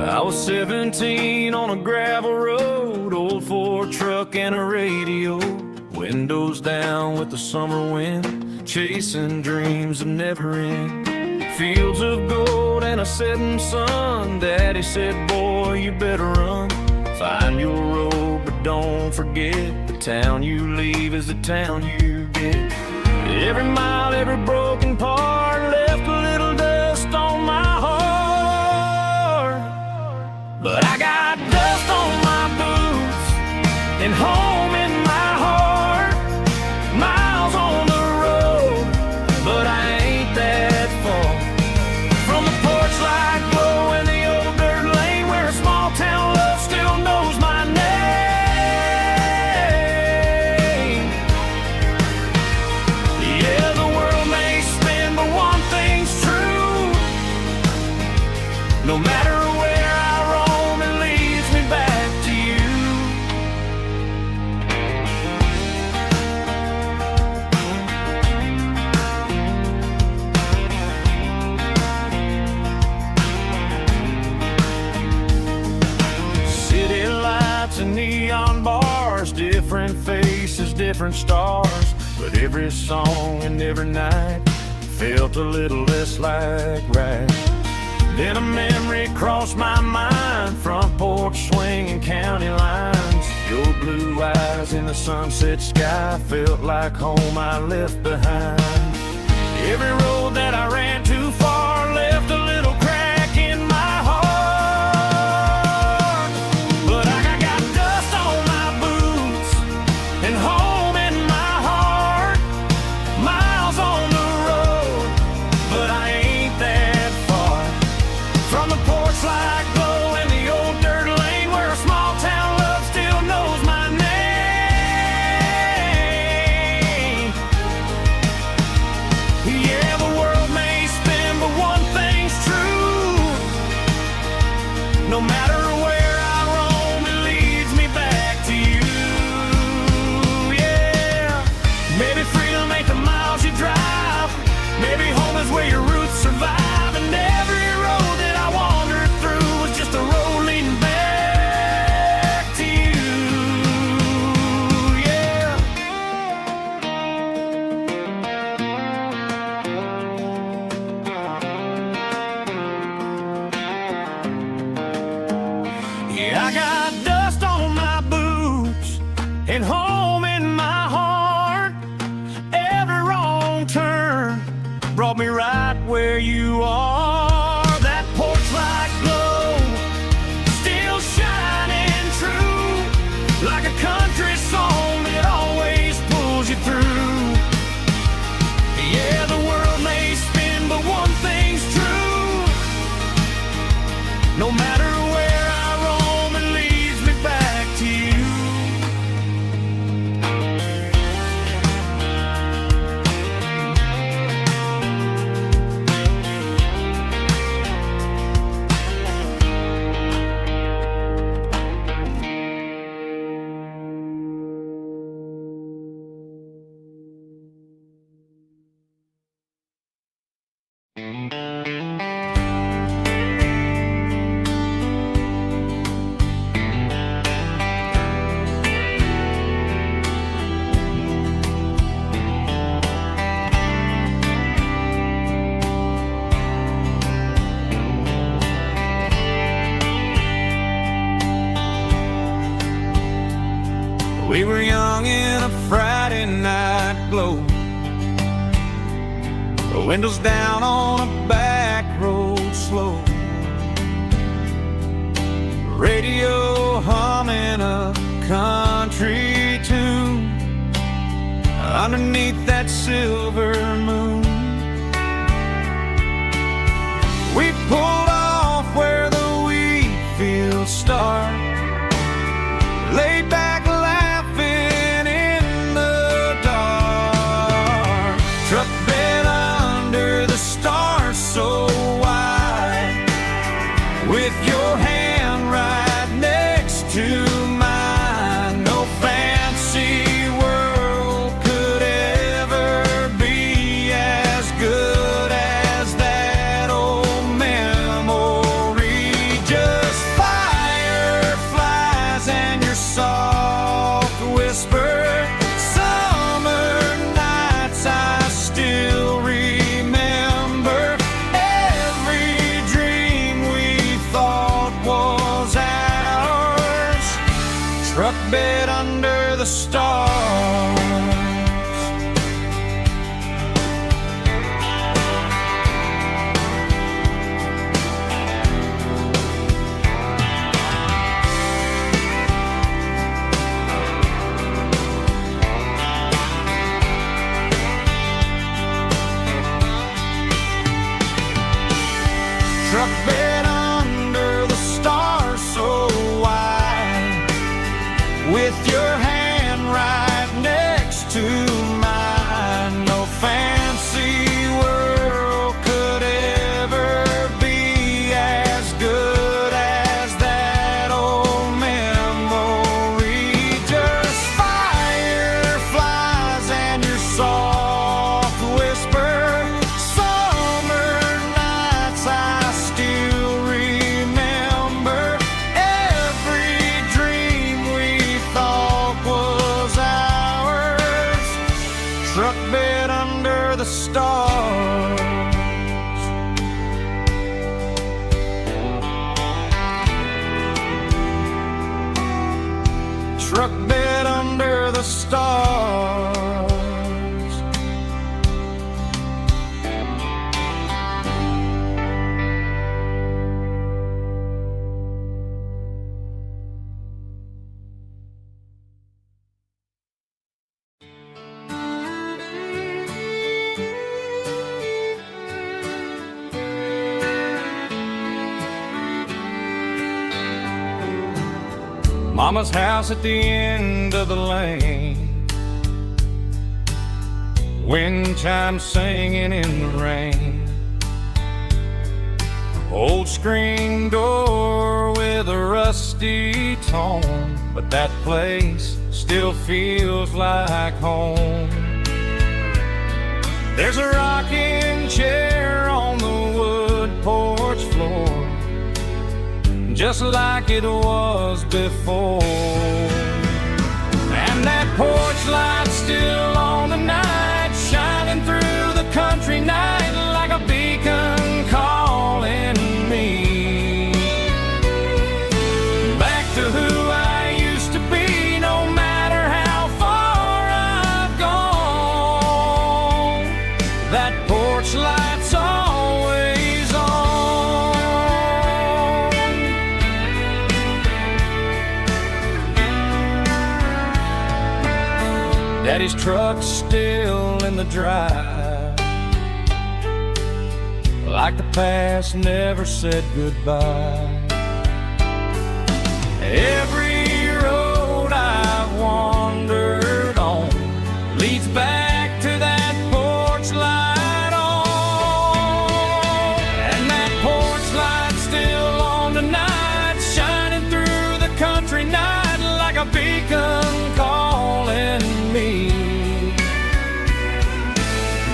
I was 17 on a gravel road, old Ford truck and a radio, windows down with the summer wind, chasing dreams of never end, fields of gold and a setting sun. Daddy said, boy, you better run, find your road, but don't forget, the town you leave is the town you get. Every mile, every broken part left a little dust on my heart, but I got dust on my boots and home in my heart, miles on the road, but I ain't that far from the porch light glow and the old dirt lane where a small town love still knows my name. Yeah, the world may spin, but one thing's true, no matter where I roam, it leads me back to you. City lights and neon bars, different faces, different stars, but every song and every night felt a little less like right. Then a memory crossed my mind, front porch swinging county lines, your blue eyes in the sunset sky felt like home I left behind. Every road that I ran too far left a little crack in my heart, but I got dust on my boots and home in my heart, miles on the road, but I ain't that far from the porch light glow and the old dirt lane where a small town love still knows my name. Yeah, the world may spin, but one thing's true, no matter where I roam, it leads me back to you. Yeah, maybe freedom ain't the miles you drive, maybe home is where your roots survive, and every road that I wandered through was just a road leading back to you. Yeah. Yeah, I got dust on my boots and home in my heart. Every wrong turn brought me right where you are. That porch light glow still shining true, like a country song that always pulls you through. Yeah, the world may spin, but one thing's true, no matter where I roam, it leads me back to you. We were young in a Friday night glow, the windows down on a back road slow, radio humming a country tune underneath that silver moon. We pulled off where the wheat fields start, laid back laughing in the dark. Truck bed under the stars so wide, with your hand right next to mine. No fancy world could ever be as good as that old memory. Just fireflies and your soft whisper. Summer nights I still remember. Every dream we thought was ours. Truck bed under the stars. Truck bed under the stars so wide, with your hand right next to mine. No fancy world could ever be as good as that old memory. Just fireflies and your soft whisper. Summer nights I still remember. Every dream we thought was ours. Truck bed under the stars. Truck bed under the stars. Mama's house at the end of the lane, wind chimes singing in the rain. Old screen door with a rusty tone, but that place still feels like home. There's a rocking chair on the wood porch floor, just like it was before. And that porch light's still on tonight, shining through the country night like a beacon calling me back to who I used to be. No matter how far I've gone, that porch light's always on. Daddy's truck's still in the drive, like the past never said goodbye. Every road I've wandered on leads back to that porch light on. And that porch light's still on tonight, shining through the country night like a beacon calling me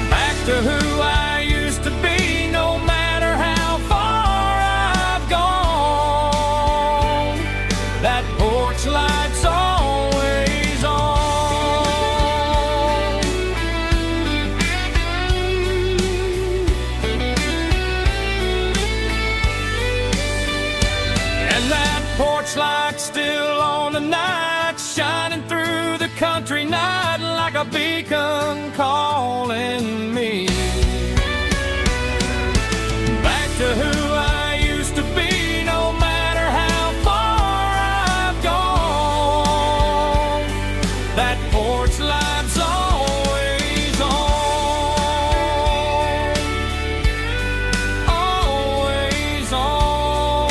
back to who I used to be. No matter how far I've gone, that Porch light still on the night, shining through the country night like a beacon calling me back to who I used to be. No matter how far I've gone, that porch light's always on, always on.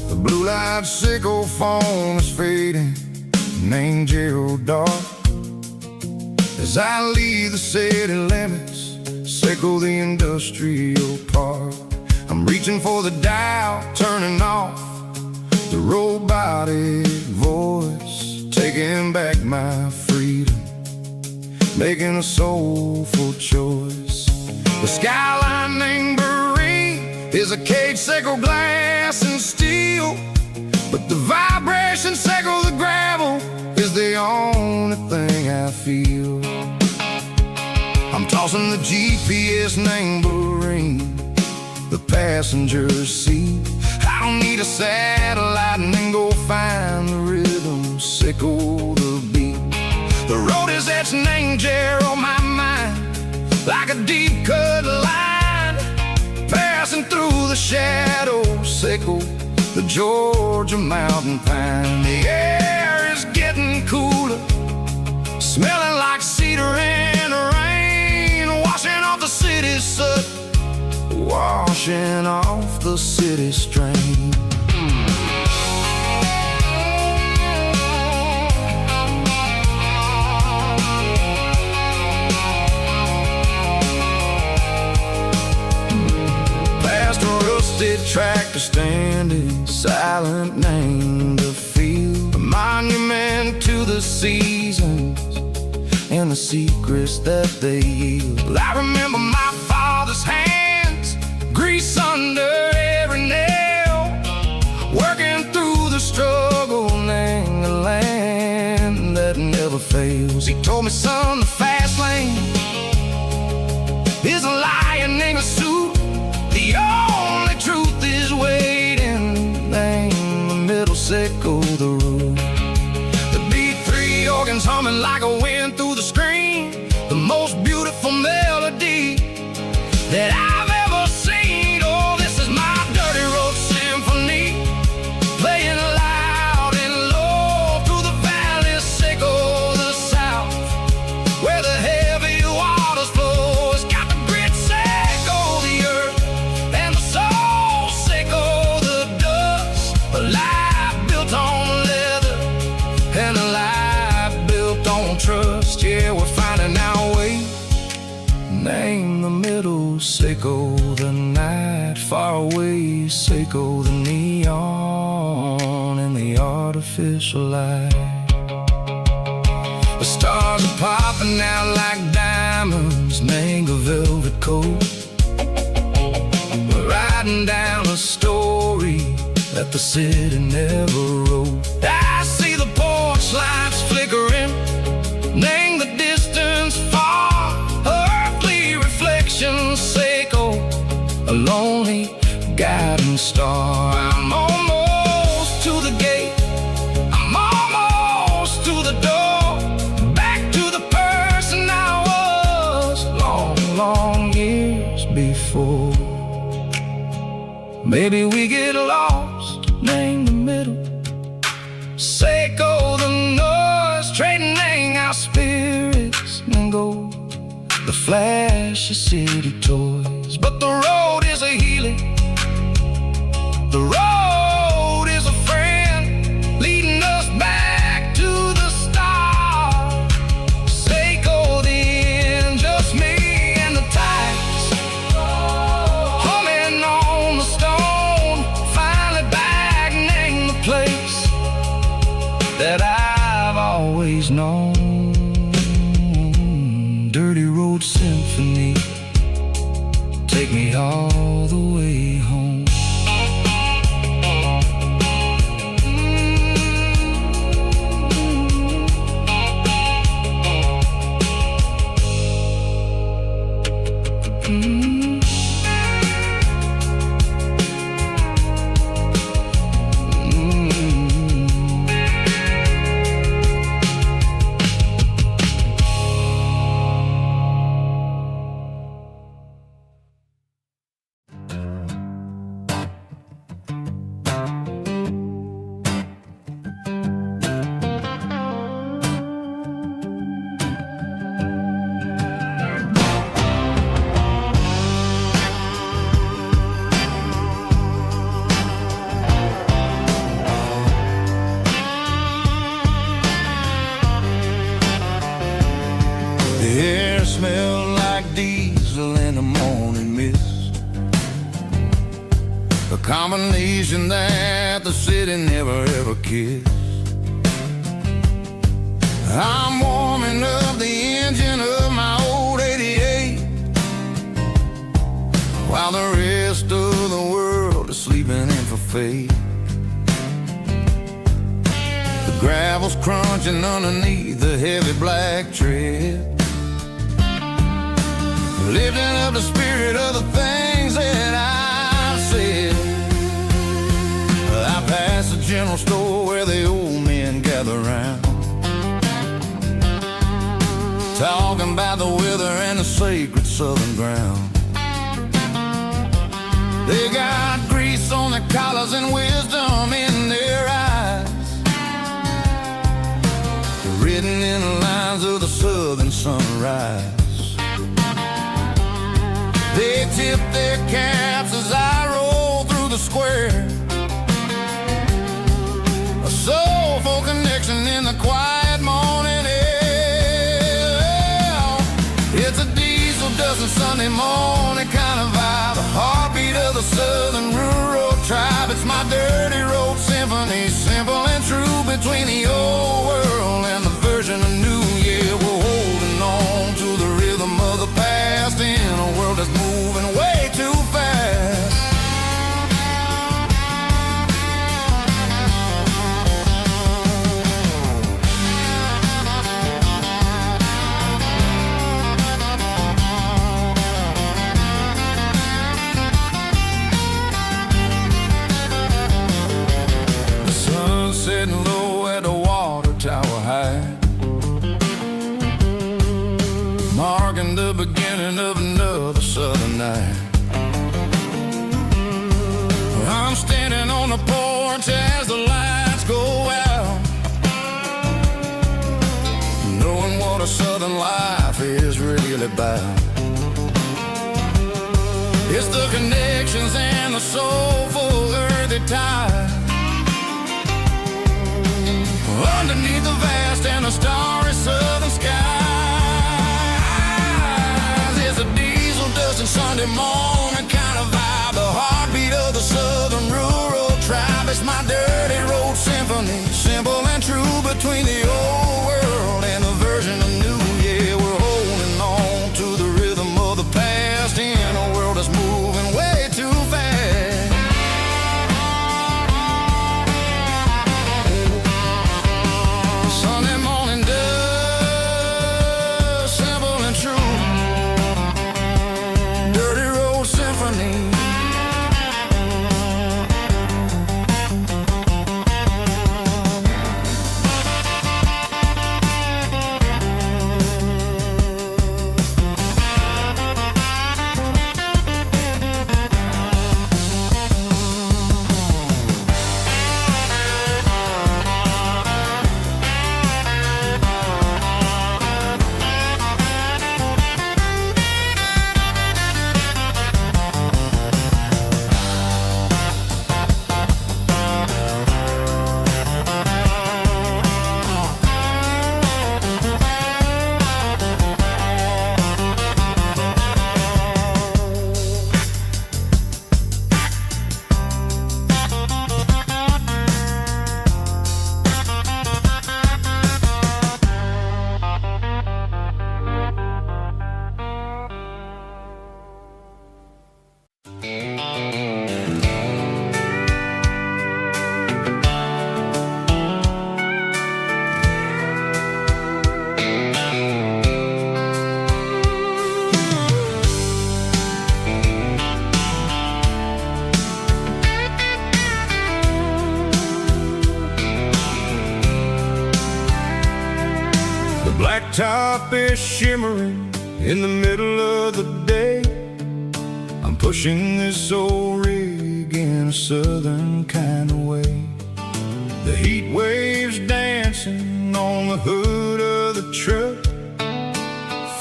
The blue light sickle phone is fading, named Geralkyo. As I leave the city limits, sickle the industrial park. I'm reaching for the dial, turning off the robotic voice, taking back my freedom, making a soulful choice. The skyline named Marine is a cage, sickle glass and steel, but the vibration sickle the gravel is the only thing I feel. I'm tossing the GPS named Marine, the passenger seat. I don't need a satellite and then go find the rhythm, sickle the beat. The road is etched named Jer on my mind, like a deep cut line, passing through the shadows, sickle the Georgia mountain pine. The air is getting cooler, smelling like cedar in the rain, washing off the city soot, washing off the city strain. Past a rusted tractor standing silent, named the field, a monument to the seasons and the secrets that they yield. I remember my father's hands, grease under every nail, working through the struggle, named the land that never fails. He told me, son, the fast lane is a lion in a suit. The only truth is waiting, name the middle, sickle the root. The B3 organs humming like a wind through the screen, the most beautiful melody that I've ever seen. Oh, this is my dirty road symphony, playing loud and low through the valleys, sickle the south, where the heavy waters flow. It's got the grit, sickle the earth, and the soul, sickle the dust. A life built on leather and a life built on trust. Yeah, we're finding our way, name the middle, sickle the night, far away, sickle the neon and the artificial light. The stars are popping out like diamonds, name a velvet coat. We're riding down a story that the city never wrote. I see the porch lights flickering, name the distance far, earthly reflections, sickle a lonely guiding star. I'm almost to the gate, I'm almost to the door, back to the person I was long, long years before. Maybe we get lost, name the middle, sickle the noise, trading our spirits and go the flash of city toys. But the road is a healing, the road is a friend, leading us back to the start. Seiko the end, just me and the tides, humming symphony. Take me all the way home. The air smelled like diesel in the morning mist, a combination that the city never ever kissed. I'm warming up the engine of my old 88, while the rest of the world is sleeping in for fate. The gravel's crunching underneath the heavy black tread, lifting up the spirit of the things that I've said. I pass the general store where the old men gather round, talking about the weather and the sacred southern ground. They got grease on their collars and wisdom in their eyes, written in the lines of the southern sunrise. They tip their caps as I roll through the square, a soulful connection in the quiet morning air. It's a diesel dusting Sunday morning kind of vibe, the heartbeat of the southern rural tribe. It's my dirty road symphony, simple and true, between the old world and the version of new. Yeah, we're holding on to the rhythm of the past in a world that's moving way too fast. The sun setting low at the water tower high, marking the beginning of another southern night. I'm standing on the porch as the lights go out, knowing what a southern life is really about. It's the connections and the soulful earthy tide, underneath the vast and the starry southern skies. It's a diesel dusting Sunday morning kind of vibe, the heartbeat of the southern rural tribe. It's my dirty road symphony, simple and true, between the old world and the version of new. Yeah, we're holding on to the rhythm of the past in a world that's moving way too fast. Sunday morning dust, simple and true, dirty road symphony. top is shimmering in the middle of the day. I'm pushing this old rig in a southern kind of way. The heat waves dancing on the hood of the truck,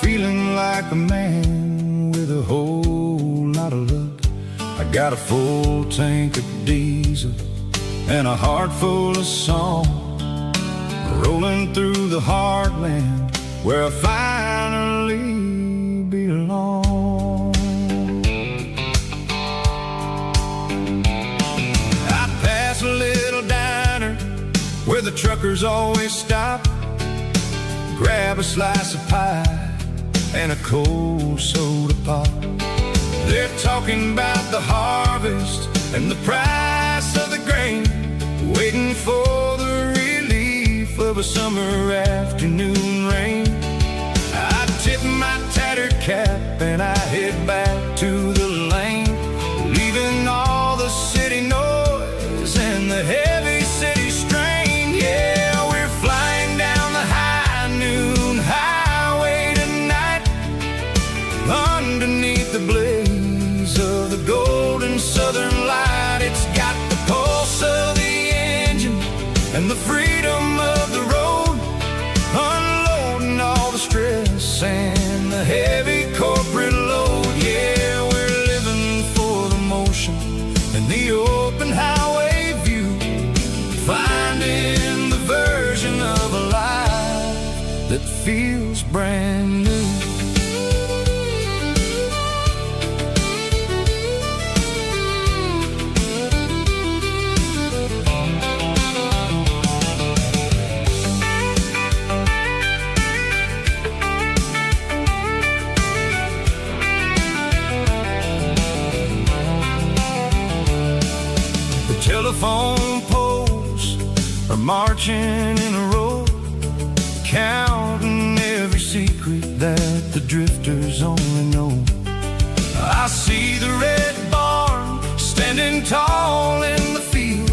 feeling like a man with a whole lot of luck. I got a full tank of diesel and a heart full of song, rolling through the heartland where I finally belong. I pass a little diner where the truckers always stop, grab a slice of pie and a cold soda pop. They're talking about the harvest and the price of the grain, waiting for the relief of a summer afternoon rain. I tip my tattered cap and I head back to the lane, leaving all the city noise and the heavy city strain. Yeah, we're flying down the high noon highway tonight, underneath the blaze of the golden southern light. It's got the pulse of the engine and the freedom of the road, unloading all the stress and the heavy corporate load. Yeah, we're living for the motion and the open highway view, finding the version of a life that feels brand new. Telephone poles are marching in a row, counting every secret that the drifters only know. I see the red barn standing tall in the field,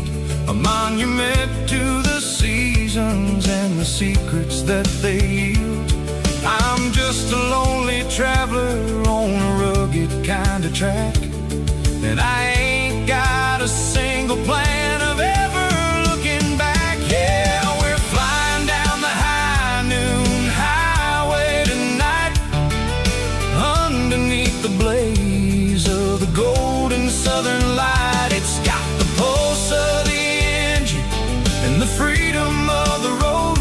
a monument to the seasons and the secrets that they yield. I'm just a lonely traveler on a rugged kind of track, and I ain't got a single plan of ever looking back. Yeah, we're flying down the high noon highway tonight, underneath the blaze of the golden southern light. It's got the pulse of the engine and the freedom of the road,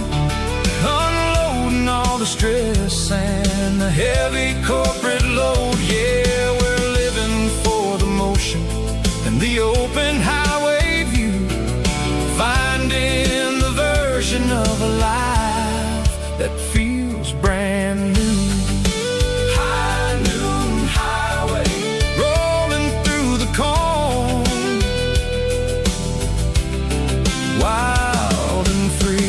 unloading all the stress and the heavy corporate load. Yeah, we're living for the motion and the open highway view, finding the version of a life that feels brand new. High noon highway, rolling through the corn, wild and free.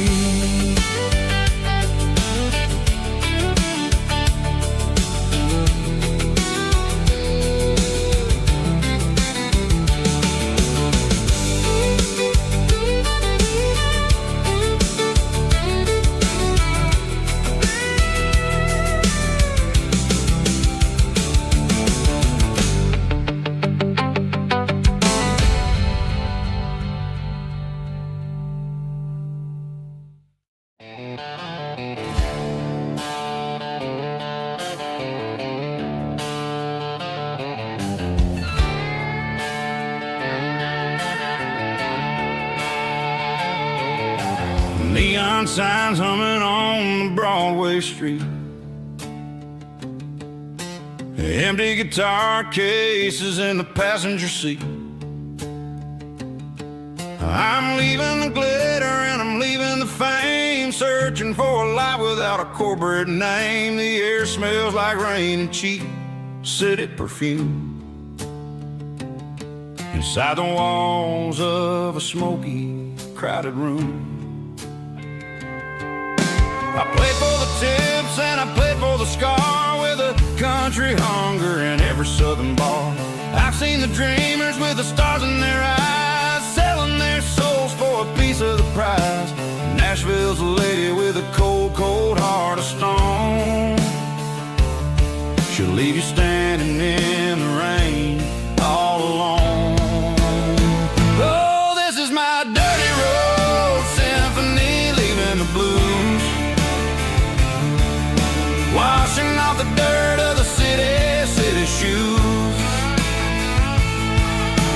Neon signs humming on the Broadway street, empty guitar cases in the passenger seat. I'm leaving the glitter and I'm leaving the fame, searching for a life without a corporate name. The air smells like rain and cheap city perfume, inside the walls of a smoky, crowded room. I played for the tips and I played for the scar, with a country hunger in every southern bar. I've seen the dreamers with the stars in their eyes, selling their souls for a piece of the prize. Nashville's a lady with a cold, cold heart of stone. leave you standing in the rain all alone. Oh, this is my dirty road symphony, leaving the blues, washing off the dirt of the city shoes.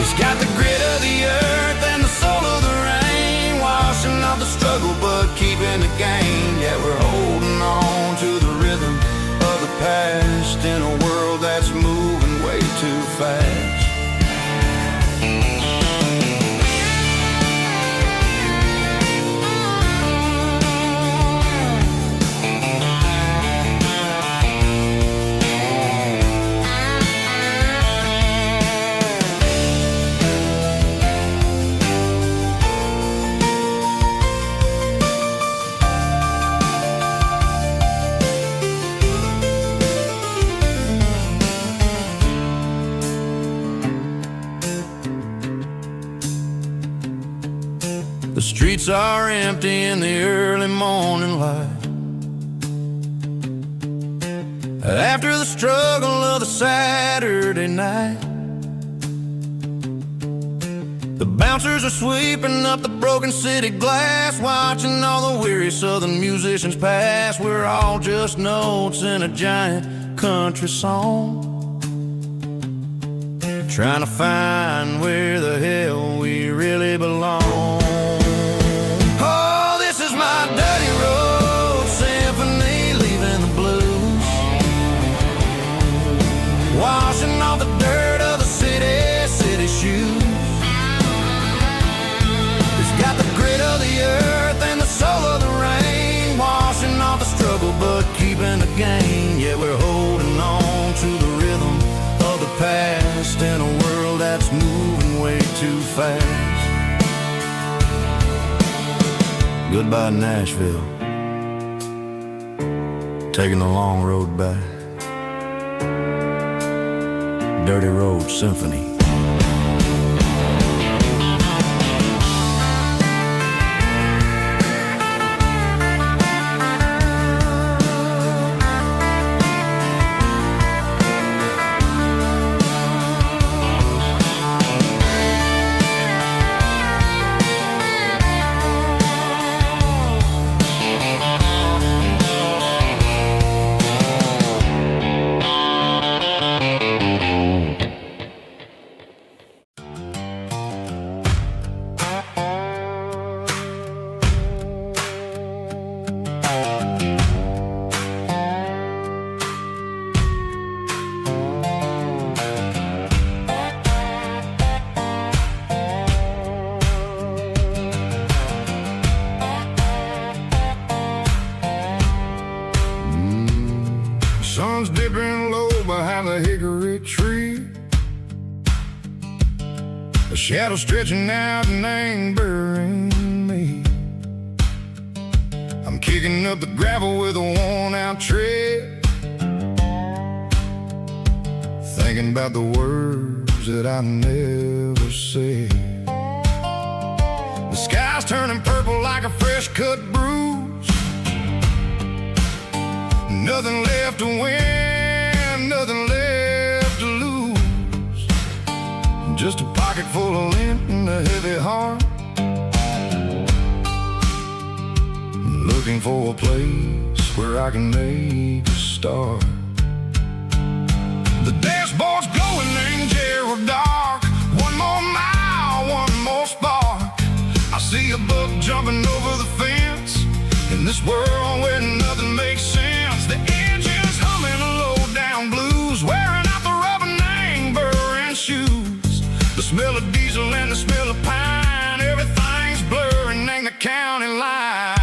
It's got the grit of the earth and the soul of the rain, washing off the struggle but keeping the gain. Yeah, we're holding on to the rhythm of the past in a world that's moving way too fast. The streets are empty in the early morning light, after the struggle of the Saturday night. The bouncers are sweeping up the broken city glass, watching all the weary southern musicians pass. We're all just notes in a giant country song, trying to find where the hell we really belong. My dirty road symphony, leaving the blues, washing off the dirt of the city shoes. It's got the grit of the earth and the soul of the rain, washing off the struggle but keeping the gain. Yeah, we're holding on to the rhythm of the past in a world that's moving way too fast. Goodbye, Nashville, taking the long road back. Dirty Road Symphony. Sun's dipping low behind the hickory tree, a shadow stretching out and angering me. I'm kicking up the gravel with a worn-out tread, thinking about the words that I never said. The sky's turning purple like a fresh-cut bruise, nothing left to win, nothing left to lose, just a pocket full of lint and a heavy heart, looking for a place where I can make a start. The dashboard's glowing in Gerald dark, one more mile, one more spark. I see a buck jumping over the fence, in this world where nothing makes sense. The engine's humming a low-down blues, wearing out the rubber name, burring shoes. The smell of diesel and the smell of pine, everything's blurring, ain't the county line.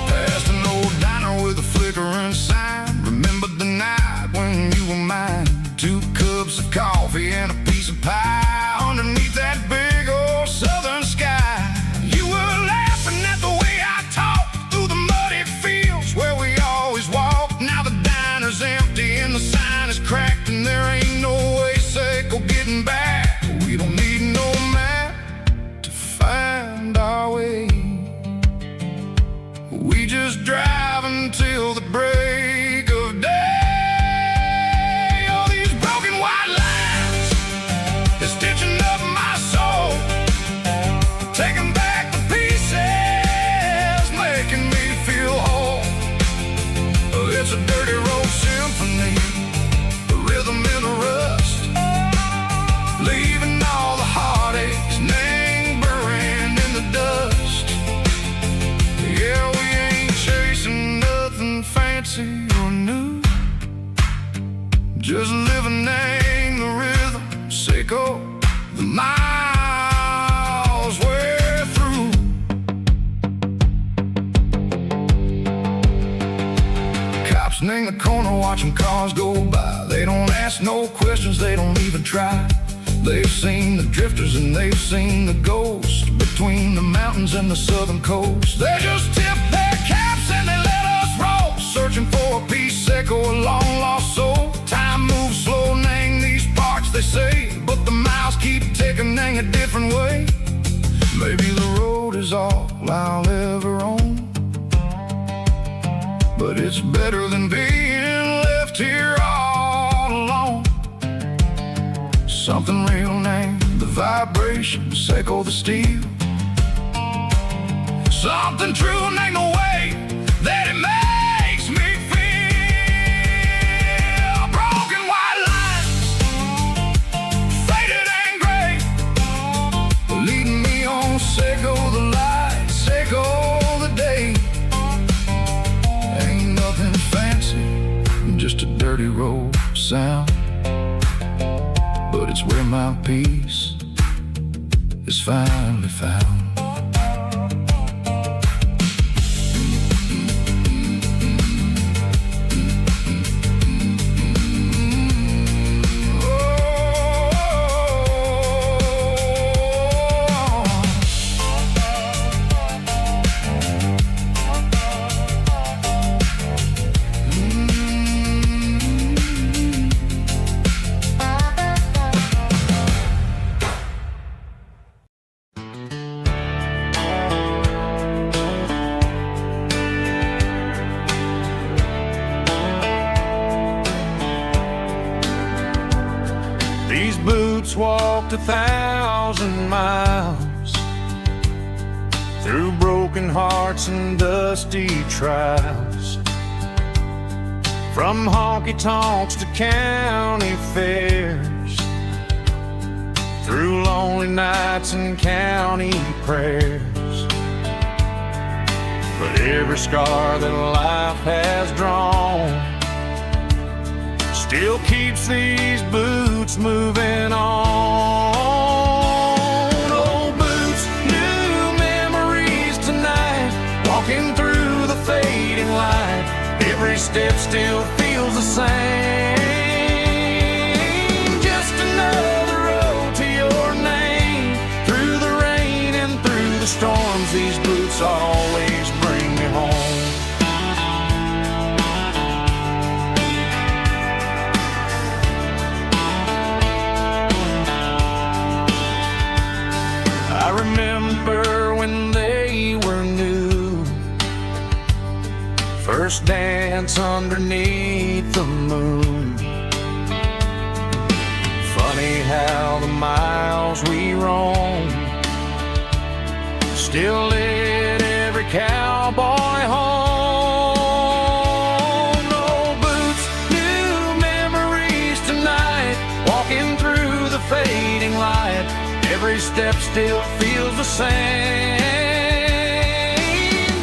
Past an old diner with a flickering sign, remember the night when you were mine. 2 cups of coffee and a piece of pie underneath that big old southern sky. You were laughing at the way I talked through the muddy fields where we always walked. the corner watching cars go by. They don't ask no questions, they don't even try. They've seen the drifters and they've seen the ghosts between the mountains and the southern coast. They just tip their caps and they let us roll, searching for a piece echo, a long lost soul. Time moves slow, nang these parts, they say, but the miles keep ticking, nang a different way. Maybe the road is all I'll ever own, but it's better than being left here all alone. Something real named the vibrations echo the steel. Something true named the way that it makes me feel. Broken white lines, faded and gray, leading me on, echo the lights, echo the day. Ain't nothing fancy, just a dirty road sound, but it's where my peace is finally found. These boots walked 1,000 miles through broken hearts and dusty trials, from honky-tonks to county fairs, through lonely nights and county prayers. But every scar that life has drawn still keeps these boots moving on. Old boots, new memories tonight, walking through the fading light. Every step still feels the same. Just another road to your name. Through the rain and through the storms, these boots always bring me home. I remember when they were new, first dance underneath the moon. Funny how the miles we roam still lit every cowboy home. Old boots, new memories tonight, walking through the fading light. Every step still feels the same.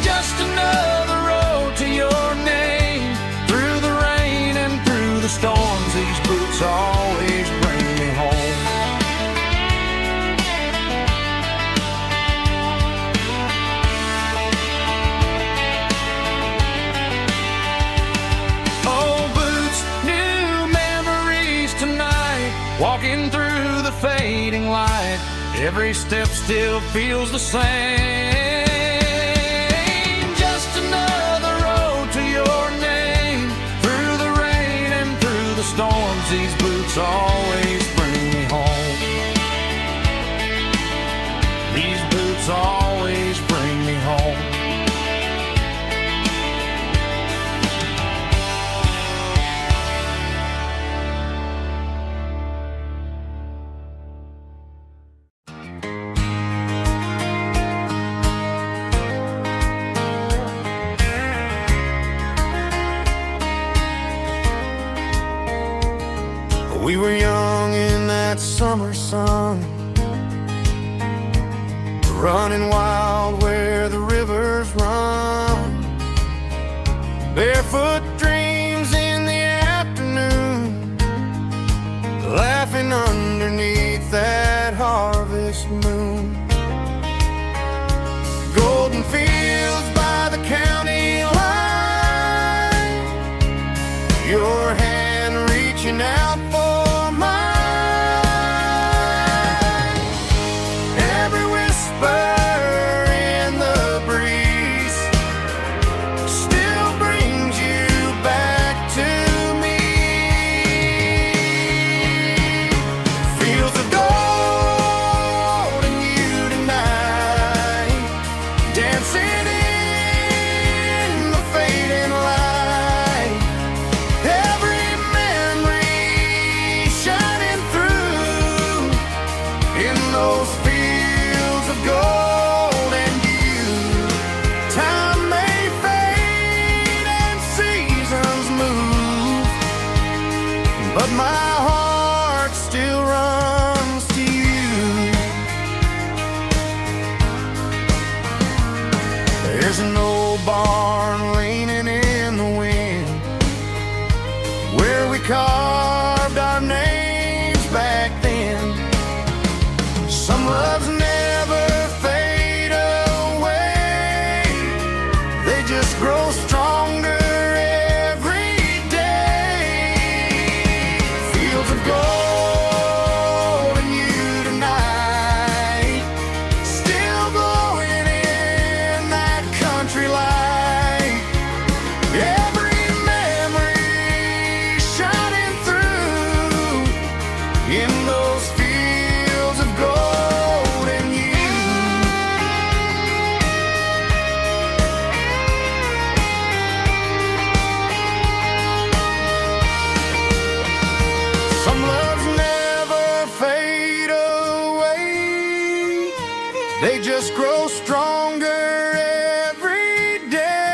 Just another road to your name. Through the rain and through the storms, these boots always bring me home. Old boots, new memories tonight, walking through the fading light. Every step still feels the same. Just another road to your name. Through the rain and through the storms, these boots always bring me home. These boots always bring me home. We were young in that summer sun, running wild where the rivers run. Barefoot dreams in the afternoon, laughing underneath that harvest moon. Golden fields by the county line, barn leaning in the wind, where we carved our names back then. Some loves never fade away, they just grow stronger every day. Fields of gold and you tonight, still glowing in that country light. Every memory shining through in those fields of gold and you. Some loves never fade away, they just grow stronger every day.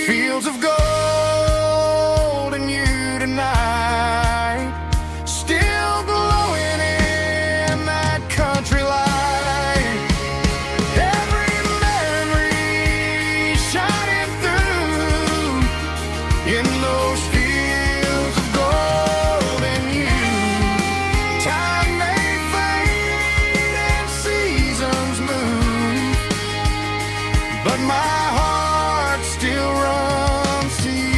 Fields of gold and you tonight, still glowing in that country light. Every memory shining through in those fields of gold and you. Time may fade and seasons move, but my heart still runs to you.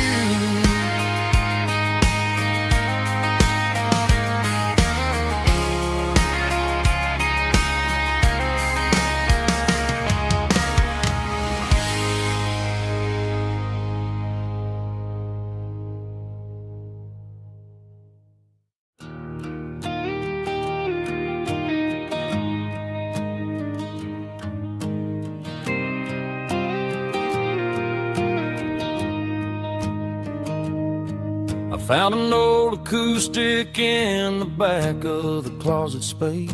I found an old acoustic in the back of the closet space.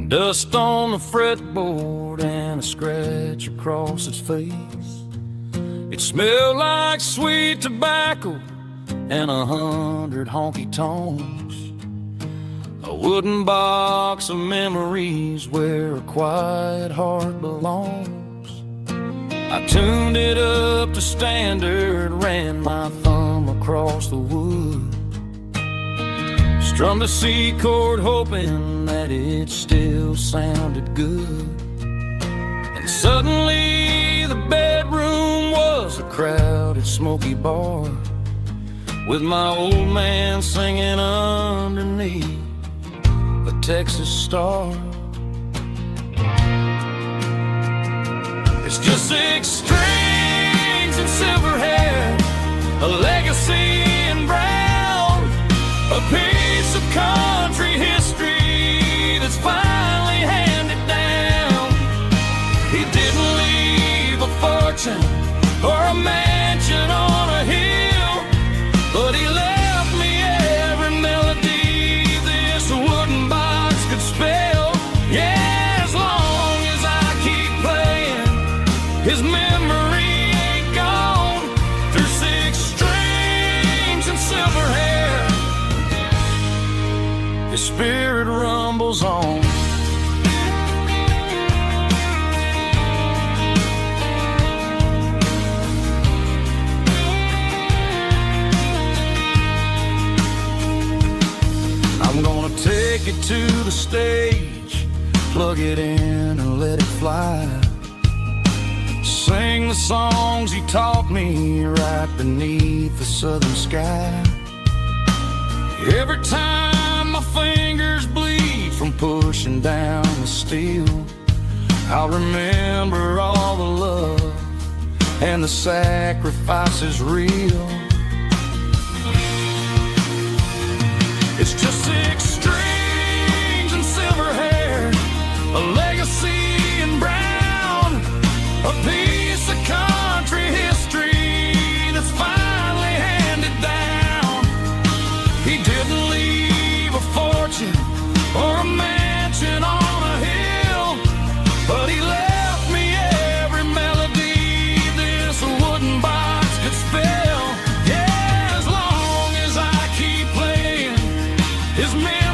Dust on the fretboard and a scratch across its face. It smelled like sweet tobacco and 100 honky tonks. A wooden box of memories where a quiet heart belongs. I tuned it up to standard, ran my thumb across the wood, strummed a C chord hoping that it still sounded good. And suddenly the bedroom was a crowded smoky bar, with my old man singing underneath a Texas star. It's just 6 strings and silver hair, a legacy in brown, a piece of country history that's finally handed down. He didn't leave a fortune or a mansion on a hill, but he left me every melody this wooden box could spell. Yeah, as long as I keep playing, his memory ain't gone. Through 6 strings and silver hair, his spirit rumbles on. I'm gonna take it to the stage, plug it in and let it fly. Sing the songs he taught me right beneath the southern sky. Every time my fingers bleed from pushing down the steel, I'll remember all the love and the sacrifices real. It's just 6 strings and silver hair, a legacy in brown, a piece of country history that's finally handed down. He didn't leave a fortune or a mansion on a hill, but he left me every melody this wooden box could spell. Yeah, as long as I keep playing, his memory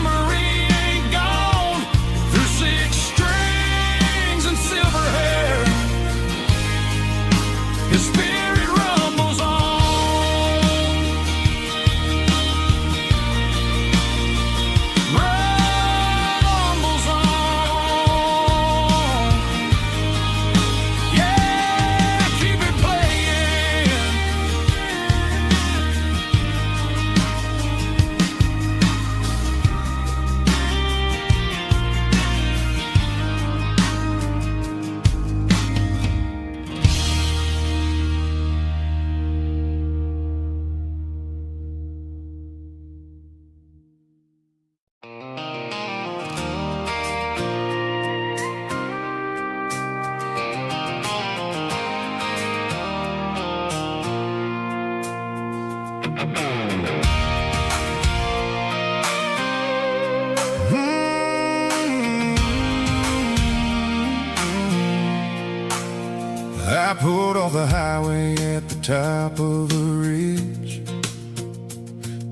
I pulled off the highway at the top of the ridge,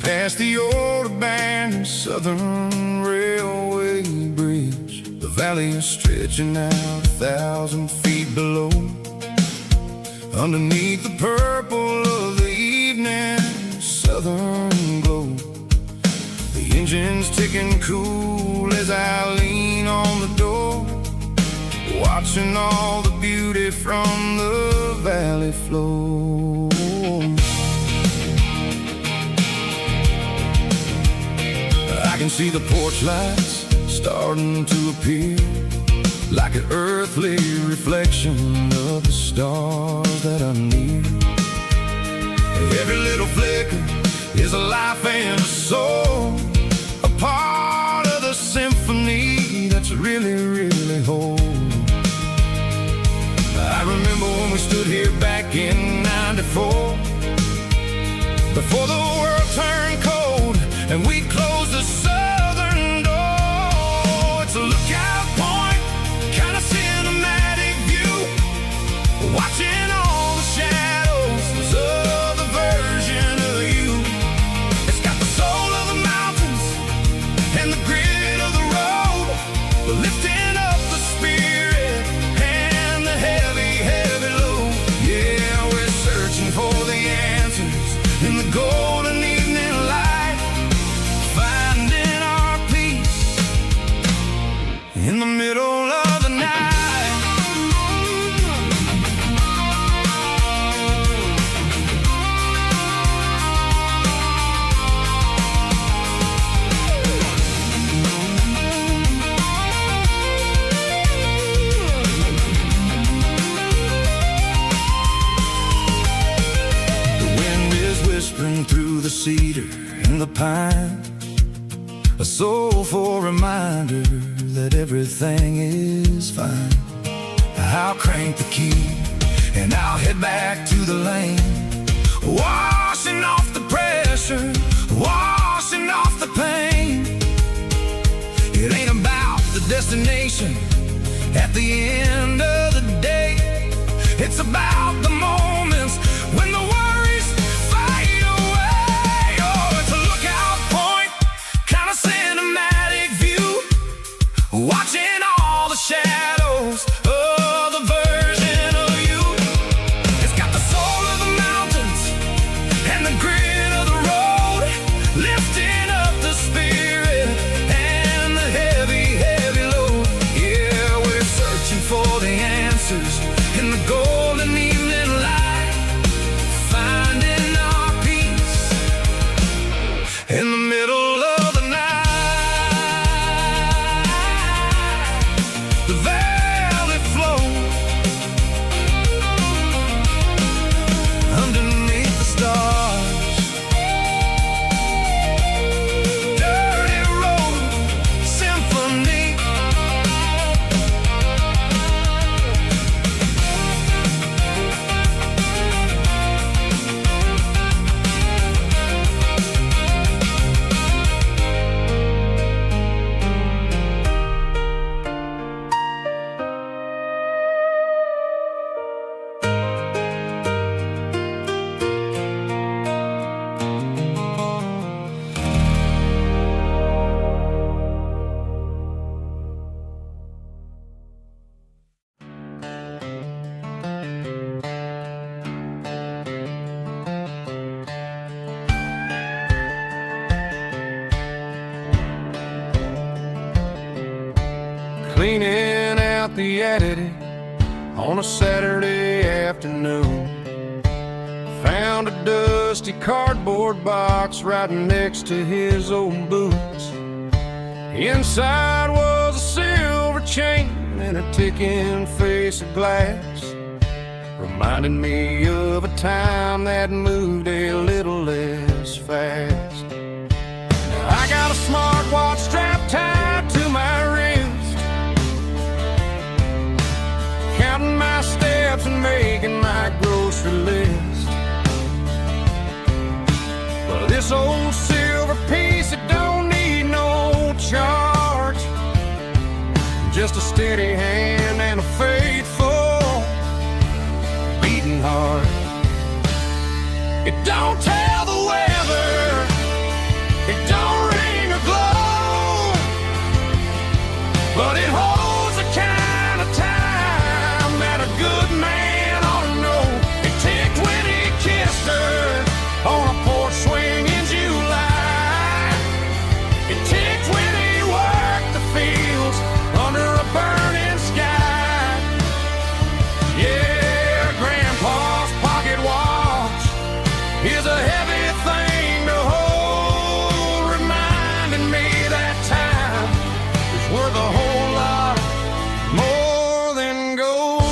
past the old abandoned Southern Railway bridge. The valley is stretching out 1,000 feet below, underneath the purple of the evening southern glow. The engine's ticking cool as I lean on the door, watching all the beauty from the valley flow. I can see the porch lights starting to appear, like an earthly reflection of the stars that are near. Every little flicker is a life and a soul, a part of the symphony that's really, really whole. I remember when we stood here back in '94, before the world turned cold and we closed the southern door. It's a lookout point, kind of cinematic view, watching all the shadows of the version of you. It's got the soul of the mountains and the grit of the road, lifting up the spirit and the heavy, heavy load. Yeah, we're searching for the answers in the golden evening light, finding our peace in the middle of the night. Whispering through the cedar and the pine, a soulful reminder that everything is fine. I'll crank the key and I'll head back to the lane, washing off the pressure, washing off the pain. It ain't about the destination at the end of the day, it's about the moments when the worries fade away. Oh, it's a lookout point, kind of cinematic view, watching all the shadows of the version of you. It's got the soul of the mountains and the grit of the road, lifting up the spirit and the heavy, heavy load. Yeah, we're searching for the answers in the golden evening light, finding our peace in the middle of the night. The valley flows underneath the stars, dirty road symphony. Cleaning out the attic on a Saturday afternoon, found a dusty cardboard box right next to his old boots. Inside was a silver chain and a ticking face of glass, reminding me of a time that moved a little less fast. Now I got a smartwatch strapped tied to my wrist, counting my steps and making my grocery list. Well, this old silver piece, it don't need no charge, just a steady hand and a faithful It don't tell the weather, it don't ring or glow, but it holds the kind of time that a good man ought to know. It ticked when he kissed her on a porch swing in July. It ticked when he worked the fields under a burning sky. Yeah, Grandpa's pocket watch is a heavy thing to hold, reminding me that time is worth a whole lot more than gold.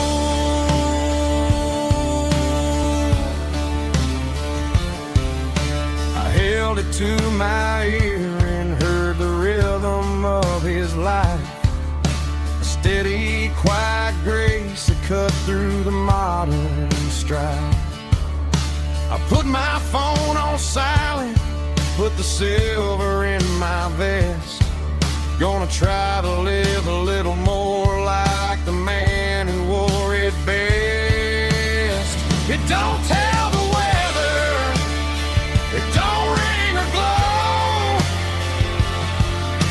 I held it to my ear and heard the rhythm of his life, a steady, quiet grace that cut through the modern strife. I put my phone on silent, put the silver in my vest. Gonna try to live a little more like the man who wore it best. It don't tell the weather, it don't ring or glow,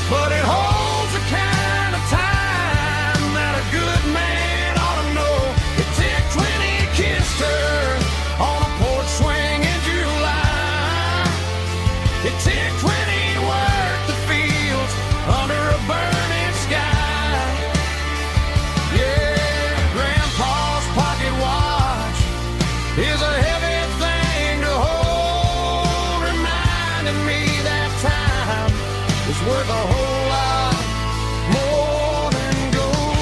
but it holds the kind of time that a good man ought to know. It ticked when he kissed her on a porch swing in July. It ticked when he worked the fields under a burning sky. Yeah, Grandpa's pocket watch is a heavy thing to hold, reminding me that time is worth a whole lot more than gold.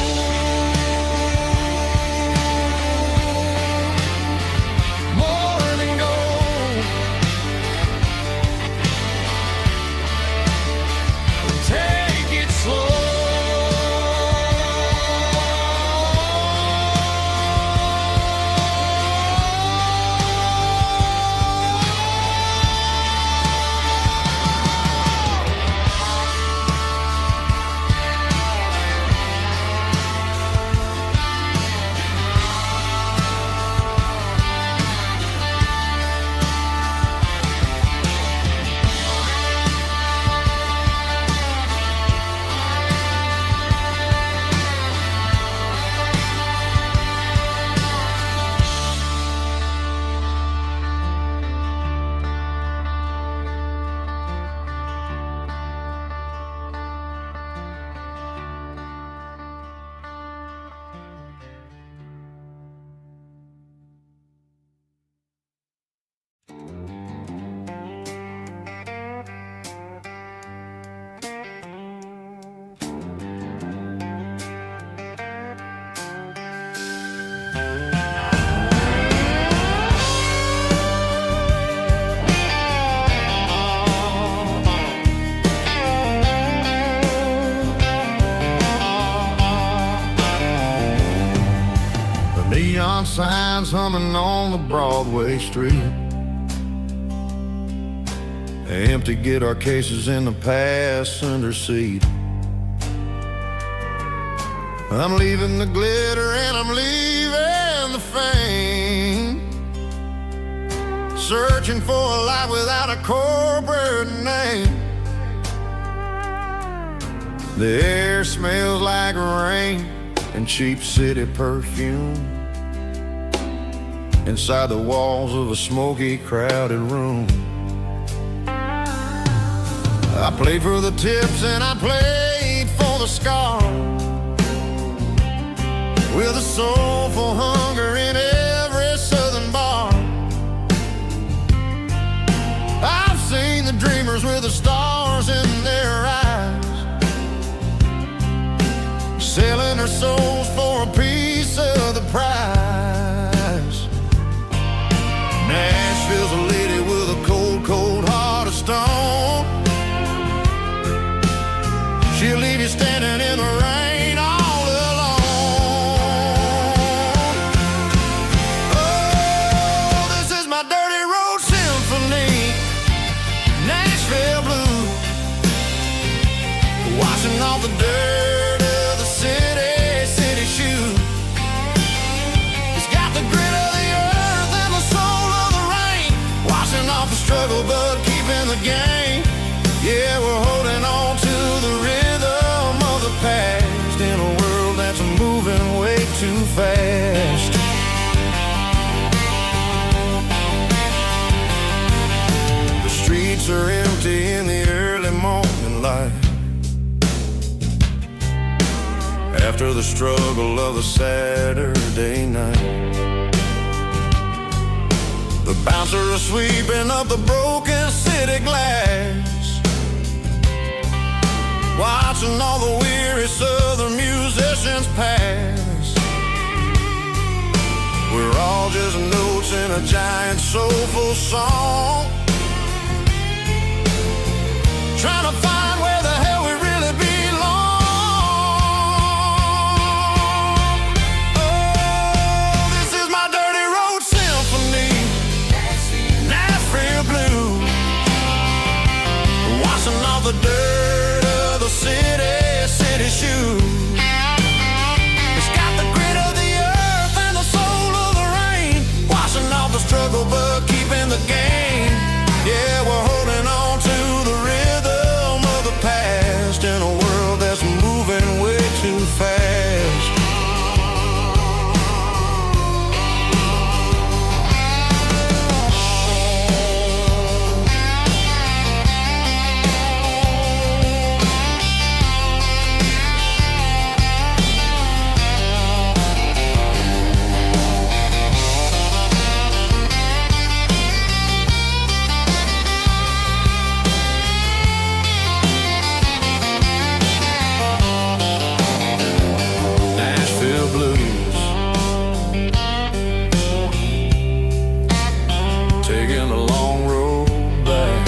More than gold. Take it slow. Neon signs humming on the Broadway street. Empty guitar cases in the passenger seat. I'm leaving the glitter and I'm leaving the fame, searching for a life without a corporate name. The air smells like rain and cheap city perfume inside the walls of a smoky, crowded room. I played for the tips and I played for the scars, with a soulful hunger in every southern bar. I've seen the dreamers with the stars in their eyes, selling their souls for a piece of the prize. Nashville's a lady with a cold, cold heart of stone. She'll leave you standing in the rain all alone. Oh, this is my dirty road symphony, Nashville blue, washing off the dirt of the city shoes. after the struggle of the Saturday night. The bouncer is sweeping up the broken city glass, watching all the weary southern musicians pass. We're all just notes in a giant soulful song, trying to find where the hell we really belong. Oh, this is my dirty road symphony, Nashville blues, washing off the dirt of the city shoes. It's got the grit of the earth and the soul of the rain, washing off the struggle but keeping the game. Yeah, we're holding on to the rhythm of the past in a world that's moving way too fast. Taking a long road back,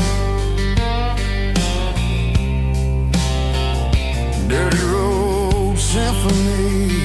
dirty road symphony.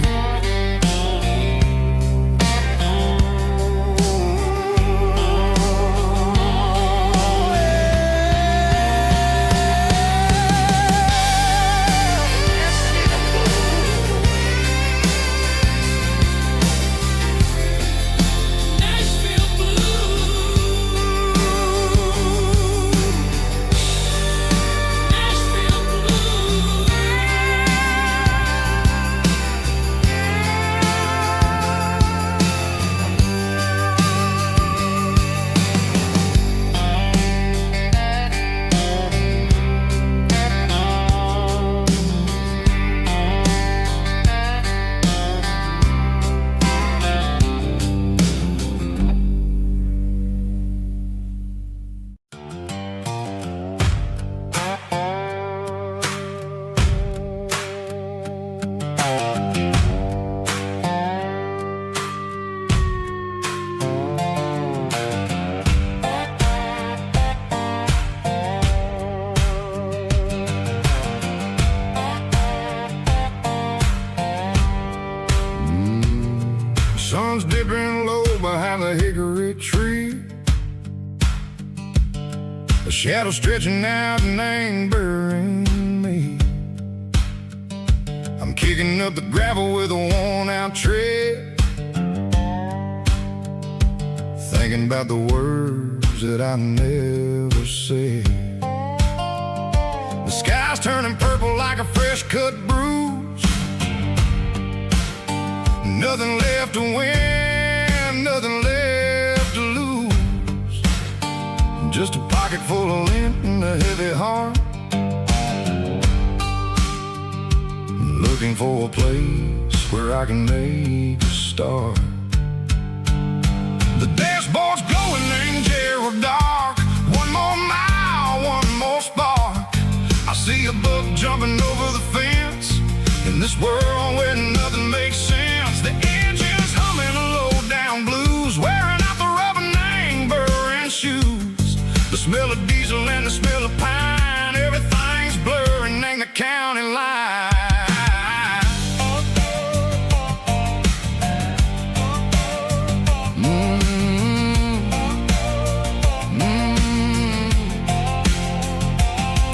Sun's dipping low behind the hickory tree, a shadow stretching out and angering me. I'm kicking up the gravel with a worn-out tread, thinking about the words that I never said. The sky's turning purple like a fresh-cut bruise, nothing left to win, nothing left to lose, just a pocket full of lint and a heavy heart, looking for a place where I can make a start. The dashboard's glowing in Gerald dark, one more mile, one more spark. I see a buck jumping over the fence, in this world where nothing makes sense. The engine's humming a low-down blues, wearing out the rubber name, burring shoes. The smell of diesel and the smell of pine, everything's blurring, ain't the county line.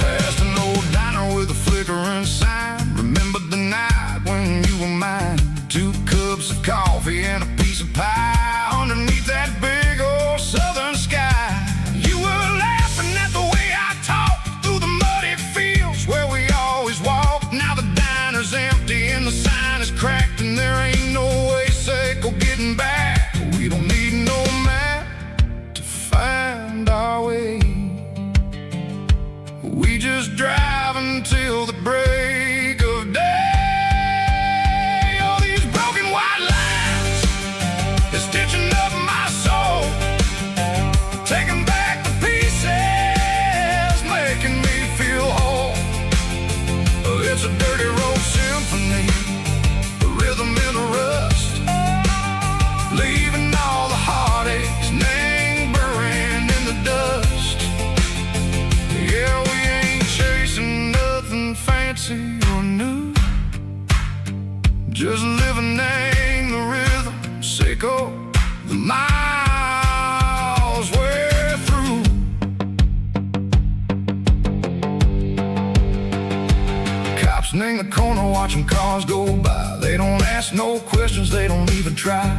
Past an old diner with a flickering sign, remember the night when you were mine. 2 cups of coffee and a piece of pie underneath that big old southern sky. You were laughing at the way I talked through the muddy fields where we always walked. Now the diner's empty and the sign is cracked, and there ain't no way safe or getting back. We don't need no map to find our way, we just drive until the break of day. There's a living name, the rhythm, Seiko, the miles we're through. Cops in the corner watching cars go by. They don't ask no questions, they don't even try.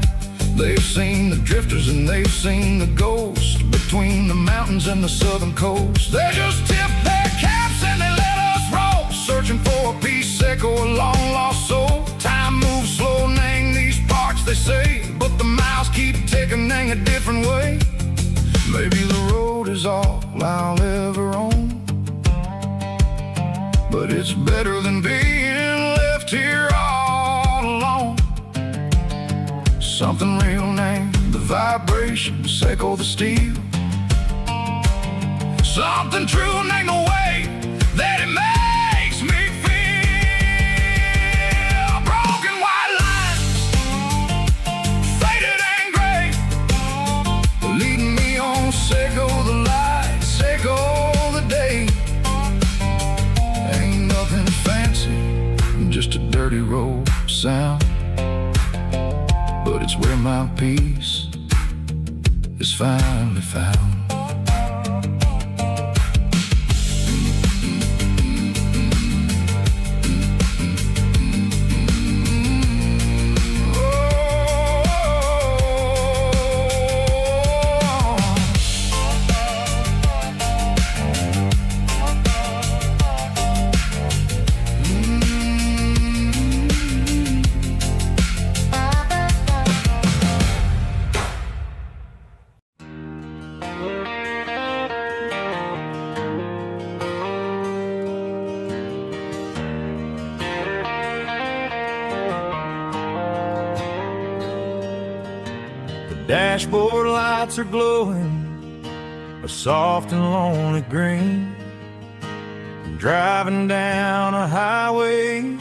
They've seen the drifters and they've seen the ghosts between the mountains and the southern coast. They just tip their caps and they let us roll, searching for a piece, Seiko, a long lost soul. Time moves slow, Nang, these parts they say, but the miles keep ticking, Nang, a different way. Maybe the road is all I'll ever own, but it's better than being left here all alone. Something real, Nang, the vibration, Seiko, the steel. Something true, Nang, the way that it makes me feel. Broken white lines, faded and gray, leading me on, Seiko, the light, Seiko, the day. Ain't nothing fancy, just a dirty road sound, but it's where my peace is finally found. Dashboard lights are glowing a soft and lonely green. I'm driving down a highway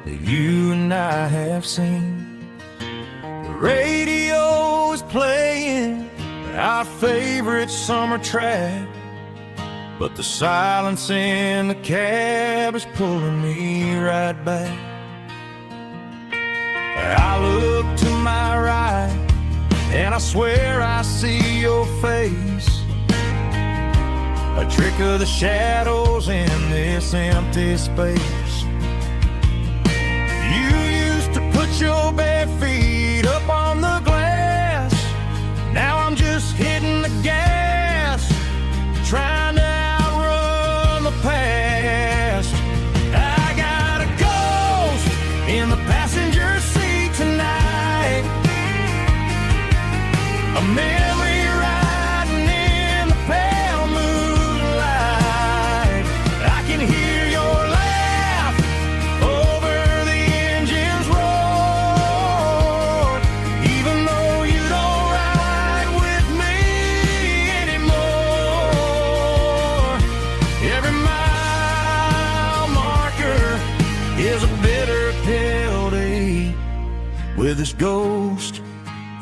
that you and I have seen. The radio is playing our favorite summer track, but the silence in the cab is pulling me right back. I look to my right and I swear I see your face, a trick of the shadows in this empty space. You used to put your bare feet up on the glass. Now I'm just hitting the gas, trying to outrun the past. I got a ghost in the passenger seat tonight, a memory riding in the pale moonlight. I can hear your laugh over the engine's roar, even though you don't ride with me anymore. Every mile marker is a bitter pill to eat, with this ghost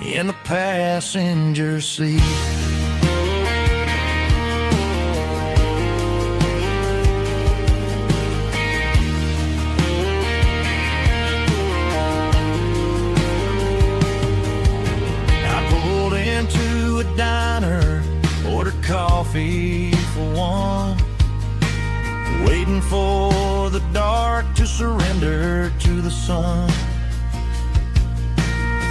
in the passenger seat. I pulled into a diner, ordered coffee for one, waiting for the dark to surrender to the sun.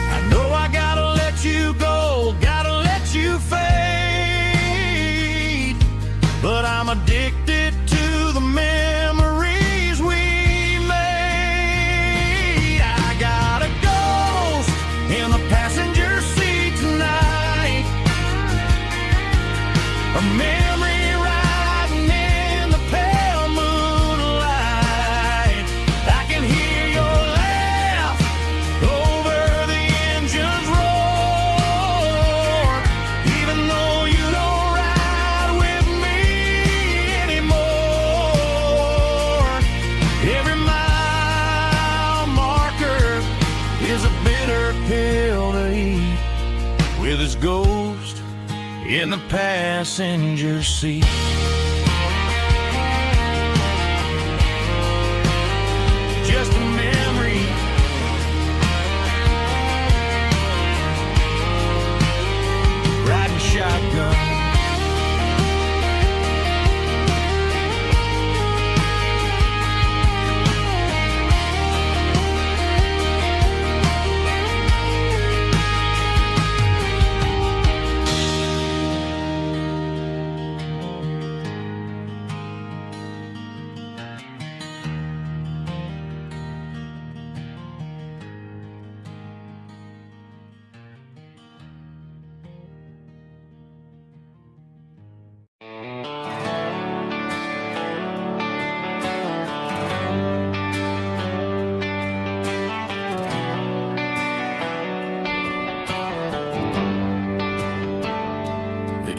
I know I gotta let you go, gotta let you fade, but I'm addicted to the memories we made. I got a ghost in the passenger seat tonight, a memory riding in the pale moonlight. I can hear your laugh over the engine's roar, even though you don't ride with me anymore. Every mile marker is a bitter pill to eat, with his ghost in the passenger seat. Just a memory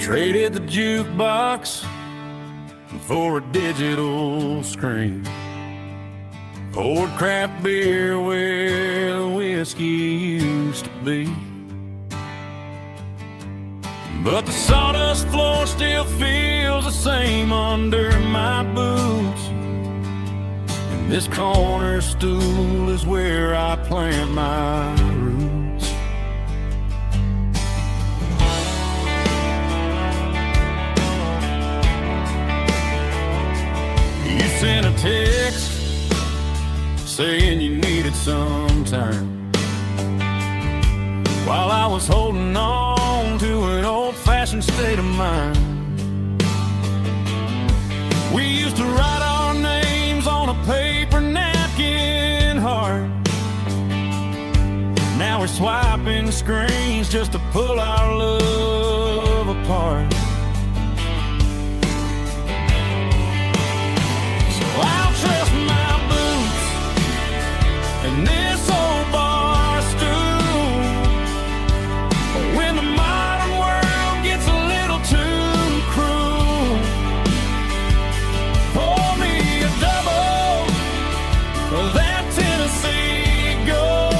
Traded the jukebox for a digital screen. Poured craft beer where the whiskey used to be. But the sawdust floor still feels the same under my boots. And this corner stool is where I plant my roots. You sent a text saying you needed some time, while I was holding on to an old-fashioned state of mind. We used to write our names on a paper napkin heart. Now we're swiping screens just to pull our love apart. So I'll trust my boots and this old bar stool. When the modern world gets a little too cruel, pour me a double of that Tennessee Gold.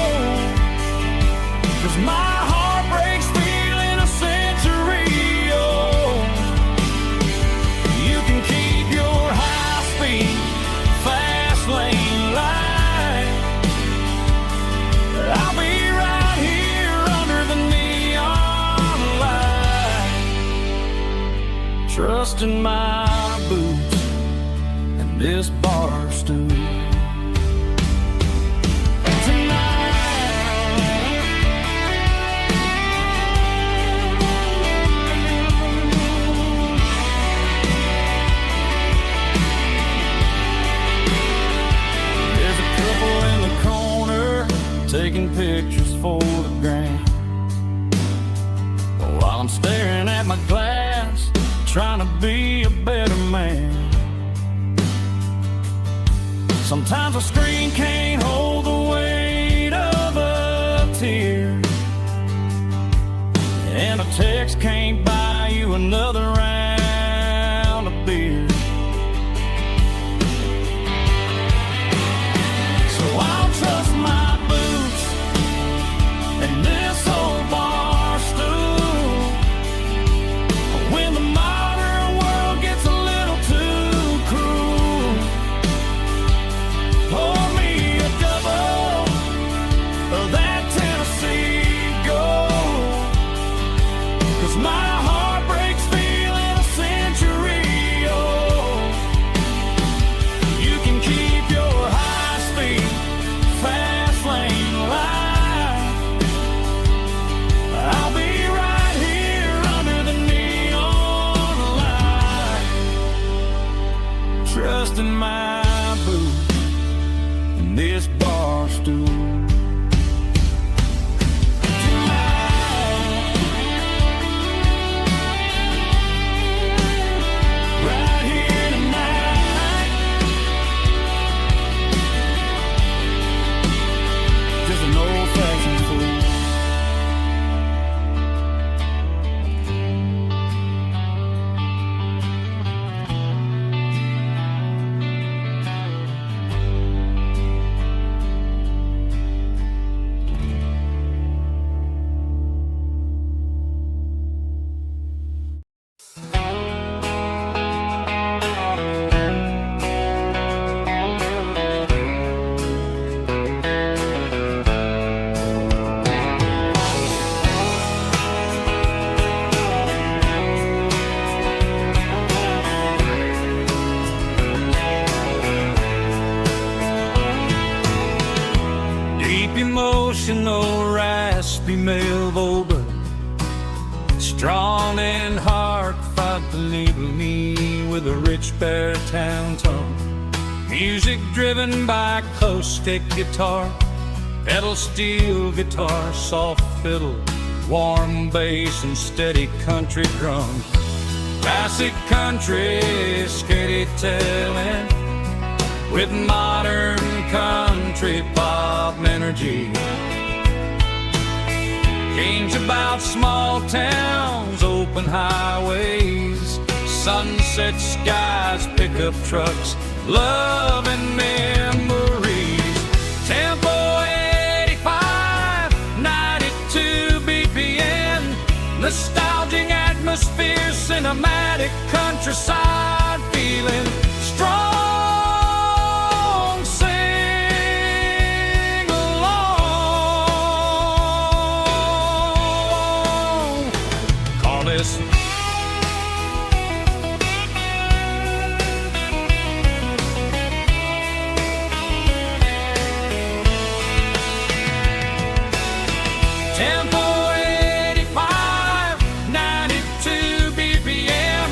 'Cause my heart breaks feeling a century old. You can keep your high-speed, fast lane light. I'll be right here under the neon light, trusting my boots and this bar stool. There's a couple in the corner taking pictures for the gram, while I'm staring at my glass, trying to be a better man. Sometimes a screen can't hold the weight of a tear, and a text can't buy you another round of beer. So I'll trust my boots and this old bar stool. When the modern world gets a little too cruel, pour me a double of that Tennessee Gold. 'Cause my heart breaks feeling a century old. You can keep your high-speed, fast lane light. I'll be right here under the neon light, trusting my boots and this bar stool. Right here tonight, just an old-fashioned fool. Deep emotional, raspy male vulva, strong and heartfelt, leaving me with a rich baritone tone. Music driven by acoustic guitar, pedal steel guitar, soft fiddle, warm bass and steady country drums. Classic country skitty-tailing with modern country pop energy. Games about small towns, open highways, sunset skies, pickup trucks, love and memories. Tempo 85, 92 BPM, nostalgic atmosphere, cinematic countryside feeling strong. Sing along. Call this Tempo 85, 92 BPM,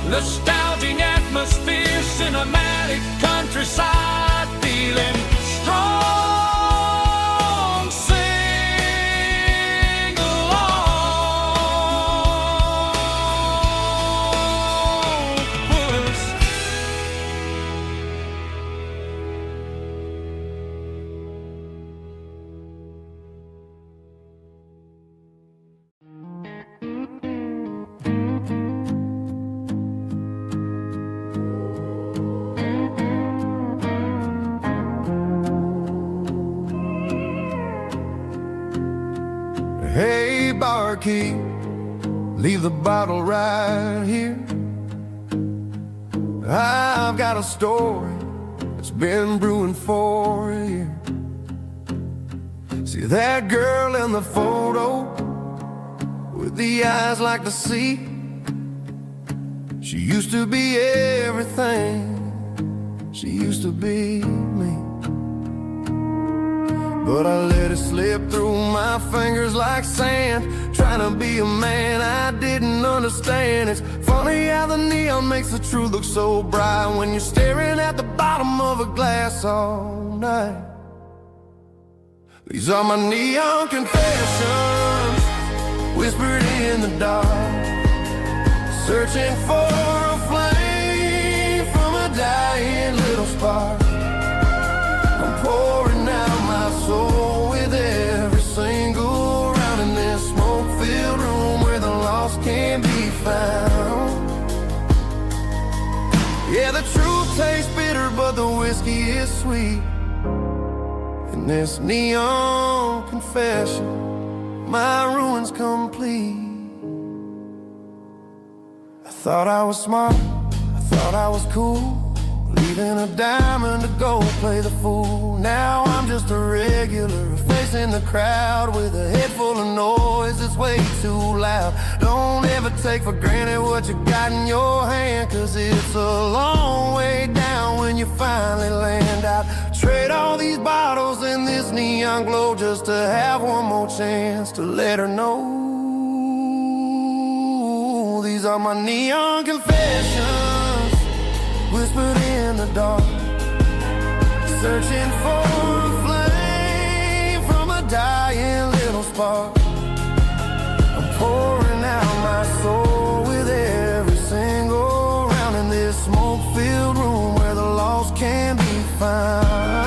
nostalgic atmosphere, cinematic countryside feeling strong. Sing along. Puss. Hey, barkeep, leave the bottle right here. I've got a story that's been brewing for a year. See that girl in the photo with the eyes like the sea? She used to be everything. She used to be me. But I let it slip through my fingers like sand, trying to be a man I didn't understand. It's funny how the neon makes the truth look so bright when you're staring at the bottom of a glass all night. These are my neon confessions, whispered in the dark, searching for a flame from a dying little spark. I'm pouring out my soul with every single round in this smoke-filled room where the lost can be found. Yeah, the truth tastes bitter, but the whiskey is sweet. In this neon confession, my ruin's complete. I thought I was smart, I thought I was cool, leaving a diamond to go play the fool. Now I'm just a regular, facing the crowd with a head full of noise that's way too loud. Don't ever take for granted what you got in your hand, cause it's a long way down when you finally land out. Trade all these bottles and this neon glow just to have one more chance to let her know. These are my neon confessions, whispered in the dark, searching for a flame from a dying little spark. I'm pouring out my soul with every single round in this smoke-filled room where the lost can be found.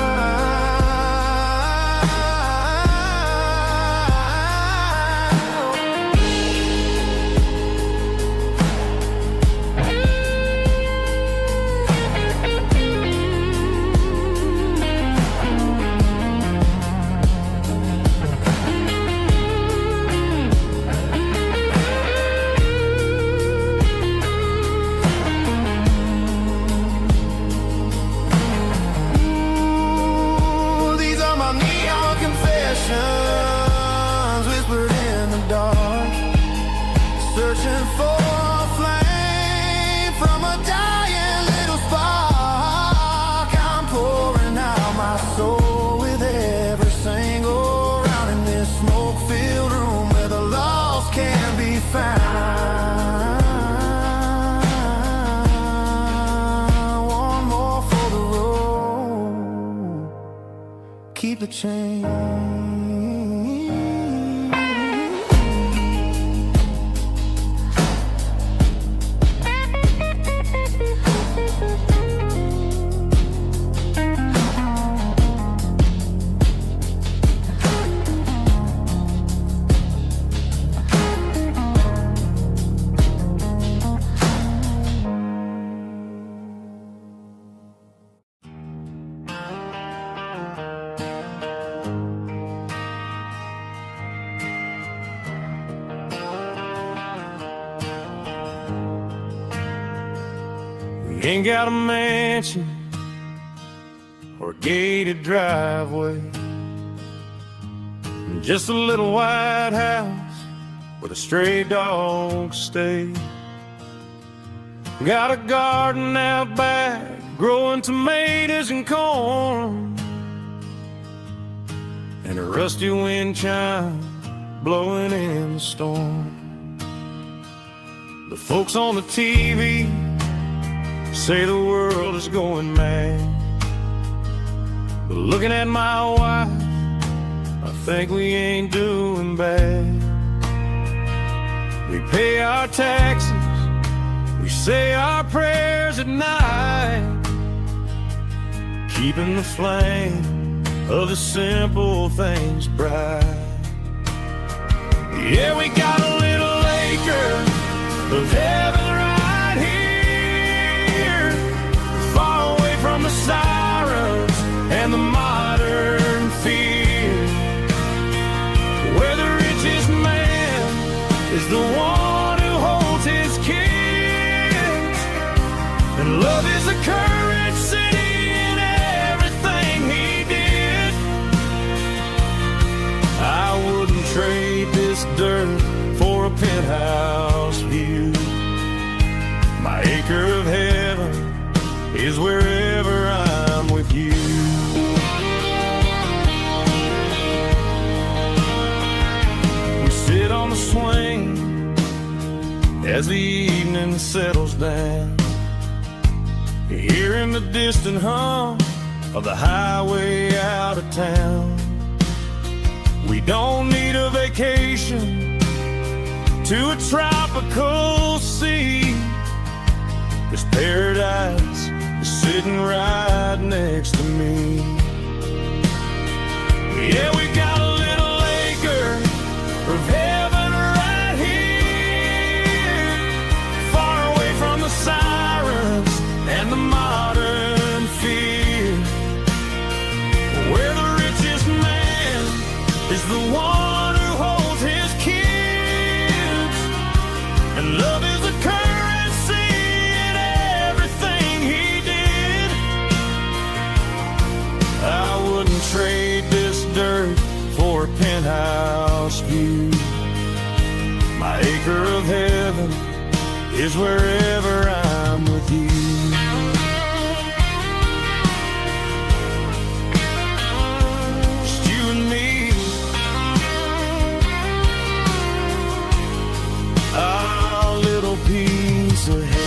Whispered in the dark, searching for a flame from a dying little spark. I'm pouring out my soul with every single round in this smoke-filled room where the lost can be found. One more for the road, keep the change. Ain't got a mansion or a gated driveway, just a little white house where the stray dogs stay. Got a garden out back, growing tomatoes and corn, and a rusty wind chime blowing in the storm. The folks on the TV say the world is going mad, but looking at my wife, I think we ain't doing bad. We pay our taxes, we say our prayers at night, keeping the flame of the simple things bright. Yeah, we got a little acre of heaven right here, far away from the sirens and the modern fear, where the richest man is the one who holds his kids, and love is the currency in everything he did. I wouldn't trade this dirt for a penthouse view. My acre of heaven is wherever I'm with you. We sit on the swing as the evening settles down, hearing the distant hum of the highway out of town. We don't need a vacation to a tropical sea, 'cause paradise is sitting right next to me. Yeah, we got a little acre of heaven right here, far away from the sirens and the modern fear, where the richest man is the one who holds his kids, and love is the currency in everything he did. I wouldn't trade this dirt for a penthouse view. My acre of heaven is wherever I'm with you. Just you and me, our little piece of heaven.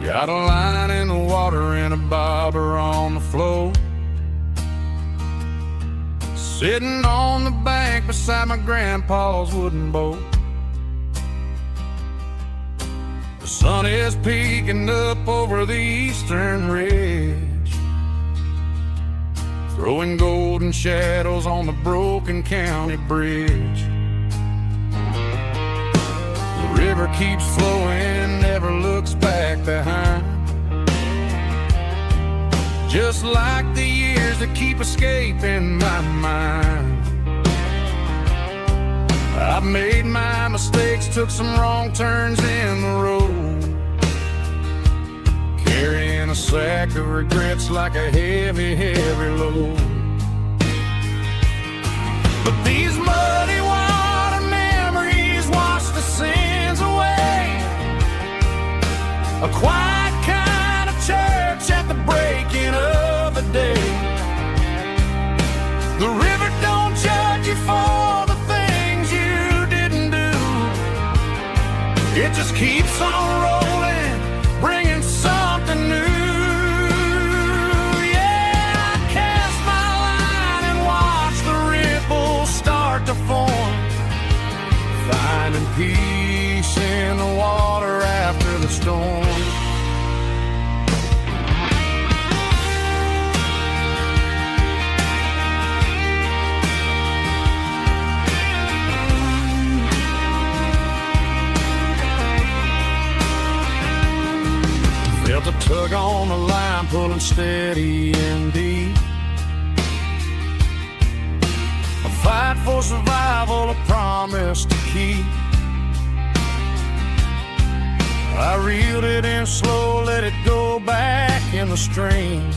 Got a line in the water and a bobber on the floor, sitting on the bank beside my grandpa's wooden boat. The sun is peeking up over the eastern ridge, throwing golden shadows on the broken county bridge. The river keeps flowing, never looks back behind, just like the years that keep escaping my mind. I've made my mistakes, took some wrong turns in the road, carrying a sack of regrets like a heavy, heavy load. But these muddy water memories wash the sins away, a quiet kind of church at the breaking of the day. The river don't judge you for the things you didn't do, it just keeps on rolling, bringing something new. Yeah, I cast my line and watch the ripples start to form, finding peace on the line, pulling steady and deep. A fight for survival, a promise to keep. I reeled it in slow, let it go back in the stream.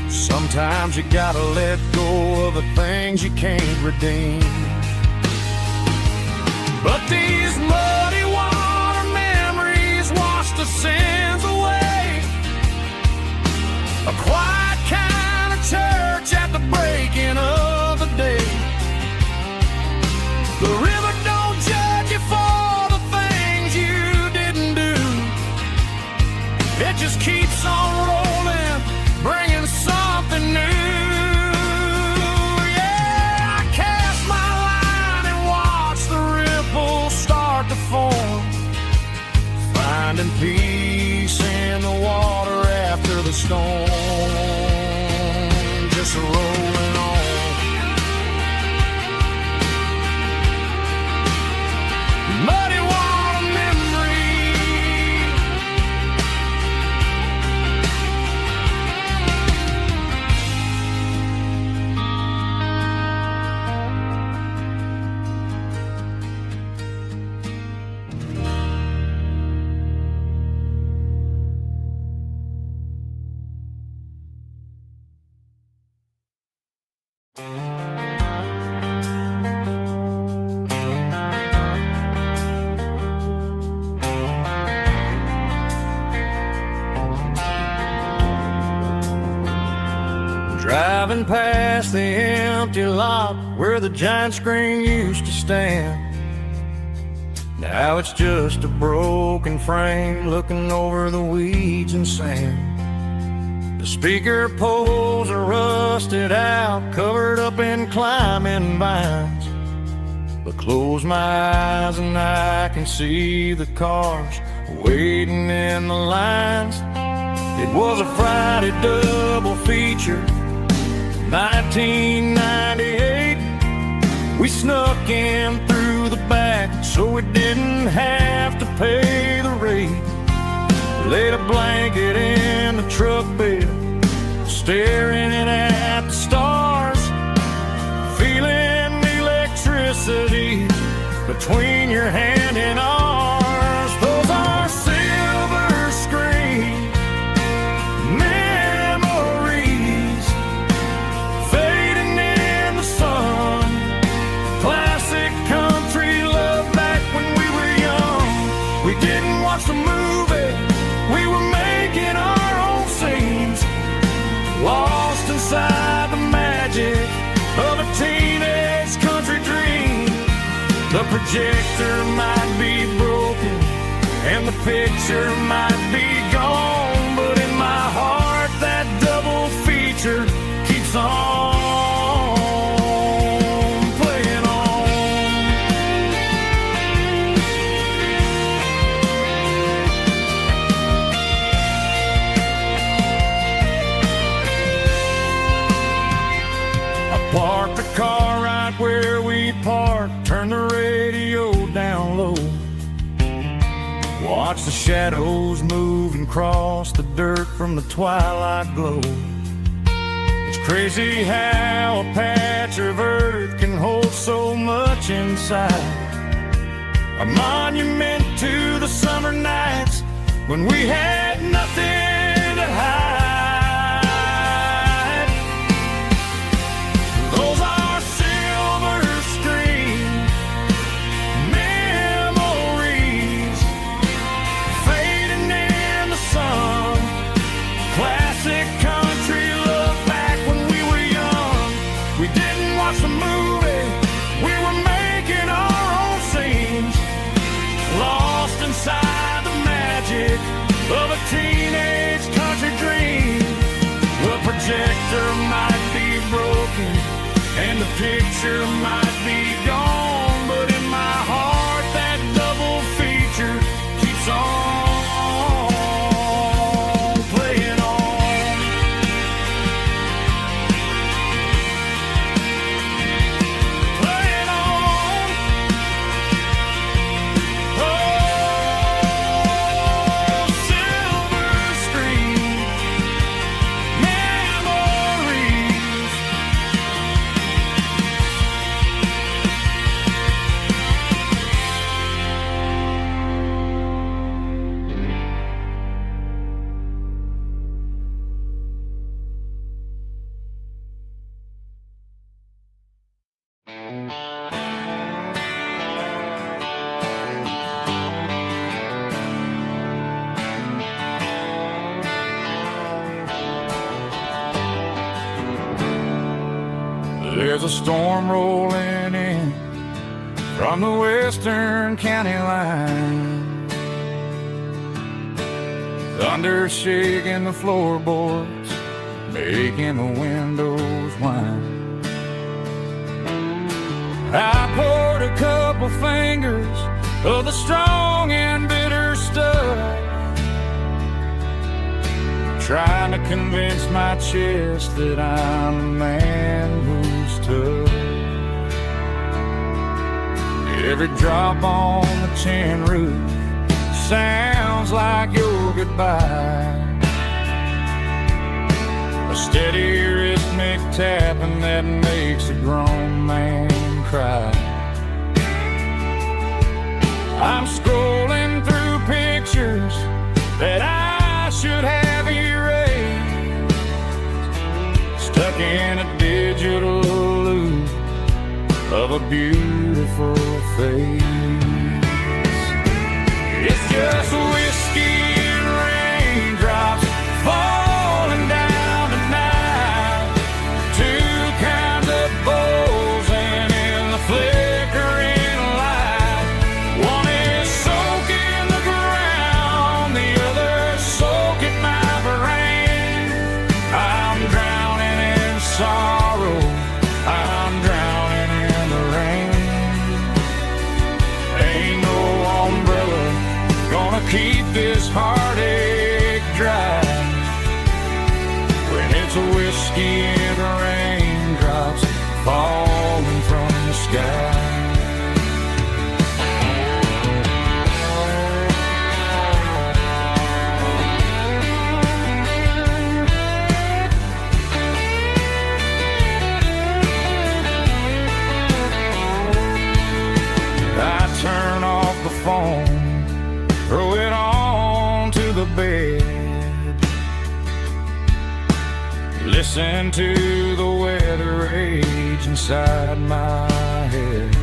Sometimes you gotta let go of the things you can't redeem. But these muddy water memories wash the sins away. A quiet kind of church at the breaking of the day. The river don't judge you for the things you didn't do. It just keeps on rolling, bringing something new. Yeah, I cast my line and watch the ripples start to form, finding peace in the water after the storm. Just rolling on. Muddy water memory. Driving past the empty lot where the giant screen used to stand. Now it's just a broken frame looking over the weeds and sand. The speaker poles are rusted out, covered up in climbing vines. But close my eyes and I can see the cars waiting in the lines. It was a Friday double feature, 1998. We snuck in through the back so we didn't have to pay the rate. Laid a blanket in the truck bed, staring at the stars, feeling the electricity between your hand and ours. Those are silver screen memories, fading in the sun. Classic country love back when we were young. We didn't watch the movie, we were making our own scenes, lost inside the magic of a teenage country dream. The projector might be broken and the picture might be gone, but in my heart that double feature keeps on playing on. I parked the car right where we parked, turned the radio down low, watch the shadows move and cross the dirt from the twilight glow. It's crazy how a patch of earth can hold so much inside. A monument to the summer nights when we had nothing to hide. Those are silver screen memories, fading in the sun. Classic country love back when we were young. We didn't watch the movie, we were making our own scenes, lost inside the magic of a teenage country dream. The projector might be broken and the picture might be gone, but in my heart that double feature keeps on playing on. Playing on. Oh, silver There's a storm rolling in from the western county line, thunder shaking the floorboards, making the windows whine. I poured a couple fingers of the strong and bitter stuff, trying to convince my chest that I'm a man who's tough. Every drop on the tin roof sounds like your goodbye, a steady rhythmic tapping that makes a grown man cry. I'm scrolling through pictures that I should have erased, stuck in a digital loop of a beautiful face. It's just whiskey and raindrops falling down tonight, two kinds of bowls and in the flickering light. One is soaking the ground, the other soaking my brain. I'm drowning in sorrow, I'm drowning in the rain. Ain't no umbrella gonna keep this heartache dry when it's a whiskey and raindrops falling from the sky. I turn off the phone, throw it on to the bed, listen to the weather rage inside my head.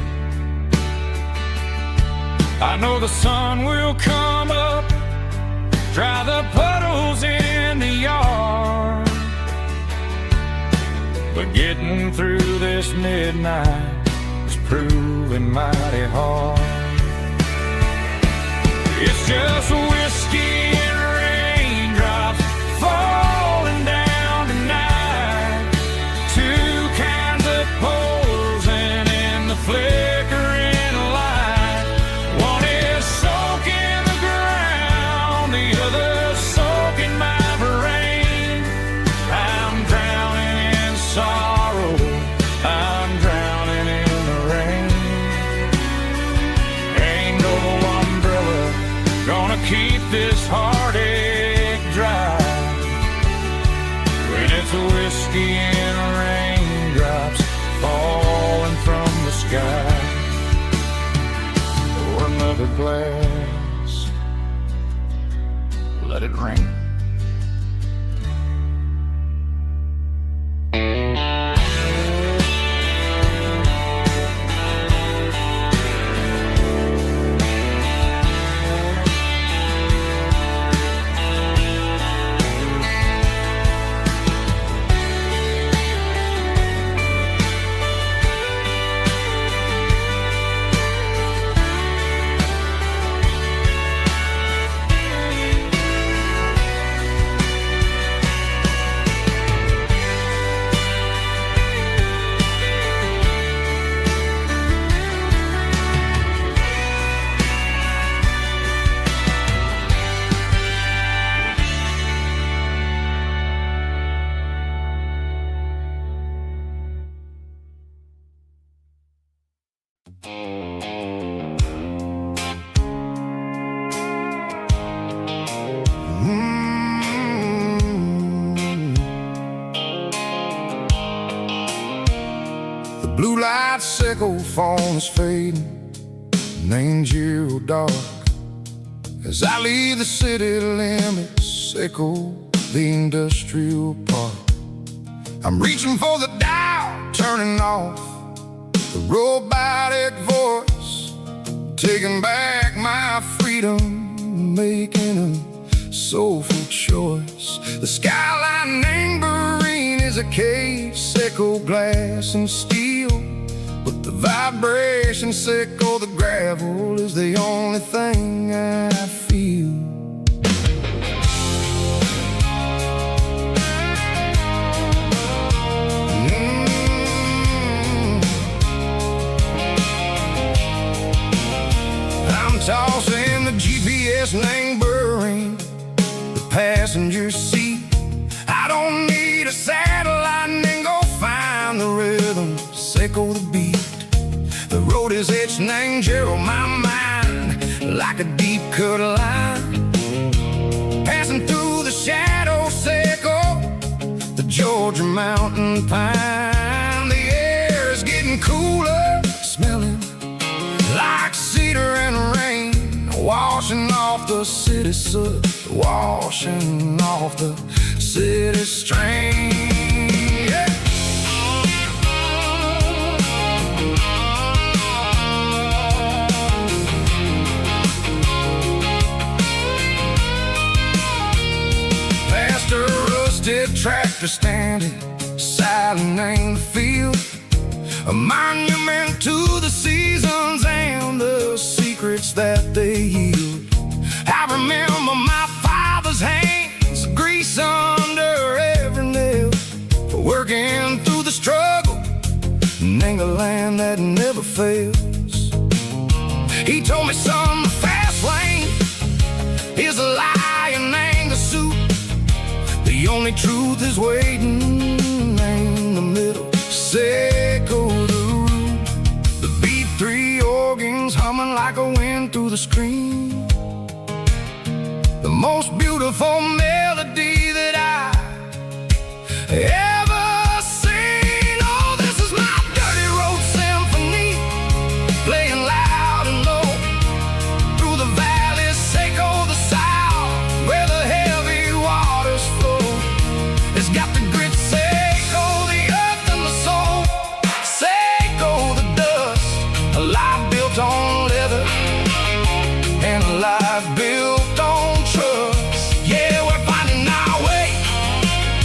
I know the sun will come up, dry the puddles in the yard, but getting through this midnight is proving mighty hard. It's just whiskey and raindrops falling down tonight, two kinds of poles and in the flickering light. One is soaking the ground, the other soaking my brain. I'm drowning in sorrow, I'm drowning in the rain. Ain't no umbrella gonna keep this heartache dry when it's a whiskey and raindrops falling from the sky. Pour another glass, let it rain. Blue light sickle phone is fading, an angel dark. As I leave the city limits, sickle the industrial park. I'm reaching for the dial, turning off the robotic voice, taking back my freedom, making a soulful choice. The skyline neighboring is is a case, Seco glass and steel, but the vibration, Seco the gravel, is the only thing I feel. I'm tossing the GPS name burring the passenger seat. I don't need a satellite and go find the rhythm, Seco the beat. The road is etched and Gerald my mind like a deep cut line, passing through the shadow, Seco, the Georgia mountain pine. The air is getting cooler, smelling like cedar and rain, washing off the city soot, washing off the city strain. Yeah. Past a rusted tractor standing silent in the field, a monument to the seasons and the secrets that they yield. I remember my father's hands, grease under every nail, working through the struggle, and the land that never fails. He told me, son, the fast lane is a lion and the suit. The only truth is waiting in the middle, Seco the root. The B3 organs humming like a wind through the screen, the most beautiful melody that I ever seen. Oh, this is my dirty road symphony, playing loud and low through the valleys, Seco the south, where the heavy waters flow. It's got the grit, Seco the earth and the soul, Seco the dust, a life built on leather and a life built on trust. Yeah, we're finding our way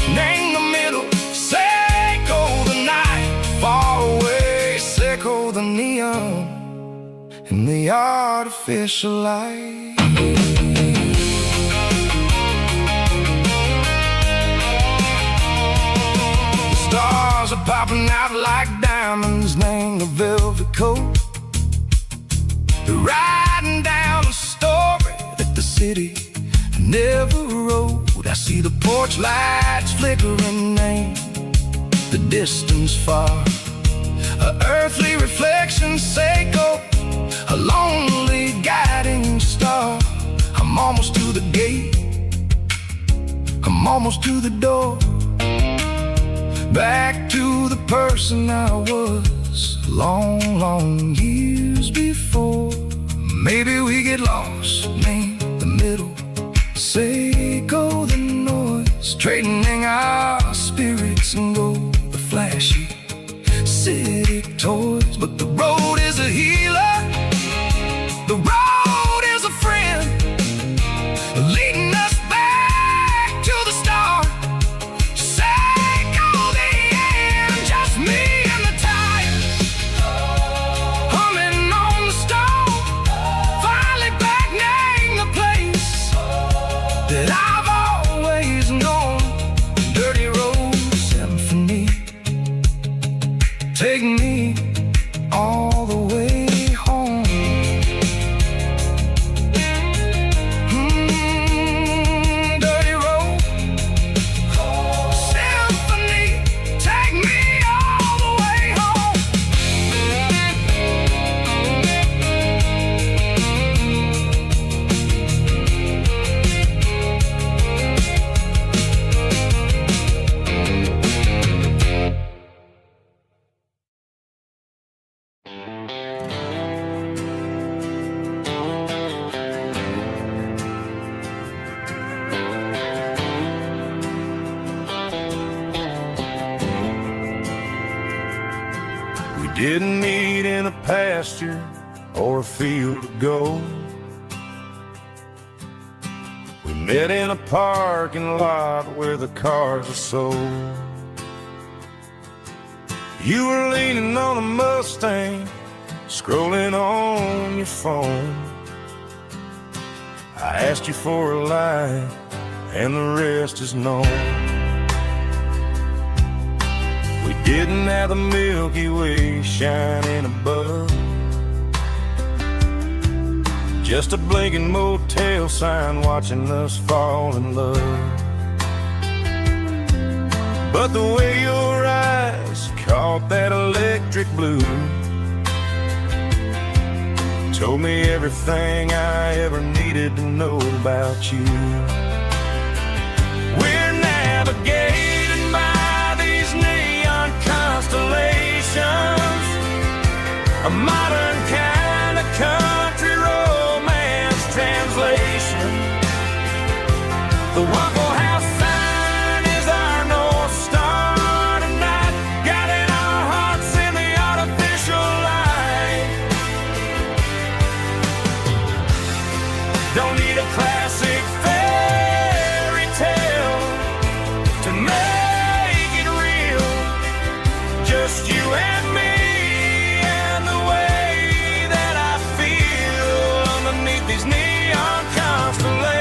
in the middle, Seco the night, far away, Seco the neon and the artificial light. The stars are popping out like diamonds, named the velvet coat. They're riding down a story that the city never wrote. I see the porch lights flickering in the distance far, a earthly reflection, Seco, a lonely guiding star. I'm almost to the gate, I'm almost to the door, back to the person I was long, long years before. Maybe we get lost in the middle, Seco the noise, trading our spirits and go the flashy city toys. But the road is a healer, the road is a friend, leading us back to the start, Seco the end, just me and the tires, humming on the stove, finally back name the place that I've always known. Dirty road symphony, take me all the way home. Dirty road symphony, take me all the way home. We didn't meet in a pasture or a field of gold. We met in a parking lot where the cars are sold. You were leaning on a Mustang, scrolling on your phone. I asked you for a light, and the rest is known. We didn't have the Milky Way shining above, just a blinking motel sign watching us fall in love. But the way your eyes caught that electric blue told me everything I ever needed to know about you. We're navigating by these neon constellations, a modern kind of country romance translation. The Waffle House sign is our North Star tonight, guiding our hearts in the artificial light. Don't need a classic fairy tale to make it real, just you and me and the way that I feel underneath these neon constellations.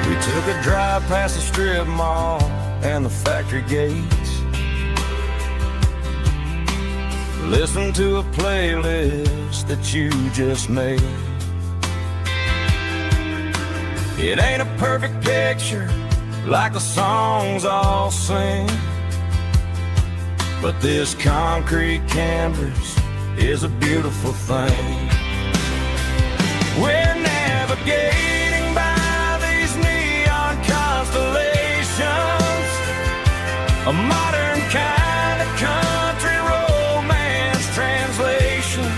We took a drive past the strip mall and the factory gates, listened to a playlist that you just made. It ain't a perfect picture like the songs all sing, but this concrete canvas is a beautiful thing. We're navigating by these neon constellations, a modern kind of country romance translation.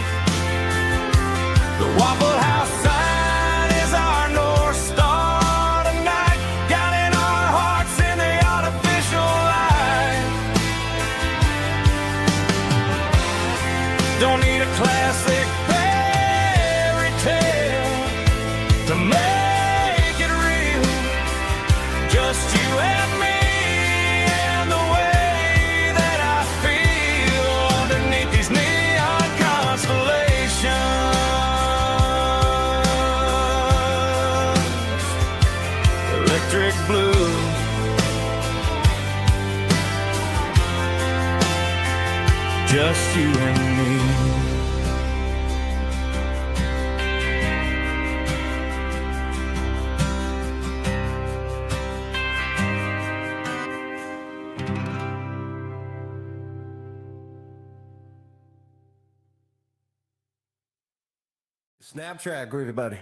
The Waffle House sign is our North Star tonight, guiding our hearts in the artificial light. Don't need a classic fairy tale to make it real, just you and me and the way that I feel underneath these neon constellations. Electric blue, just you and me. Snap track, groovy buddy.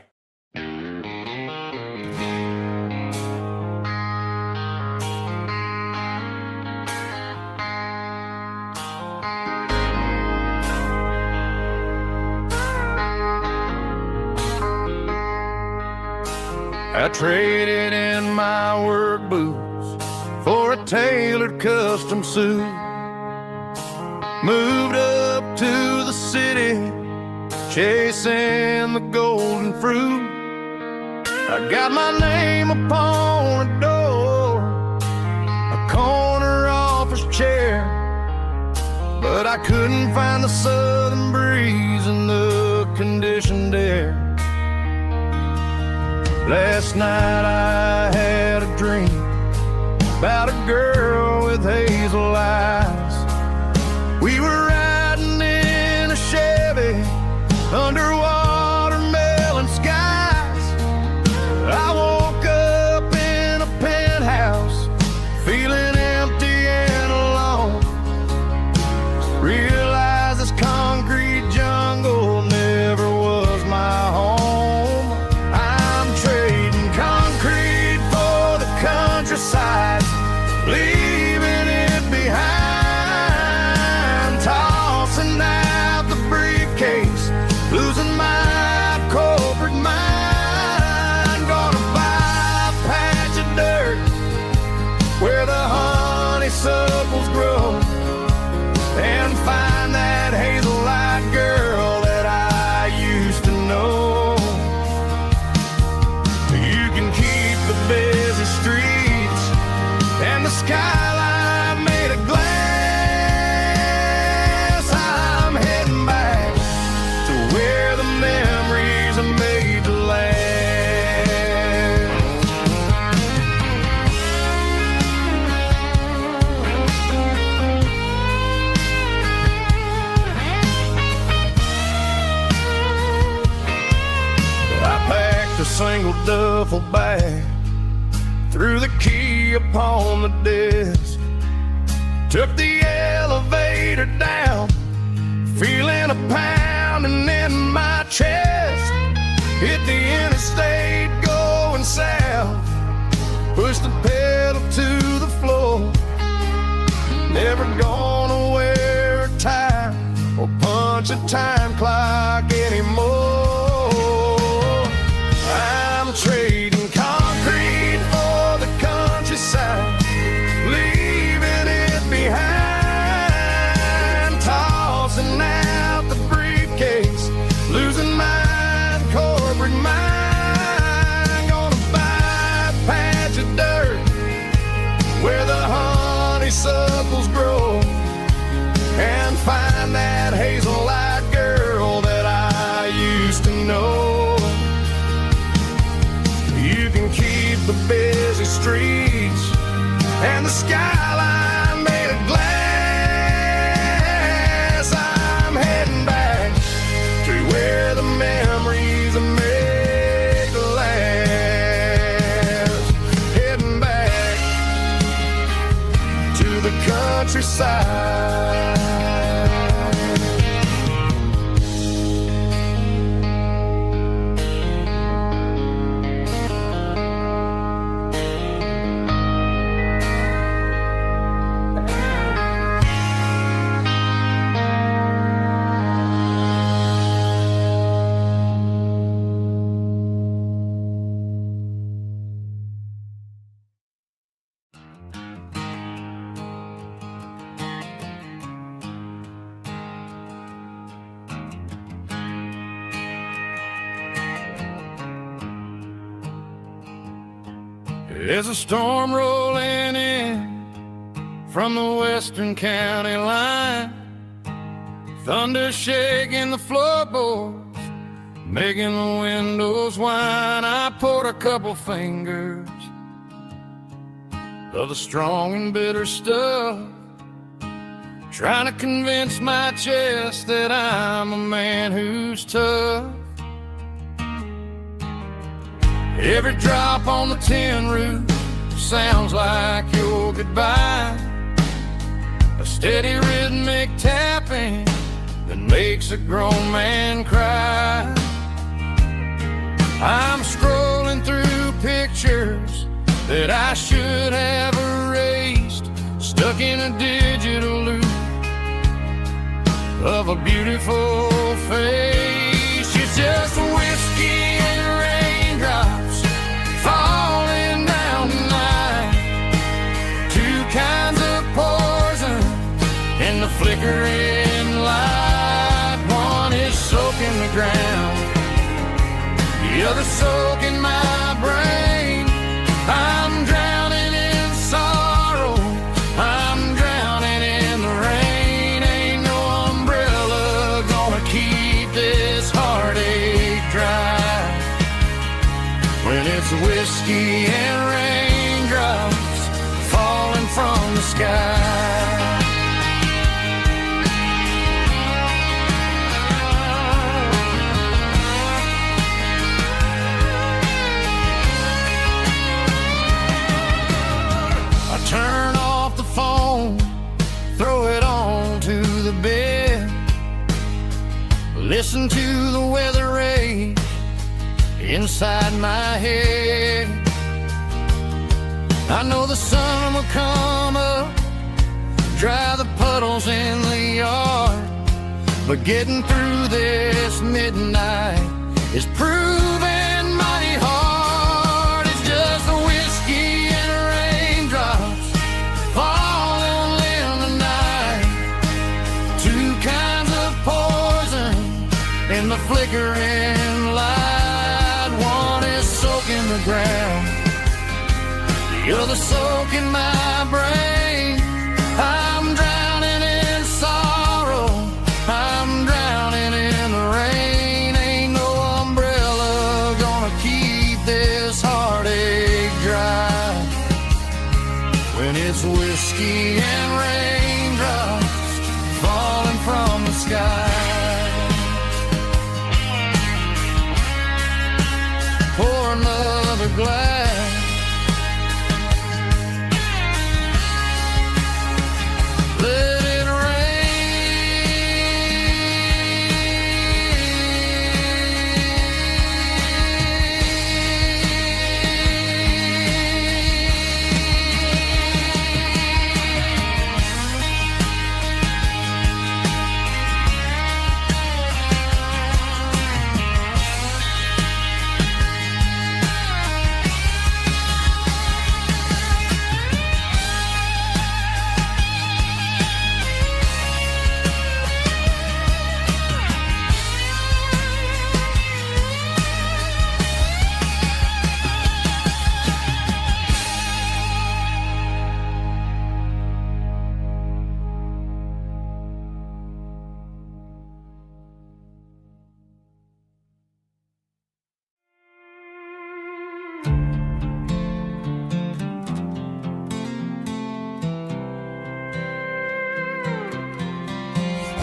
I traded in my work boots for a tailored custom suit, moved up to the city, chasing the golden fruit. I got my name upon a door, a corner office chair, but I couldn't find the southern breeze in the conditioned air. Last night I had a dream about a girl with hazel eyes. We were riding in a Chevy under watermelon skies. I woke up in a penthouse, feeling empty and alone. Realized this concrete jungle never was my home. I'm trading concrete for the countryside, leaving it behind, tossing out the briefcase, losing my corporate mind. Gonna buy a patch of dirt where the honeysuckles grow and find single duffel bag, threw the key upon the desk, took the elevator down, feeling a pounding in my chest. Hit the interstate going south, pushed the pedal to the floor. Never gonna wear a tie or punch a time clock anymore. I'm trading concrete for the countryside, leaving it behind, tossing out the briefcase, losing my corporate mind. Gonna buy a patch of dirt where the honeysuckles grow, and find that hazel-eyed girl that I used to know. You can keep the busy streets and the skyline made of glass. I'm heading back to where the memories are made to last. Heading back to the countryside. There's a storm rolling in from the western county line, thunder shaking the floorboards, making the windows whine. I poured a couple fingers of the strong and bitter stuff, trying to convince my chest that I'm a man who's tough. Every drop on the tin roof sounds like your goodbye, a steady rhythmic tapping that makes a grown man cry. I'm scrolling through pictures that I should have erased, stuck in a digital loop of a beautiful face. It's just whiskey and raindrops falling down tonight, two kinds of poison in the flickering light. One is soaking the ground, the other soaking my brain. I'm drowning in sorrow, I'm drowning in the rain. Ain't no umbrella gonna keep this heartache dry when it's whiskey and raindrops falling from the sky. I turn off the phone, throw it on to the bed, listen to the weather rage inside my head. I know the sun will come up, dry the puddles in the yard, but getting through this midnight is proving mighty hard. It's just the whiskey and raindrops falling in the night, two kinds of poison in the flickering light. One is soaking the ground, the other soaking my brain. I'm drowning in sorrow, I'm drowning in the rain. Ain't no umbrella gonna keep this heartache dry when it's whiskey and raindrops falling from the sky. Pour glass. Let it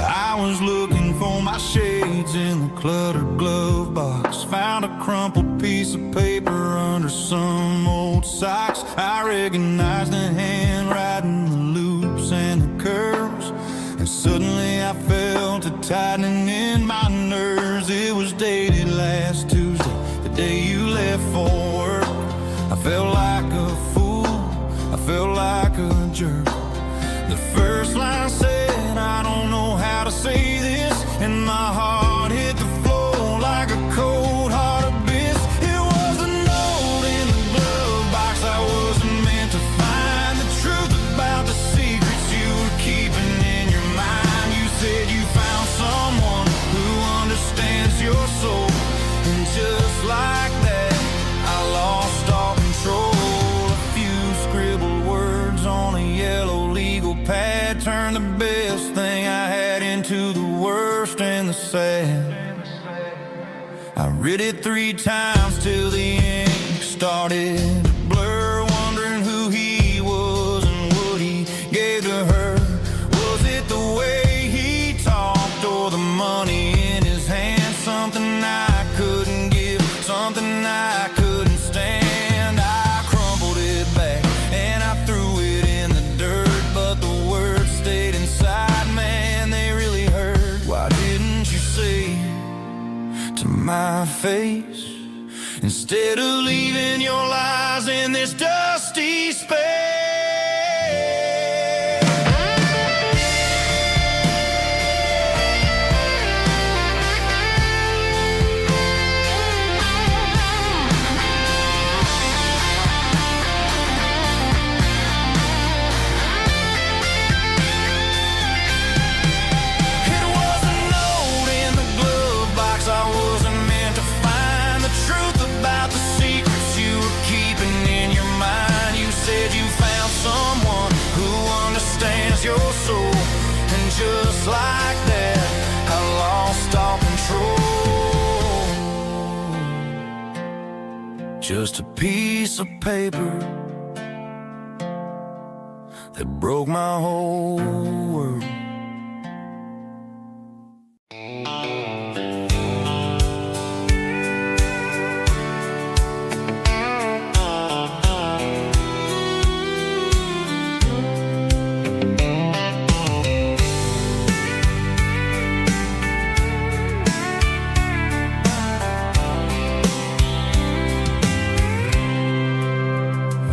I was looking for my shades in the cluttered glove box. Found a crumpled piece of paper under some old socks. I recognized the handwriting, the loops and the curves, and suddenly I felt a tightening in my nerves. It was dated last Tuesday, the day you left for work. I felt like a fool, I felt like a jerk. The first line said, I don't know how to say this, and my heart hit the floor like a cold heart abyss. It was a note in the glove box I wasn't meant to find. The truth about the secrets you were keeping in your mind. You said you found someone who understands your soul, and just like that, I lost all control. A few scribbled words on a yellow legal pad turned the best thing I had into the worst and the sad. I read it 3 times till the ink started to blur, wondering who he was and what he gave to her. Was it the way he talked or the money in his hand? Something I couldn't give, something I couldn't stand. I crumpled it back and I threw it in the dirt, but the words stayed inside, man, they really hurt. Why didn't you say to my face, instead of leaving your lies in this dusty space? Your soul, and just like that, I lost all control. Just a piece of paper that broke my whole world.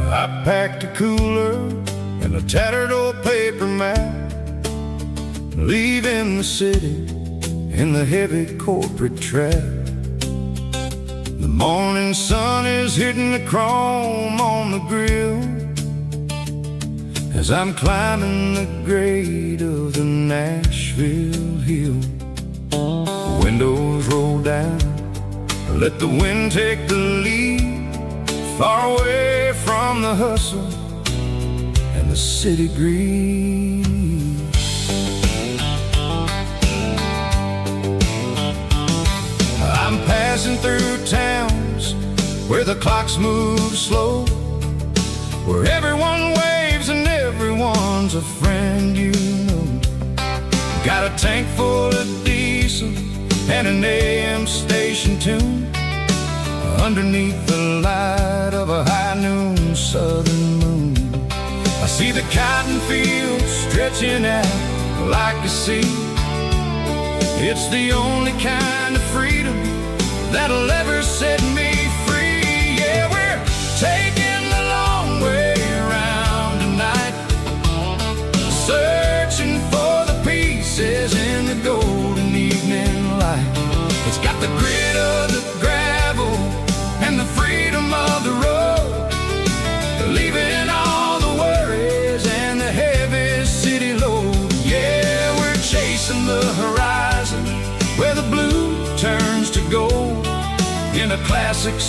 I packed a cooler and a tattered old paper map, leaving the city in the heavy corporate trap. The morning sun is hitting the chrome on the grill as I'm climbing the grade of the Nashville hill. The windows roll down, let the wind take the lead, far away from the hustle and the city greed. I'm passing through towns where the clocks move slow, where everyone waves and everyone's a friend you know. Got a tank full of diesel and an AM station tune. underneath the light of a high noon southern moon. I see the cotton fields stretching out like a sea. It's the only kind of freedom that'll ever set me free. Yeah, we're taking the long way around tonight, searching for the pieces in the golden evening light. It's got the grit of the gravel and the freedom of the road, leaving all the worries and the heavy city load. Yeah, we're chasing the horizon where the blue turns to gold in a classic